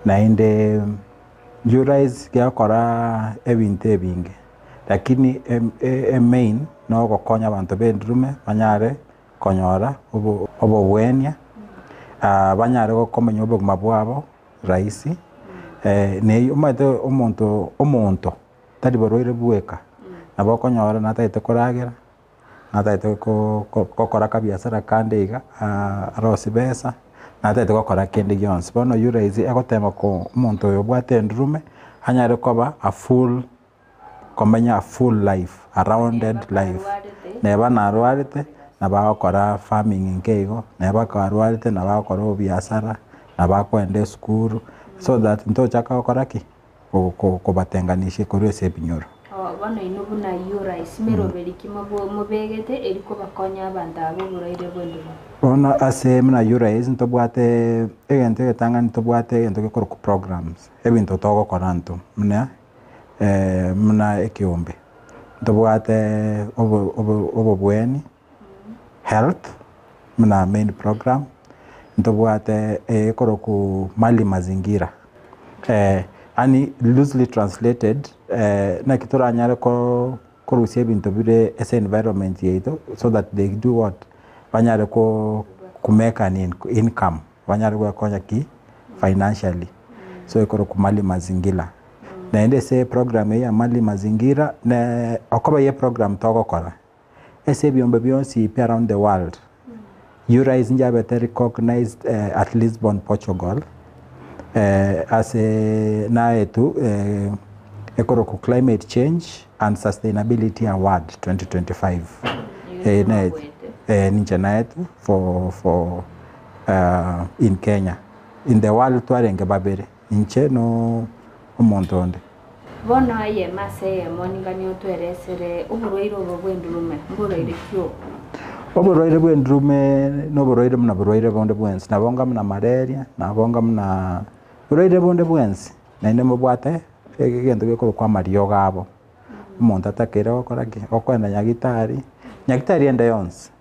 na inde Urise gyakora ebintu ebinge lakini main no gokonya abantu bendrume banyare konyora obo bwenya banyare gokomenya obuguma bwabo raisi ne umate omonto tari boroire buweka nabo konyora nataite koragira nataite kokora kabiasara kandeiga arosi besa nataite kokora kende gyonsi bono Urise egotema ko omonto oyo bwate ndrume anyare koba a full life, a rounded life. Neba narwarite nabakora farming nkeigo neba karwarite nabakora biasara nabakwende school so that ntochaka kokora ki kubatenganishe kurese binyoro. Bano inubu na Urise meroberi kimo mubegete eriko bakonya abantu abo buraire bwenduma. Bona ase mna Urise ntobwate egente getanga ntobwate egente gekora ku programs ebintu togo koranto mna ekiombe ntobwate obo bweni health mna main program ntobwate ekoro ku mali mazingira ani loosely translated na kitora nyare ko rusia bintu bire ese environment yeto so that they do what banyare ko make an income banyare ko konya ki financially so ekoro ku mali mazingira na ende se program ya mali mazingira na akoba ye program togo kora ese biombe bionsi around the world Urise njabe recognized at Lisbon, Portugal as a naetu ekoro ku climate change and sustainability award 2025 ninja naetu for in Kenya in the world twarenge babere inche no omontonde bona ye mase moningani otweresere uburoire obo bwendurume mburoire kyo oburoire bwendurume no buroire mna buroire bonde bwensi nabonga mna malaria nabonga mna buroire bonde bwensi naine mubwate egento gekoro kwa mario gabo umuntu atakera okora ki okwenda nyagitari ende yonse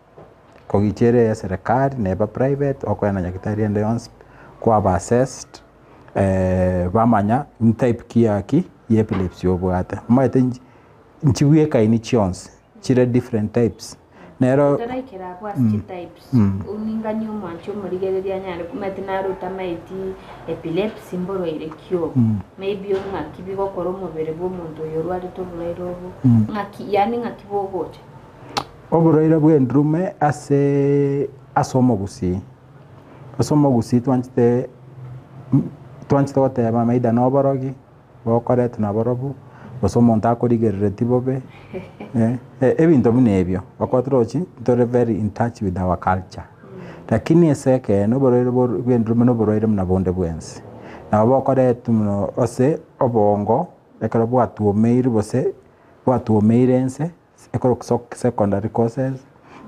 kogichere ya serikali neba private okwenda nyagitari ende yonse kwa ba assessed bamanya type kiaki epilepsy obwate maite nchiwie kaini chionse chire different types nero tarakira kwa types uningani umwancho murigereria nyare kumete naruta maiti epilepsy mboroire kyo maybe unga kibigo koro mubere bo muntu yorwari to burairo bo ngaki yani ngakibogote oburoire bwendrume ase asomo gusi twanchite goteba maida noborogi bokorete naborobu bosomo ntakorigerere tibobe ebintu binebyo bakwatrochi tore very in touch with our culture lakini eseke no boroire bwendurume no boroire muna bonde bwensi na bokoretu muno ose obongo ekero bwatuomeire bose bwatuomeire ense ekoro secondary courses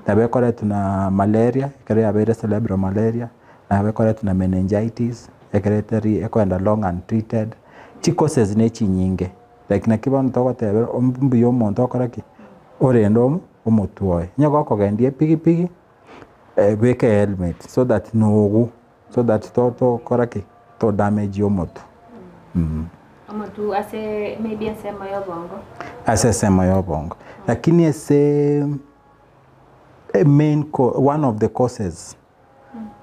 na bekoretu na malaria ekero yabeire cerebral malaria na bekoretu na meningitis ekereteri ekwenda long untreated chi courses ne chinyinge like na kibono togotebera ombuyo omonto okoraki orendo omotuoe nyago kogendie pigi beke helmet so that no so that to koraki to damage your moto omotu ase maybe ase moyo bongo ase moyo bongo lakini ase one of the causes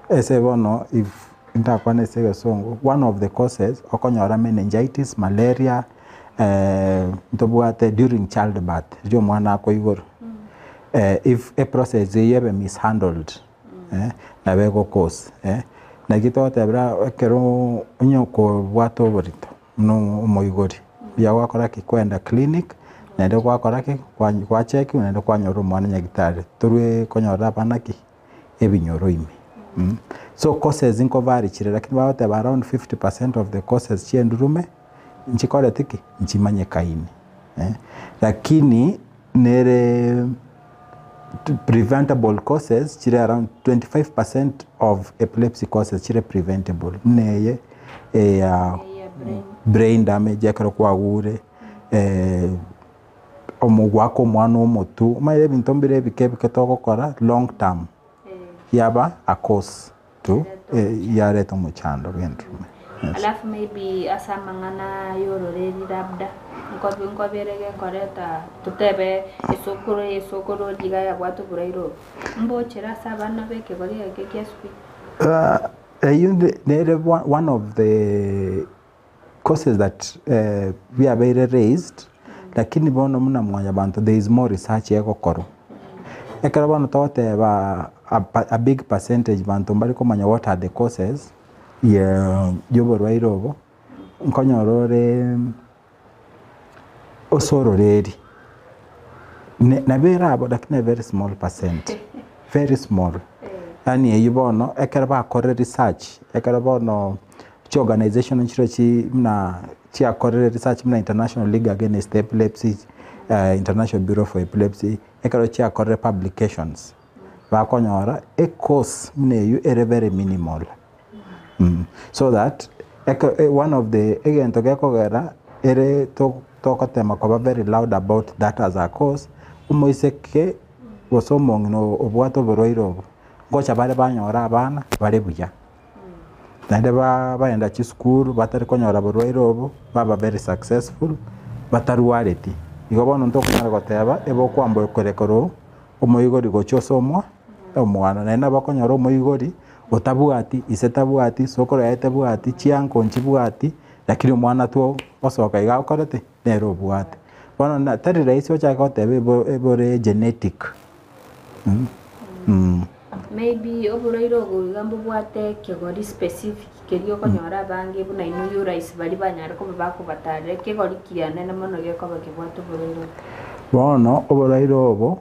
ese bono if intakwane sege songo one of the causes okonyora meningitis malaria ntobwate during childbirth jo mwana ko igoro if a process yebe mishandled na bego cause na gitote bra kero nyoko bwato borito no moigori bia wakora kikwenda clinic na ndo wakora ki kwa check na ndo kwanyoro mwana nyagitari turwe konyora banaki ebinyoro ime so causes inko vari chire lakini bawote around 50% of the causes chiendurume nchikore tiki nchimanye kaini lakini nere preventable causes chire around 25% of epilepsy causes chire preventable neye brain damage yakaro kwa gure omugwako mwana omotu maire bintombire bikebe tokokora long term yaba a cause to yareto muchando byendume alafu maybe asamangana yororeri labda ngoberege koreta tutebe esokoro diga ya bwatu burairo mbochera sabana beke bari yake kiaspi one of the causes that we are very raised lakini bono muna mwanya bantu there is more research yako koro ekara bono tote ba a big percentage bantu bali komanya what are the causes yoborwairobo nkonyorore osororeri na bera abo lakini very small percent very small yani eyibono ekara ba kore research ekara bono chi organization nchiro chi mna chi akore research mna International League Against Epilepsy International Bureau for Epilepsy ekara chi akore publications ba konyora a course mne you are very minimal so that one of the again to gekogera ere to kotema kwa very loud about that as a cause umoiseke wasomong no obwato boroiro ngocha bare banyora abana bare buya nande baenda chi school batari konyora boroiro baba very successful bataruareti igobono ntokonyara goteba ebo kwambo korekoro omoigori gochosomwa omwana nenda bakonyora omoigori otabuati isetabuati sokoro yaetabuati chianko nchibuati lakini mwana tu osoka iga ukorete nero buati bono na tari raisi ocha gotebe ebore genetic maybe oburairo gugambo bwate kegori specific kerio konyora bange buna inu raisi bali banyara ko bako batare kegori kiane na mono geko bakibwato burairo bono oburairo obo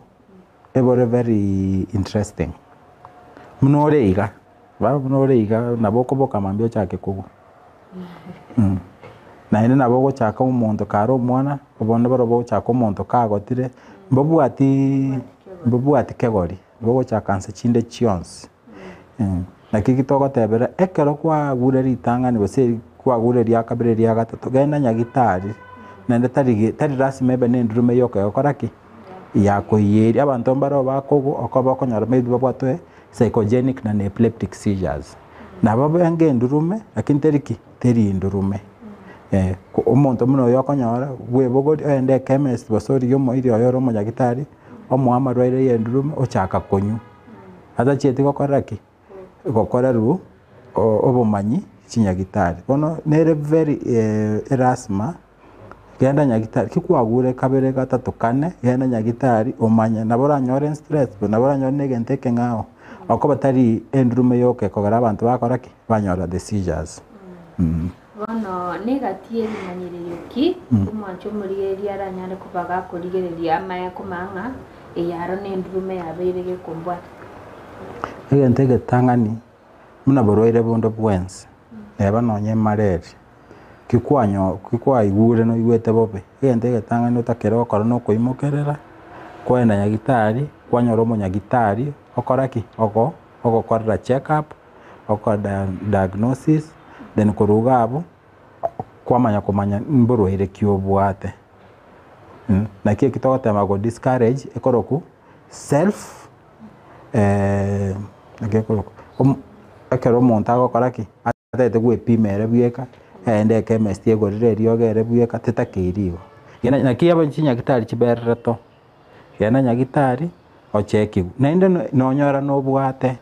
ebore very interesting munore iga babunoreiga naboko boka mambio chake kugo na ine naboko chaka umuntu karo mwana obonde barobo chaka umuntu kagotire mbobuati kegori bogo chaka nse chinde chionse na kigitoko tebera ekero kwa gure ritanga ni bose kwa gure ria kabire ria gatatu genda nyagitari na ndetari rasi mebe ne ndurume yoka yokoraki yako yeri abantu mbaro bakogo okoba konyara maybe babwatwe psychogenic na epileptic seizures na baba yange ndurume lakini teri ndurume omuntu muno yakonyara gwebogo ende chemist basori yomo iri oyoro mo nyagitari omuama rwaire ye ndurume ochaka konyu hata cheti gokoraki gokoreru obomanyi chinyagitari bono nere very erasma genda nyagitari kikwagure kabere gatatu kane genda nyagitari omanya nabora nyore stress nabora nyore negenteke ngao ako batari endrume yoke kogara abantu bakoraki banyora the seizures bono negatie manyire yuki umwancho muri eri aranyare kubaga kurigereria amaya kumanga eyaro n'endrume yabeirege kumbwa egente getang'ani muna borwaire bondo bwensi eba nonye malaria kikwaigure no igwete bobe egente getang'ani otakere gokora no koimokerera kwenda nyagitari kwanyora omonyagitari okoraki ogokorera check up okora diagnosis then koruga abo kumanya mborwaire kiobwate na kie kitogotema go discourage ekoroku self ekero omonto agokoraki atete gwepimere bweka ende chemist egorire eriogere bweka tetakeirigo na kie abo chinyagitari chiberere to gena nyagitari ochekigu naende nonyora nobwate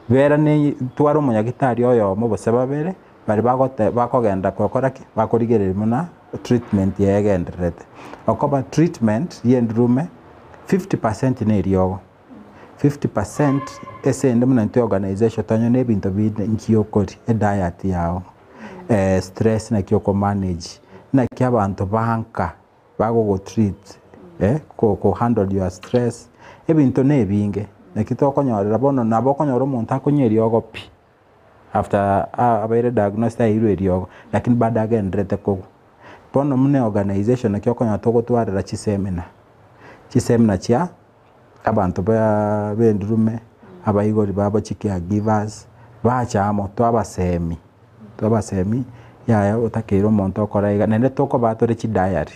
bera ni twara omonyagitari oyo omo bose babere bari bakogenda kokoraki bakorigereria muna treatment yegenderete okoba treatment yendurume 50% ne eriogo 50% esende muna into organization tanyo ne bintu binde nkiokori diet yao stress na kioko manage na kia abantu banka bago treat ko handle your stress ebintu ne binge na kitokonyorera bono nabo konyora omuntu akonyeri ogo pi after abaire diagnosed airwe eriogo lakini baada agenderete kogo bono mune organization na kiokonya togotwarira chisemina chia abantu bendurume abaigori babo chikia givers bachamo twabasemi yaya utakira omonto okoraiga nende toko batore chi diary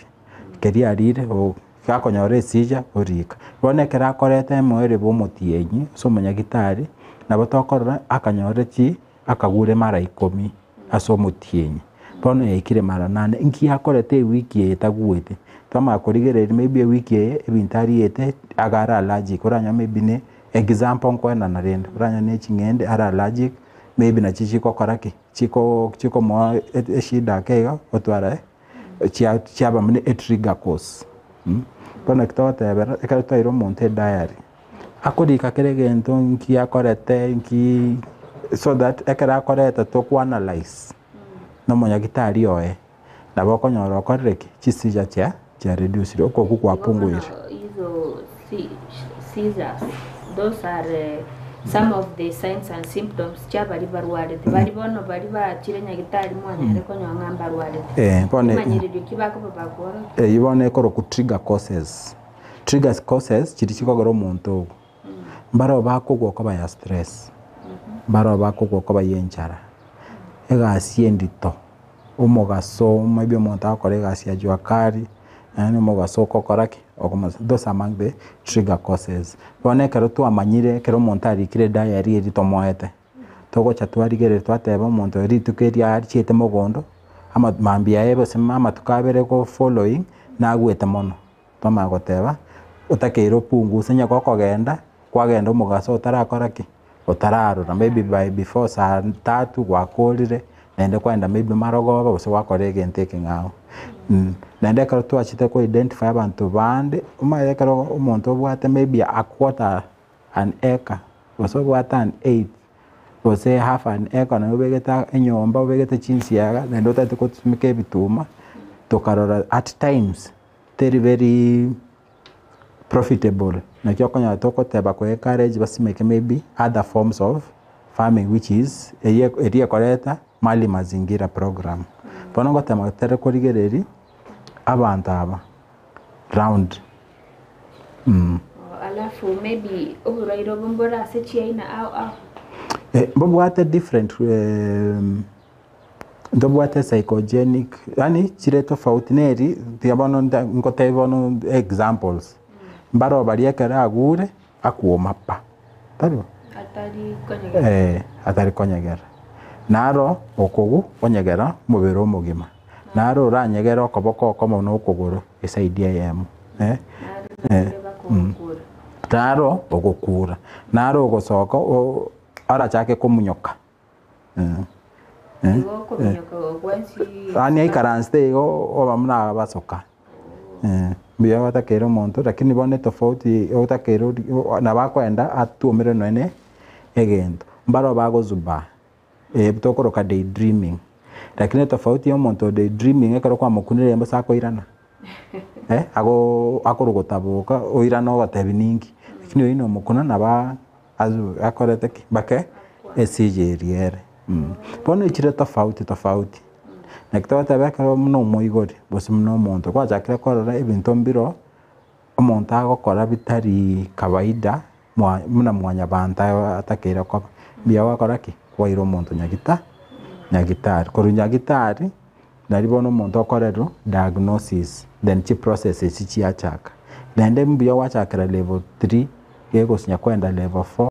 keri arire o gakonyora esija orika bonekera akorete mwere bomotienyi so munyagitari nabo tokorora akanyora chi akagure mara 10 asomotienyi bono ekire mara 8 nki akorete wiki etaguete tama korigereri maybe wiki ebintari ete agara allergic oranya maybe ne example nkwena narenda oranya ne chingende ara allergic maybe na chichiko koraki chiko mo eshida kega otwara chiaba mne trigger cause bono kitotebera ekatwairo monte diary akodika keregento nki akorete nki so that ekara akorete to ku analyze no monyagitari oe nabo konyora okoreki chisija cha reduce oko kwa punguire hizo seizures those are some of the signs and symptoms cha bari barware bari bono bari ba chirenya gitari mwana ariko nyanga barware pone manyiridio kibako babakora yibone koro ku trigger causes chiri chikogoro omuntu mbaro bakogwo koba ya stress mbaro bakogwo koba yenchara egasi endito omogaso maybe omuntu akore egasi ya juakari yani omogaso kokoraki those among the trigger causes bone kero twamanyire kero omuntu arikire diary eri tomoete togocha twarigere twateba omuntu eri tukeria arichete mogondo ama mambia ebe sema tukabere ko following na gwete mono tomagoteba utakeiro pungusa nyako kogenda kwagenda omogaso otarakoraki otararura maybe by before saa 3 gwakorire nende kwenda maybe marogoba bose wakorege enteke ngao nende karo twachite ko identify abantu bande umaye karo omuntu obwate maybe a quarter an acre bose obwate an 8 bose half an acre na ubegeta enyomba ubegeta chinsiaga nende otate ko tumike bituma tokarora at times very profitable na kyokonya toko teba ko encourage basimeke maybe other forms of farming which is area koreta mali mazingira program bonongo tema tere korigereri abantu aba round alafu maybe oburairo bombora sechi aina au bobwate different ndobwate psychogenic yani chire tofauti neri tiabono ngotevono examples mbaro bariekera agure akuomapa taribo atari konyegera naro okogu onyegera mubiro omugima naro uranyegera okoboko okomo no okuguru esaidia yemu taro ogokura naro ogosoko arachake komunyoka ani aikaranste oba muna basoka biya watakero monto lakini bone tofauti utakero na bakwenda atumire none egendo mbaro bagozuba butokoroka daydreaming lakini tofauti yo monto daydreaming ekaro kwa mukunire mba sako irana akorogota boka oirana ogatebi ningi lakini ino mukuna na ba azu akorete bake esijeriere bono ichire tofauti na kitawata bakaro muno moigori bose muno muntu kwachakira korora ebintu mbiro omuntu agokora bitari kawaida muna mwanya banta atakira kwa bia wakora ki kwairo omuntu nyagitari koru nyagitari naribono omuntu okorero diagnosis then chi process chiachaka nende mbia wachakira level 3 yego sinya kwenda level 4